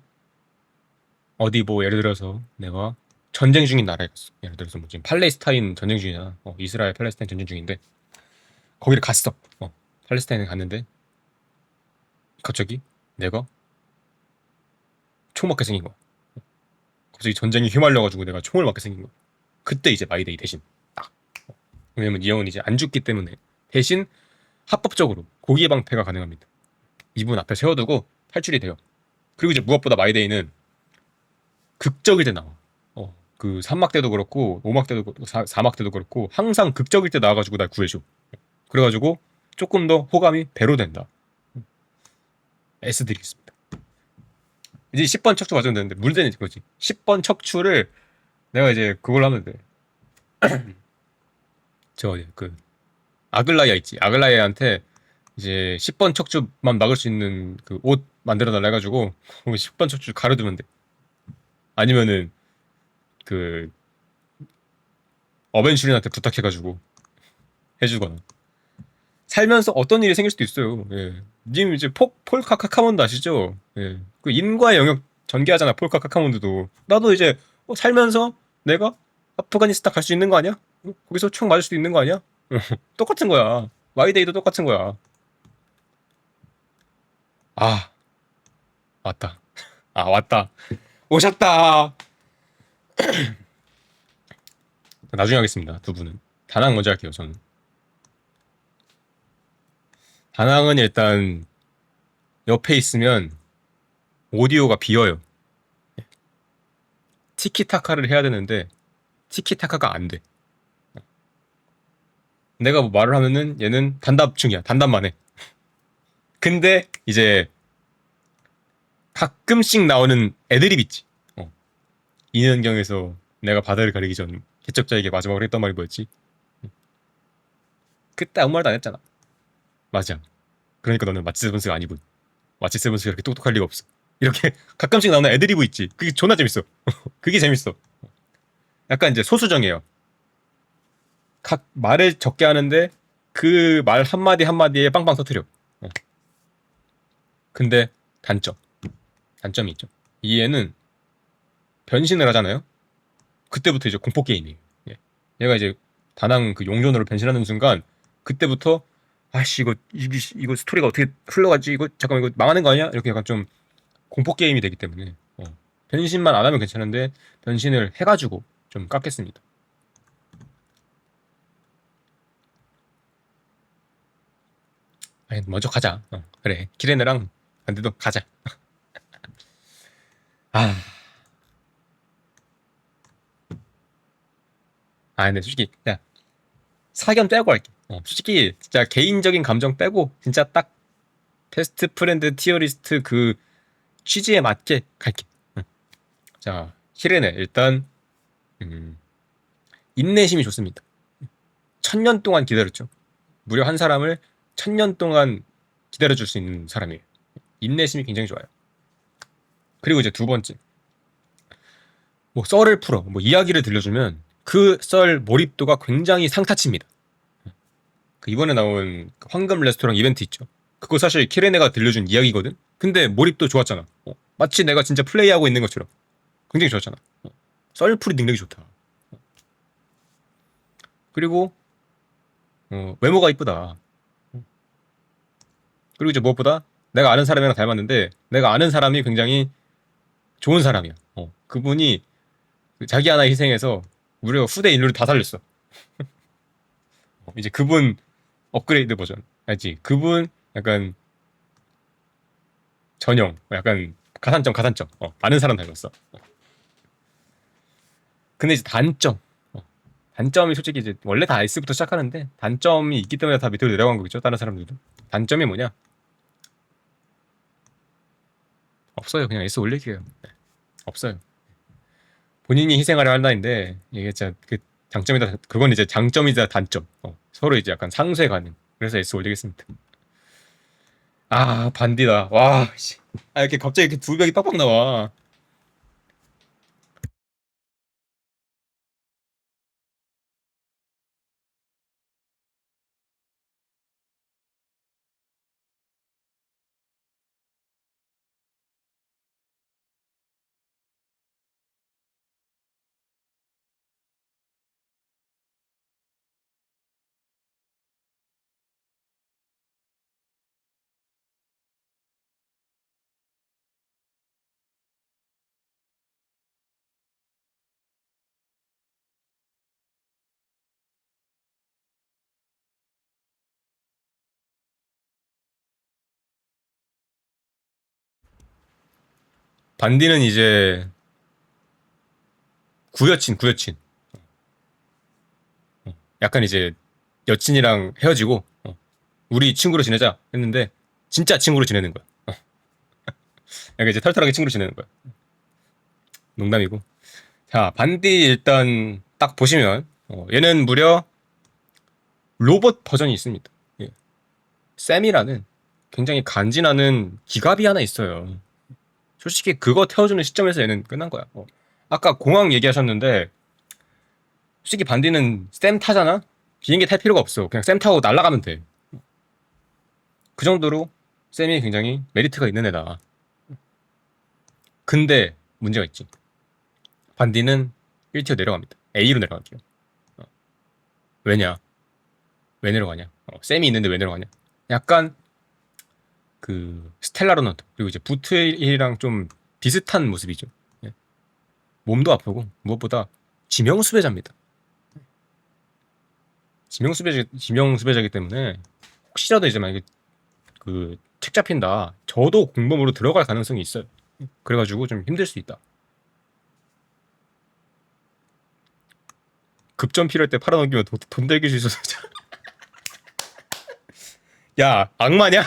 어디 뭐 예를 들어서 내가 전쟁 중인 나라에 갔어. 예를 들어서 뭐 지금 팔레스타인 전쟁 중이잖아. 이스라엘 팔레스타인 전쟁 중인데 거기를 갔어. 팔레스타인에 갔는데 갑자기 내가 총 맞게 생긴 거야. 갑자기 전쟁이 휘말려가지고 내가 총을 맞게 생긴 거야. 그때 이제 마이데이 대신 딱. 왜냐면 이 형은 이제 안 죽기 때문에 대신 합법적으로 고기의 방패가 가능합니다. 이분 앞에 세워두고 탈출이 돼요. 그리고 이제 무엇보다 마이데이는 극적일 때 나와. 그 3막 때도 그렇고 5막 때도 4막 때도 그렇고 항상 극적일 때 나와가지고 날 구해줘. 그래가지고 조금 더 호감이 배로 된다. S 드리겠습니다. 이제 10번 척추 맞으면 되는데 문제는 그거지. 10번 척추를 내가 이제 그걸 하면 돼. 그 아글라야 있지. 아글라야한테 이제 10번 척추만 막을 수 있는 그 옷 만들어 달라 해가지고 10번 척추 가려두면 돼. 아니면은 그 어벤슈린한테 부탁해가지고 해주거나. 살면서 어떤 일이 생길 수도 있어요. 예. 님 이제 폴카 카카몬드 아시죠? 예. 그 인과의 영역 전개하잖아. 폴카 카카몬드도. 나도 이제 살면서 내가 아프가니스탄 갈 수 있는 거 아니야? 거기서 총 맞을 수도 있는 거 아니야? 똑같은 거야. 마이데이도 똑같은 거야. 아, 왔다. 아, 왔다. 오셨다. 나중에 하겠습니다. 두 분은. 다낭 먼저 할게요, 저는. 다낭은 일단 옆에 있으면 오디오가 비어요. 티키타카를 해야 되는데 티키타카가 안 돼. 내가 뭐 말을 하면은 얘는 단답중이야. 단답만 해. 근데 이제 가끔씩 나오는 애드립 있지. 이는경에서 내가 바다를 가리기 전 개척자에게 마지막으로 했던 말이 뭐였지? 그때 아무 말도 안 했잖아. 맞아. 그러니까 너는 마치 세븐스가 아니군. 마치 세븐스가 이렇게 똑똑할 리가 없어. 이렇게 가끔씩 나오는 애드리브 있지. 그게 존나 재밌어. 그게 재밌어. 약간 이제 소수정이에요. 각 말을 적게 하는데 그 말 한마디 한마디에 빵빵 터트려. 근데 단점이 있죠. 이 애는 변신을 하잖아요. 그때부터 이제 공포 게임이에요. 예. 얘가 이제 다낭 그 용존으로 변신하는 순간 그때부터 아씨 이거 스토리가 어떻게 흘러가지? 이거 잠깐만 이거 망하는 거 아니야? 이렇게 약간 좀 공포 게임이 되기 때문에 변신만 안 하면 괜찮은데 변신을 해가지고 좀 깎겠습니다. 아니, 먼저 가자. 그래 키레네랑 반대도 가자. 아, 근데 솔직히 야 사견 빼고 할게. 솔직히 진짜 개인적인 감정 빼고 진짜 딱 베스트 프렌드 티어리스트 그 취지에 맞게 갈게. 자, 히레네 일단 음, 인내심이 좋습니다. 1000년 동안 기다렸죠. 무려 한 사람을 1000년 동안 기다려줄 수 있는 사람이에요. 인내심이 굉장히 좋아요. 그리고 이제 두 번째, 뭐 썰을 풀어, 뭐 이야기를 들려주면 그 썰 몰입도가 굉장히 상타치입니다. 그 이번에 나온 황금 레스토랑 이벤트 있죠. 그거 사실 키레네가 들려준 이야기거든. 근데 몰입도 좋았잖아. 마치 내가 진짜 플레이하고 있는 것처럼 굉장히 좋았잖아. 썰풀이 능력이 좋다. 그리고 외모가 이쁘다. 그리고 이제 무엇보다 내가 아는 사람이랑 닮았는데 내가 아는 사람이 굉장히 좋은 사람이야. 그분이 자기 하나 희생해서 무려 후대 인류를 다 살렸어. 이제 그분 업그레이드 버전. 알지? 그분 약간 전형. 약간 가산점. 아는 사람 닮았어. 근데 이제 단점. 단점이 솔직히 이제 원래 다 S부터 시작하는데 단점이 있기 때문에 다 밑으로 내려간 거겠죠. 다른 사람들도. 단점이 뭐냐? 없어요. 그냥 S 올릴게요. 네. 없어요. 본인이 희생하려 한다는데 이게 진짜 그 장점이다. 그건 이제 장점이자 단점. 서로 이제 약간 상쇄 가능. 그래서 S 올리겠습니다. 아 반디다. 와 씨. 아 이렇게 갑자기 이렇게 두 벽이 빡빡 나와. 반디는 이제 구여친. 약간 이제 여친이랑 헤어지고 우리 친구로 지내자 했는데 진짜 친구로 지내는 거야. 약간 이제 털털하게 친구로 지내는 거야. 농담이고. 자, 반디 일단 딱 보시면 얘는 무려 로봇 버전이 있습니다. 예. 샘이라는 굉장히 간지나는 기갑이 하나 있어요. 솔직히 그거 태워주는 시점에서 얘는 끝난 거야. 아까 공항 얘기하셨는데 솔직히 반디는 샘 타잖아? 비행기 탈 필요가 없어. 그냥 샘 타고 날아가면 돼. 그 정도로 샘이 굉장히 메리트가 있는 애다. 근데 문제가 있지. 반디는 1티어 내려갑니다. A로 내려갈게요. 왜냐? 왜 내려가냐? 샘이 있는데 왜 내려가냐? 약간 그 스텔라로넌트 그리고 이제 부트랑 좀 비슷한 모습이죠. 예. 몸도 아프고 무엇보다 지명수배자입니다. 지명수배자이기 때문에 혹시라도 이제 만약에 그 책 잡힌다. 저도 공범으로 들어갈 가능성이 있어요. 그래가지고 좀 힘들 수 있다. 급전 필요할 때 팔아넘기면 돈 떼길 수 있어서. 야 악마냐?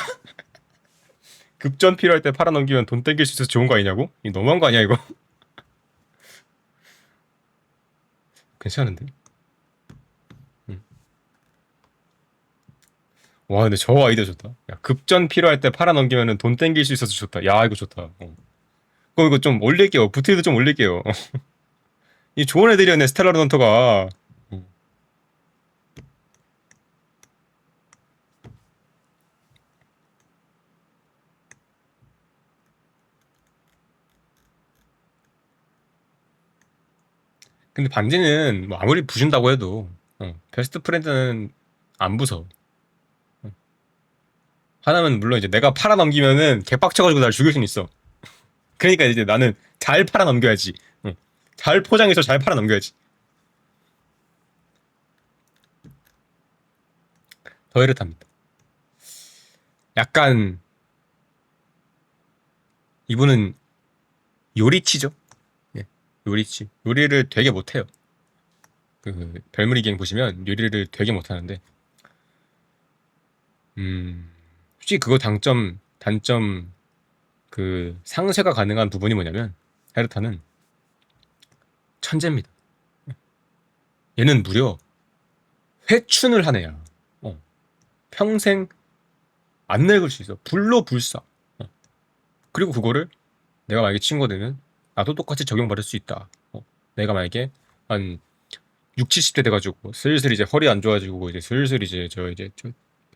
급전 필요할 때 팔아넘기면 돈 떼길 수 있어서 좋은 거 아니냐고? 이 너무한 거 아니야 이거? 괜찮은데? 와 근데 저 아이디어 좋다. 야, 급전 필요할 때 팔아넘기면 돈 땡길 수 있어서 좋다. 야 이거 좋다. 그럼 이거 좀 올릴게요. 부티도 좀 올릴게요. 이 좋은 애들이었네 스텔라르넌터가. 근데 반지는 뭐 아무리 부순다고 해도 베스트 프렌드는 안 부서. 하나는 물론 이제 내가 팔아넘기면은 개빡쳐가지고 날 죽일 수는 있어. 그러니까 이제 나는 잘 팔아넘겨야지. 잘 포장해서 잘 팔아넘겨야지. 더 이렇답니다. 약간 이분은 요리치죠. 예, 요리치. 요리를 되게 못해요. 그 별무리 갱 보시면 요리를 되게 못하는데 솔직히 그거 단점 그 상쇄가 가능한 부분이 뭐냐면 헤르타는 천재입니다. 얘는 무려 회춘을 한 애야. 평생 안 늙을 수 있어. 불로불사. 그리고 그거를 내가 만약에 친구가 되면 나도 똑같이 적용받을 수 있다. 내가 만약에 한 6, 70대 돼가지고 슬슬 이제 허리 안 좋아지고 이제 슬슬 이제 저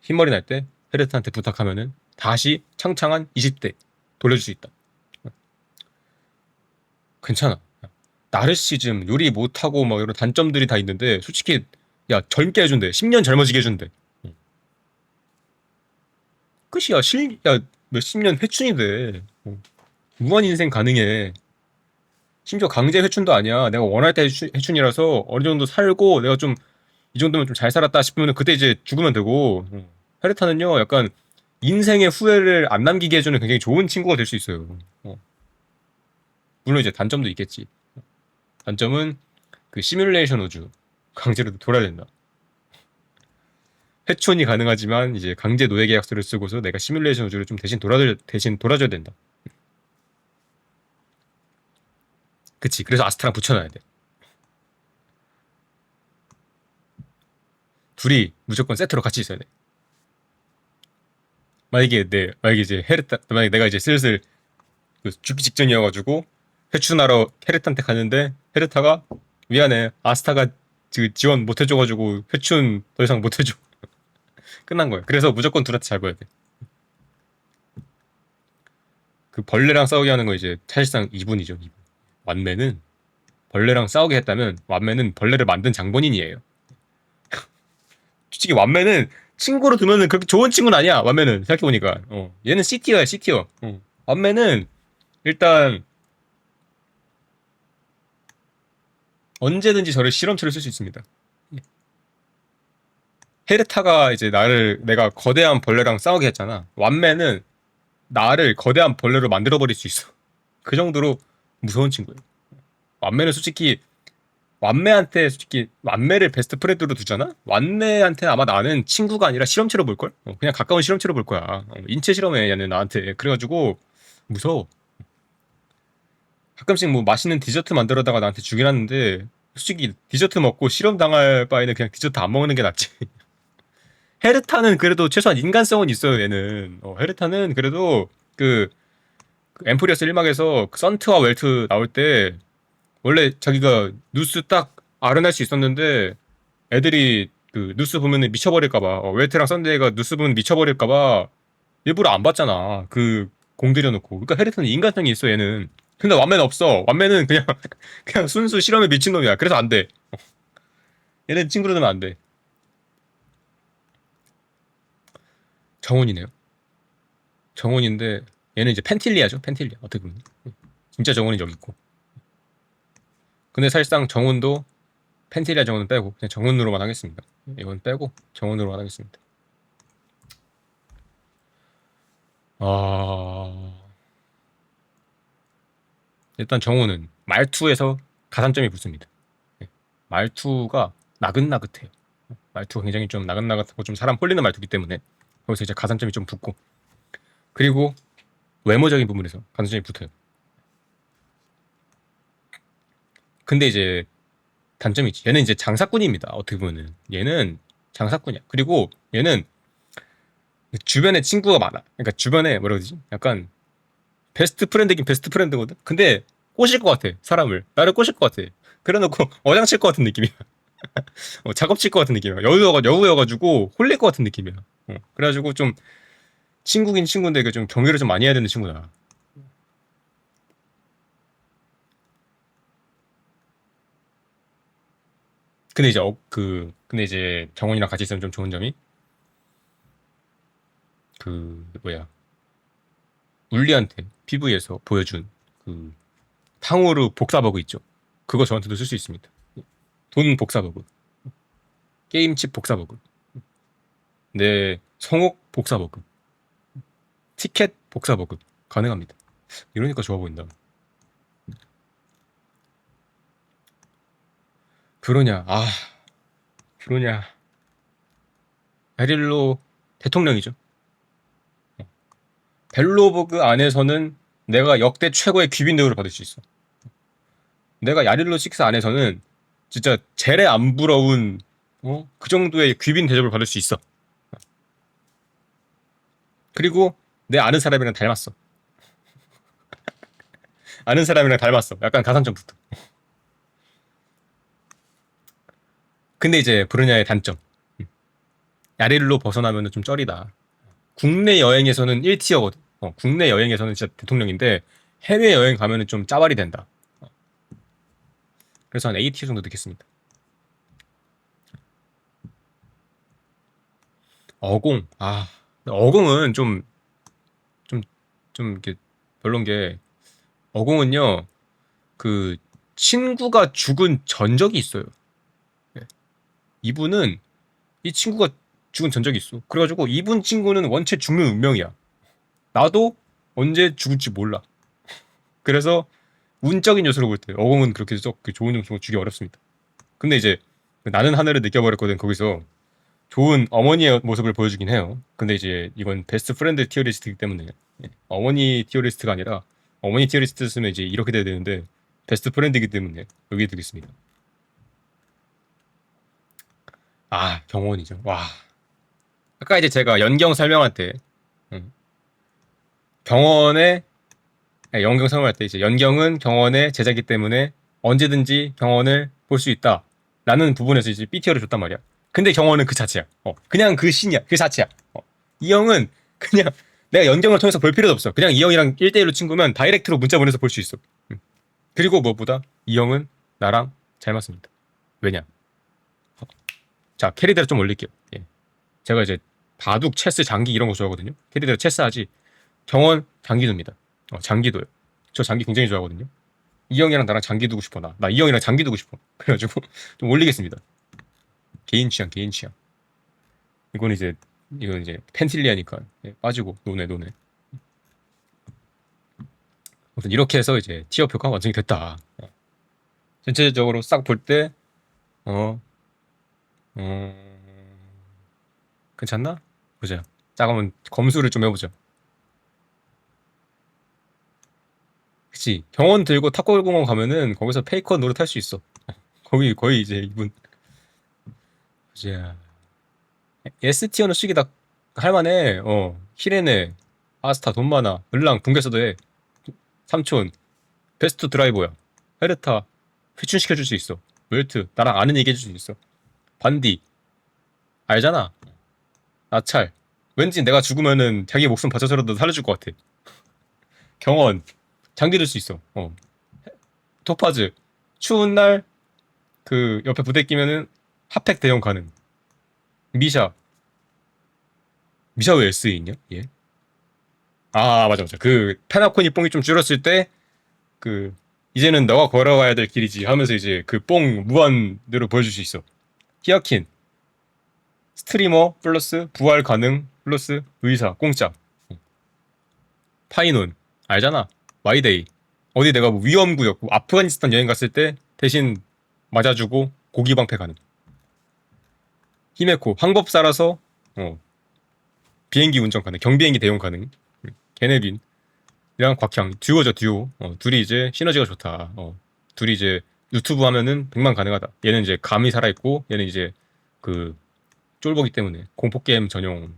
흰머리 날 때 헤르트한테 부탁하면은 다시 창창한 20대 돌려줄 수 있다. 괜찮아. 나르시즘, 요리 못하고 막 이런 단점들이 다 있는데 솔직히 야 젊게 해준대. 10년 젊어지게 해준대. 끝이야. 야 몇십 년 회춘이 돼. 무한 인생 가능해. 심지어 강제 회춘도 아니야. 내가 원할 때 회춘이라서 어느 정도 살고 내가 좀 이 정도면 좀 잘 살았다 싶으면 그때 이제 죽으면 되고. 헤르타는요 약간 인생의 후회를 안 남기게 해주는 굉장히 좋은 친구가 될 수 있어요. 물론 이제 단점도 있겠지. 단점은 그 시뮬레이션 우주 강제로 돌아야 된다. 회춘이 가능하지만 이제 강제 노예 계약서를 쓰고서 내가 시뮬레이션 우주를 좀 대신 돌아줘야 된다. 그치. 그래서 아스트랑 붙여놔야 돼. 둘이 무조건 세트로 같이 있어야 돼. 만약에 이제 만약에 내가 이제 슬슬 그 죽기 직전이어가지고 회춘하러 헤르타한테 가는데 헤르타가 미안해. 아스타가 지원 못 해줘가지고 회춘 더 이상 못 해줘. 끝난 거야. 그래서 무조건 둘한테 잘 보여야 돼. 그 벌레랑 싸우게 하는 거 이제 사실상 이분이죠. 이분. 완매는 벌레랑 싸우게 했다면 완매는 벌레를 만든 장본인이에요. 솔직히 완매는 친구로 두면은 그렇게 좋은 친구는 아니야. 완매는 생각해보니까 얘는 C티어야 C티어. 완매는 일단 언제든지 저를 실험체로 쓸 수 있습니다. 헤르타가 이제 내가 거대한 벌레랑 싸우게 했잖아. 완매는 나를 거대한 벌레로 만들어버릴 수 있어. 그 정도로 무서운 친구예요. 완매는 솔직히 완매를 베스트 프렌드로 두잖아? 완매한테 아마 나는 친구가 아니라 실험체로 볼걸? 그냥 가까운 실험체로 볼 거야. 인체 실험해, 얘는 나한테. 그래가지고, 무서워. 가끔씩 뭐 맛있는 디저트 만들어다가 나한테 주긴 하는데, 솔직히 디저트 먹고 실험 당할 바에는 그냥 디저트 안 먹는 게 낫지. 헤르타는 그래도 최소한 인간성은 있어요, 얘는. 헤르타는 그래도 그 엠프리어스 1막에서 선트와 웰트 나올 때, 원래 자기가 누스 딱 아른할 수 있었는데 애들이 그 누스 보면은 미쳐버릴까봐 웰트랑 썬데이가 누스 보면 미쳐버릴까봐 일부러 안 봤잖아. 그 공들여놓고. 그러니까 헤리턴은 인간성이 있어 얘는. 근데 완매는 없어. 완매는 그냥 그냥 순수 실험에 미친놈이야. 그래서 안 돼. 얘는 친구로 되면 안 돼. 정원이네요. 정원인데 얘는 이제 펜틸리아죠. 펜틸리아 어떻게 보면 진짜 정원이 여기 있고. 근데 사실상 정원도 펜틸리아 정원은 빼고 그냥 정원으로만 하겠습니다. 이건 빼고 정원으로만 하겠습니다. 아... 일단 정원은 말투에서 가산점이 붙습니다. 네. 말투가 나긋나긋해요. 말투가 굉장히 좀 나긋나긋하고 좀 사람 홀리는 말투기 때문에 거기서 이제 가산점이 좀 붙고 그리고 외모적인 부분에서 가산점이 붙어요. 근데 이제 단점이 있지. 얘는 이제 장사꾼입니다. 어떻게 보면은 얘는 장사꾼이야. 그리고 얘는 주변에 친구가 많아. 그러니까 주변에 뭐라 그러지? 약간 베스트 프렌드긴 베스트 프렌드거든. 근데 꼬실 것 같아. 사람을 나를 꼬실 것 같아. 그래놓고 어장칠 것 같은 느낌이야. 작업칠 것 같은 느낌이야. 여우여가지고 홀릴 것 같은 느낌이야. 그래가지고 좀 친구긴 친구인데 좀 경계를 좀 많이 해야 되는 친구다. 근데 이제 정원이랑 같이 있으면 좀 좋은 점이 그 뭐야 울리한테 PV에서 보여준 그 탕후루 복사버그 있죠. 그거 저한테도 쓸 수 있습니다. 돈 복사버그, 게임칩 복사버그, 내 성옥 복사버그, 티켓 복사버그 가능합니다. 이러니까 좋아 보인다. 그러냐? 그러냐? 베릴로 대통령이죠. 벨로버그 안에서는 내가 역대 최고의 귀빈 대우를 받을 수 있어. 내가 야릴로 6 안에서는 진짜 젤에 안 부러운 그 정도의 귀빈 대접을 받을 수 있어. 그리고 내 아는 사람이랑 닮았어. 아는 사람이랑 닮았어. 약간 가산점부터. 근데 이제 브루냐의 단점. 야릴로 벗어나면 좀 쩔이다. 국내 여행에서는 1티어거든. 국내 여행에서는 진짜 대통령인데 해외 여행 가면은 좀 짜발이 된다. 그래서 한 A티어 정도 넣겠습니다. 어공. 어공은 좀, 좀 이렇게 별론 게 어공은요. 그 친구가 죽은 전적이 있어요. 예. 이분은 이 친구가 죽은 전적이 있어. 그래가지고 이분 친구는 원체 죽는 운명이야. 나도 언제 죽을지 몰라. 그래서 운적인 요소로 볼 때 어공은 그렇게 썩 좋은 점수로 주기 어렵습니다. 근데 이제 나는 하늘을 느껴버렸거든. 거기서 좋은 어머니의 모습을 보여주긴 해요. 근데 이제 이건 베스트 프렌드 티어리스트이기 때문에 어머니 티어리스트가 아니라 어머니 티어리스트 쓰면 이제 이렇게 돼야 되는데 베스트 프렌드이기 때문에 여기에 두겠습니다. 경원이죠. 와. 아까 이제 제가 연경 설명할 때 음, 경원의 연경 설명할 때 이제 연경은 경원의 제자기 때문에 언제든지 경원을 볼 수 있다. 라는 부분에서 이제 B티어를 줬단 말이야. 근데 경원은 그 자체야. 그냥 그 신이야. 그 자체야. 이 형은 그냥 내가 연경을 통해서 볼 필요도 없어. 그냥 이 형이랑 1대1로 친구면 다이렉트로 문자 보내서 볼 수 있어. 그리고 무엇보다 이 형은 나랑 잘 맞습니다. 왜냐? 자, 캐리대로 좀 올릴게요. 예. 제가 이제 바둑, 체스, 장기 이런 거 좋아하거든요. 캐리대로 체스 하지. 경원 장기두입니다. 장기도요. 저 장기 굉장히 좋아하거든요. 이 형이랑 나랑 장기 두고 싶어. 나 이 형이랑 장기 두고 싶어. 그래가지고 좀 올리겠습니다. 개인 취향, 개인 취향. 이건 이제 펜틸리아니까 빠지고 노네. 아무튼 이렇게 해서 이제 티어 표가 완성이 됐다. 전체적으로 싹 볼 때 어, 어, 괜찮나? 보자. 잠깐만 검수를 좀 해보자. 그치. 경원 들고 탑골공원 가면은 거기서 페이커 노릇 할 수 있어. 거의 이제 이분 보자. S티어는 쓰기 다 할만해. 히레네, 아스타 돈 많아. 을랑 붕괴서도 해. 삼촌 베스트 드라이버야. 헤르타 회춘시켜줄 수 있어. 웰트 나랑 아는 얘기 해줄 수 있어. 반디 알잖아. 나찰 왠지 내가 죽으면은 자기 목숨 바쳐서라도 살려줄 것 같아. 경원 장기 들 수 있어. 토파즈 추운 날 그 옆에 부대 끼면은 핫팩 대용 가능. 미샤 왜 SE 있냐? 얘? 맞아. 그 페나코니 뽕이 좀 줄었을 때 그 이제는 너가 걸어가야 될 길이지 하면서 이제 그 뽕 무한대로 보여줄 수 있어. 히어킨 스트리머 플러스 부활 가능 플러스 의사 공짜. 파이논 알잖아. 마이데이 어디 내가 뭐 위험구역 뭐 아프가니스탄 여행 갔을 때 대신 맞아주고 고기 방패 가능. 히메코 항법사라서 비행기 운전 가능. 경비행기 대용 가능. 게네빈 이랑 곽향 듀오죠. 듀오. 둘이 이제 시너지가 좋다. 둘이 이제 유튜브 하면은 100만 가능하다. 얘는 이제 감이 살아있고 얘는 이제 그 쫄보기 때문에 공포게임 전용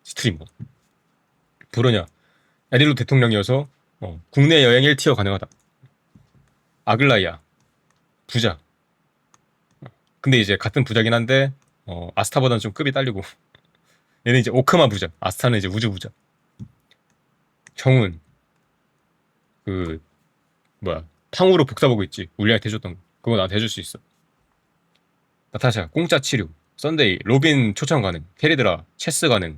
스트리머. 부르냐 야릴로 대통령이어서 국내 여행 1티어 가능하다. 아글라이아 부자. 근데 이제 같은 부자긴 한데 아스타보다는 좀 급이 딸리고 얘는 이제 오크마 부자. 아스타는 이제 우주 부자. 정훈 그 뭐야 탕후루 복사 보고 있지. 울리한테 해줬던 거. 그거 나한테 해줄 수 있어. 나타샤 공짜 치료. 썬데이 로빈 초청 가능. 캐리드라 체스 가능.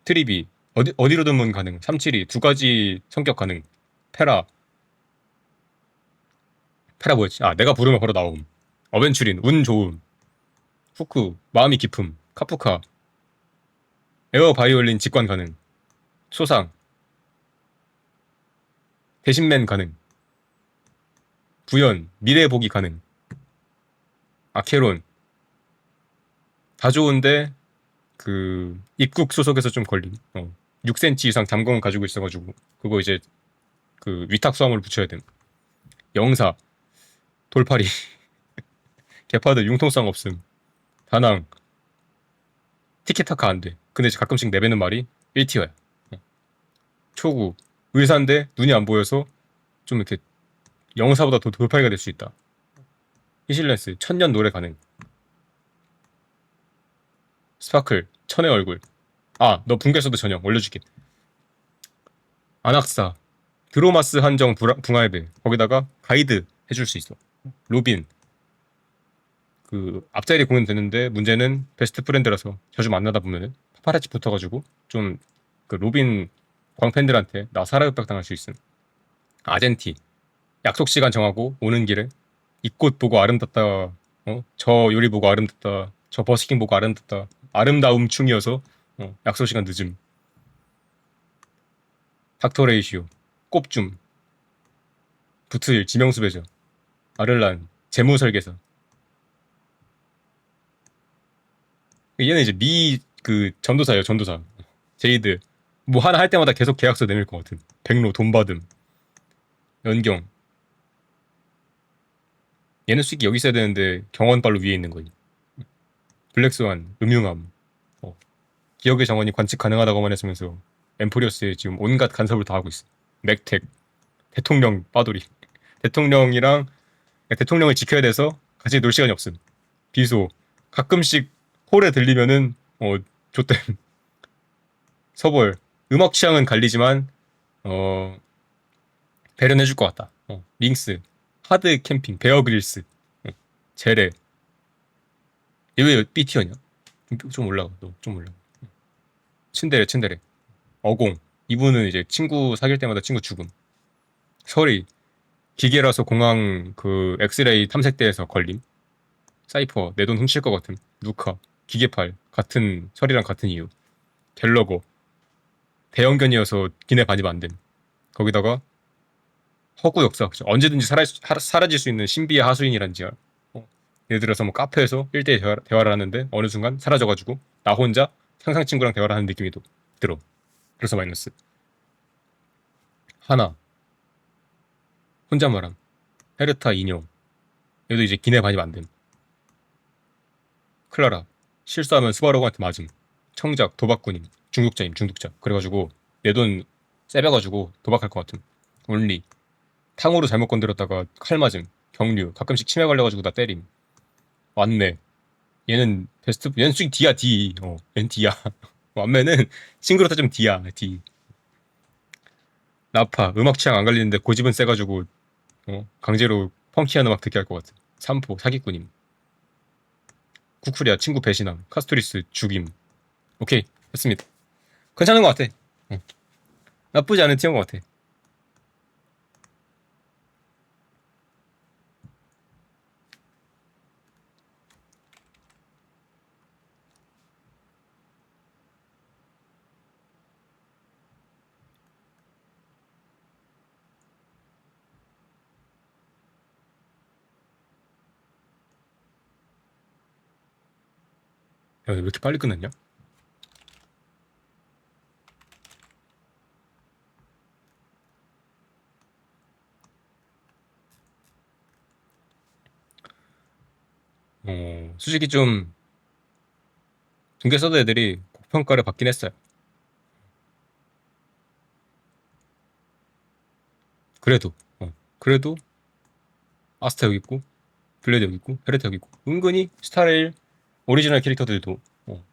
트리비 어디로든 문 가능. 372 두 가지 성격 가능. 페라 뭐였지? 내가 부르면 바로 나옴. 어벤추린 운 좋음. 후크 마음이 깊음. 카프카 에어 바이올린 직관 가능. 소상 대신맨 가능. 부연 미래 보기 가능. 아케론 다 좋은데 그 입국 소속에서 좀 걸림. 6cm 이상 잠금 가지고 있어가지고 그거 이제 그 위탁 수화물 붙여야 됨. 영사 돌팔이 개파드 융통성 없음. 다낭 티키타카 안 돼. 근데 가끔씩 내뱉는 말이 1티어야. 초구 의사인데 눈이 안 보여서 좀 이렇게 영사보다 더 돌팔이가 될 수 있다. 히실렌스 천년 노래 가능. 스파클 천의 얼굴. 아, 너 붕괴서도 전형 올려줄게. 아낙사 드로마스 한정 붕알배 거기다가 가이드 해줄 수 있어. 로빈 그 앞자리 공연 되는데 문제는 베스트 프렌드라서 자주 만나다 보면은 파파라치 붙어가지고 좀 그 로빈 광팬들한테 나 사라협박 당할 수 있음. 아젠티 약속 시간 정하고 오는 길에 이 꽃 보고 아름답다. 저 요리 보고 아름답다. 저 버스킹 보고 아름답다. 아름다움 충이어서 약속 시간 늦음. 닥터 레이시오 꼽줌 부트일 지명수 배저 아를란 재무 설계사. 얘는 이제 미 그 전도사예요 전도사. 제이드 뭐 하나 할 때마다 계속 계약서 내밀 것 같은. 백로 돈 받음. 연경 얘는 수익이 여기 있어야 되는데 경원발로 위에 있는 거임. 블랙스완 음흉함. 기억의 정원이 관측 가능하다고만 했으면서 엠포리어스에 지금 온갖 간섭을 다 하고 있어. 맥텍 대통령 빠돌이. 대통령이랑 대통령을 지켜야 돼서 같이 놀 시간이 없음. 비소 가끔씩 홀에 들리면은 좆댐. 서벌 음악 취향은 갈리지만 어 배려해줄 것 같다. 링스 하드 캠핑 베어그릴스 제레 얘왜 B티어냐? 좀 올라가 너 좀 올라가. 츤데레 어공 이분은 이제 친구 사귈 때마다 친구 죽음. 설이 기계라서 공항 그 엑스레이 탐색대에서 걸림. 사이퍼 내 돈 훔칠 것 같음. 누카 기계팔 같은 설이랑 같은 이유. 갤러거 대형견이어서 기내 반입 안 됨. 거기다가 허구 역사 언제든지 사라질 수 있는 신비의 하수인이란지야. 예를 들어서 뭐 카페에서 1대1 대화를 하는데 어느 순간 사라져가지고 나 혼자 상상 친구랑 대화를 하는 느낌이 들어. 그래서 마이너스. 하나 혼자 말함. 헤르타 인형 얘도 이제 기내 반입 안 됨. 클라라 실수하면 스바로그한테 맞음. 청작 도박꾼임. 중독자임 중독자. 그래가지고 내 돈 세배가지고 도박할 것 같음. 온리 탕후루 잘못 건드렸다가 칼 맞음. 경류 가끔씩 치매 걸려가지고 나 때림. 완매 얘는 베스트 얘는 솔직히 D야 D. 얘는 D야. 완매는 싱그럽다 좀 D야 D. 나파 음악 취향 안 갈리는데 고집은 세가지고 강제로 펑키한 음악 듣게 할 것 같아. 삼포 사기꾼임. 쿠쿠리아 친구 배신함. 카스토리스 죽임. 오케이 됐습니다. 괜찮은 것 같아. 나쁘지 않은 티어인 것 같아. 야, 왜 이렇게 빨리 끝났냐? 솔직히 좀 중계 서드 애들이 고평가를 받긴 했어요. 그래도 그래도 아스타 여기 있고 블레드 여기 있고 헤레트 여기 있고 은근히 스타레일 오리지널 캐릭터들도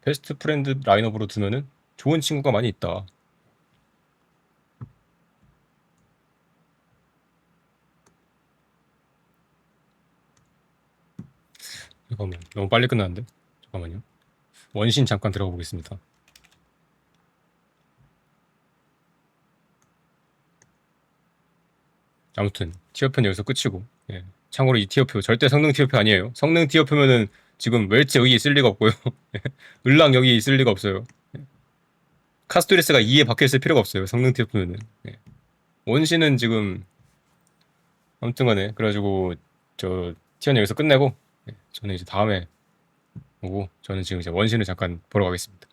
베스트 프렌드 라인업으로 두면은 좋은 친구가 많이 있다. 잠깐만 너무 빨리 끝났는데 잠깐만요. 원신 잠깐 들어가 보겠습니다. 아무튼 티어표는 여기서 끝이고 참고로 이 티어표 절대 성능 티어표 아니에요. 성능 티어표면은 지금 웰츠 여기 있을 리가 없고요. 을랑 여기 있을 리가 없어요. 카스토리스가 2에 박혀있을 필요가 없어요. 성능 티어표면은. 원신은 지금 아무튼 간에 그래가지고 저 티어는 여기서 끝내고 저는 이제 다음에 오고 저는 지금 이제 원신을 잠깐 보러 가겠습니다.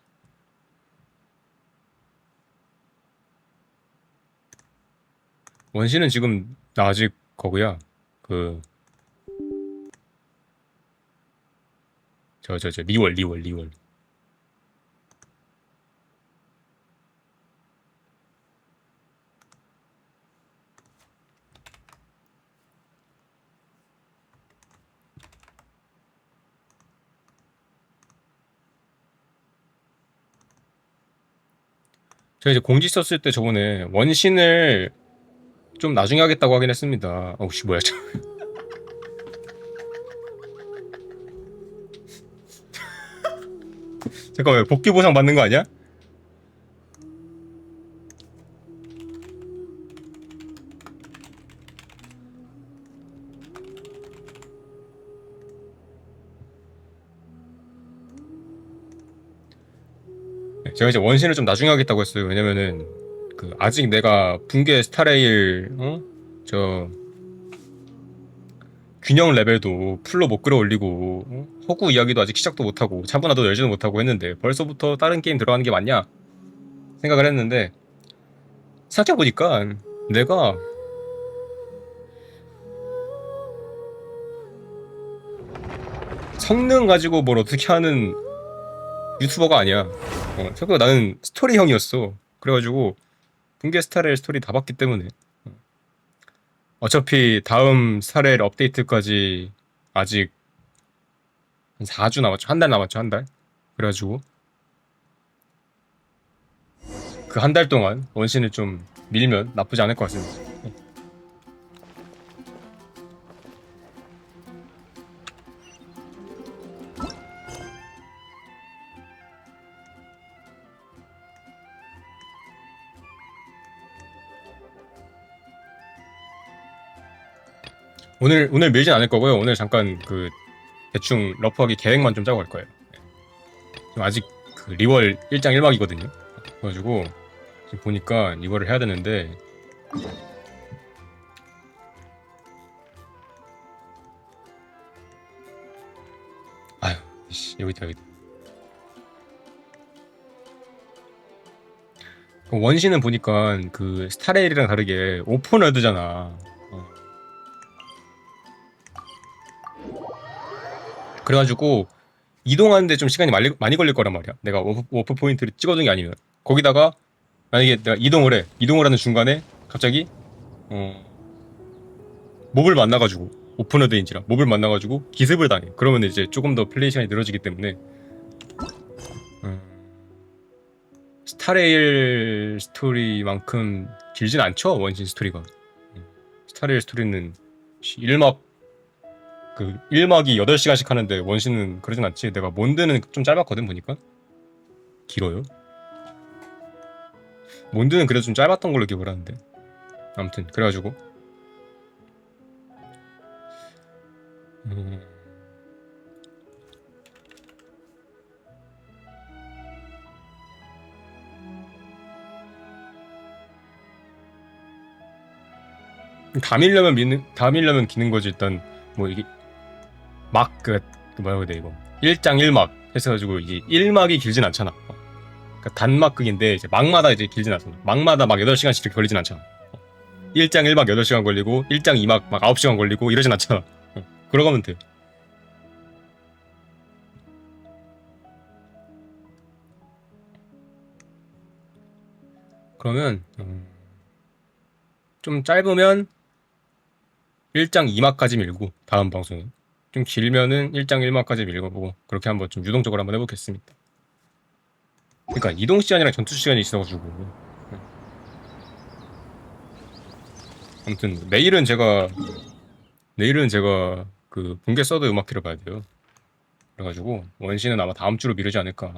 원신은 지금 나 아직 거구야. 그 저 리월. 제가 이제 공지 썼을 때 저번에 원신을 좀 나중에 하겠다고 하긴 했습니다. 혹시 뭐야, 저. 잠깐만, 복귀 보상 받는 거 아니야? 제가 이제 원신을 좀 나중에 하겠다고 했어요. 왜냐면은 그 아직 내가 붕괴 스타레일 저 균형 레벨도 풀로 못 끌어올리고 허구 이야기도 아직 시작도 못하고 차분화도 열지도 못하고 했는데 벌써부터 다른 게임 들어가는 게 맞냐 생각을 했는데 생각해보니까 내가 성능 가지고 뭘 어떻게 하는 유튜버가 아니야. 생각보다 나는 스토리형이었어. 그래가지고 붕괴 스타레일 스토리 다 봤기 때문에 어차피 다음 스타레일 업데이트까지 아직 한 4주 남았죠. 한 달 남았죠. 한 달. 그래가지고 그 한 달 동안 원신을 좀 밀면 나쁘지 않을 것 같습니다. 오늘 밀진 않을 거고요. 오늘 잠깐 그 대충 러프하기 계획만 좀 짜고 갈 거예요. 지금 아직 그 리월 1장 1막이거든요. 그래가지고 지금 보니까 리월을 해야 되는데 아유 여기 있다. 원신은 보니까 그 스타레일이랑 다르게 오픈월드잖아. 그래가지고 이동하는데 좀 시간이 많이 걸릴 거란 말이야. 내가 워프 포인트를 찍어둔 게 아니면 거기다가 만약에 내가 이동을 하는 중간에 갑자기 몹을 만나가지고 오픈월드인지라 몹을 만나가지고 기습을 당해. 그러면 이제 조금 더 플레이 시간이 늘어지기 때문에 스타레일 스토리만큼 길진 않죠. 원신 스토리가. 스타레일 스토리는 1막 그 1막이 8시간씩 하는데 원신은 그러진 않지. 내가 몬드는 좀 짧았거든 보니까. 길어요. 몬드는 그래도 좀 짧았던 걸로 기억을 하는데. 아무튼 그래가지고 다 밀려면 기는 거지. 일단 뭐 이게 막그 뭐라고 해야 돼 이거 1장 1막 해서가지고 이게 1막이 길진 않잖아. 그러니까 단막극인데 이제 막마다 이제 길진 않잖아. 막마다 막 8시간씩 이렇게 걸리진 않잖아. 1장 1막 8시간 걸리고 1장 2막 막 9시간 걸리고 이러진 않잖아. 그러가면 돼. 그러면 좀 짧으면 1장 2막까지 밀고 다음 방송은 좀 길면은 1장 1막까지 밀어보고 그렇게 한번 좀 유동적으로 한번 해보겠습니다. 그러니까 이동 시간이랑 전투 시간이 있어가지고 아무튼 내일은 제가 그 붕괴 서드 음악회를 봐야 돼요. 그래가지고 원신은 아마 다음 주로 미루지 않을까.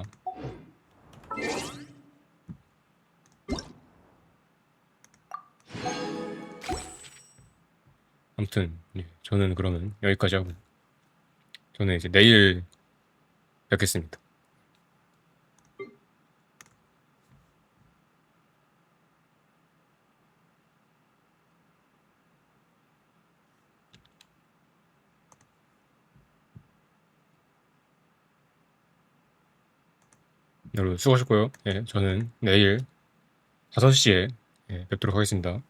아무튼 저는 그러면 여기까지 하고 저는 이제 내일 뵙겠습니다. 여러분 수고하셨고요. 저는 내일 5시에 뵙도록 하겠습니다.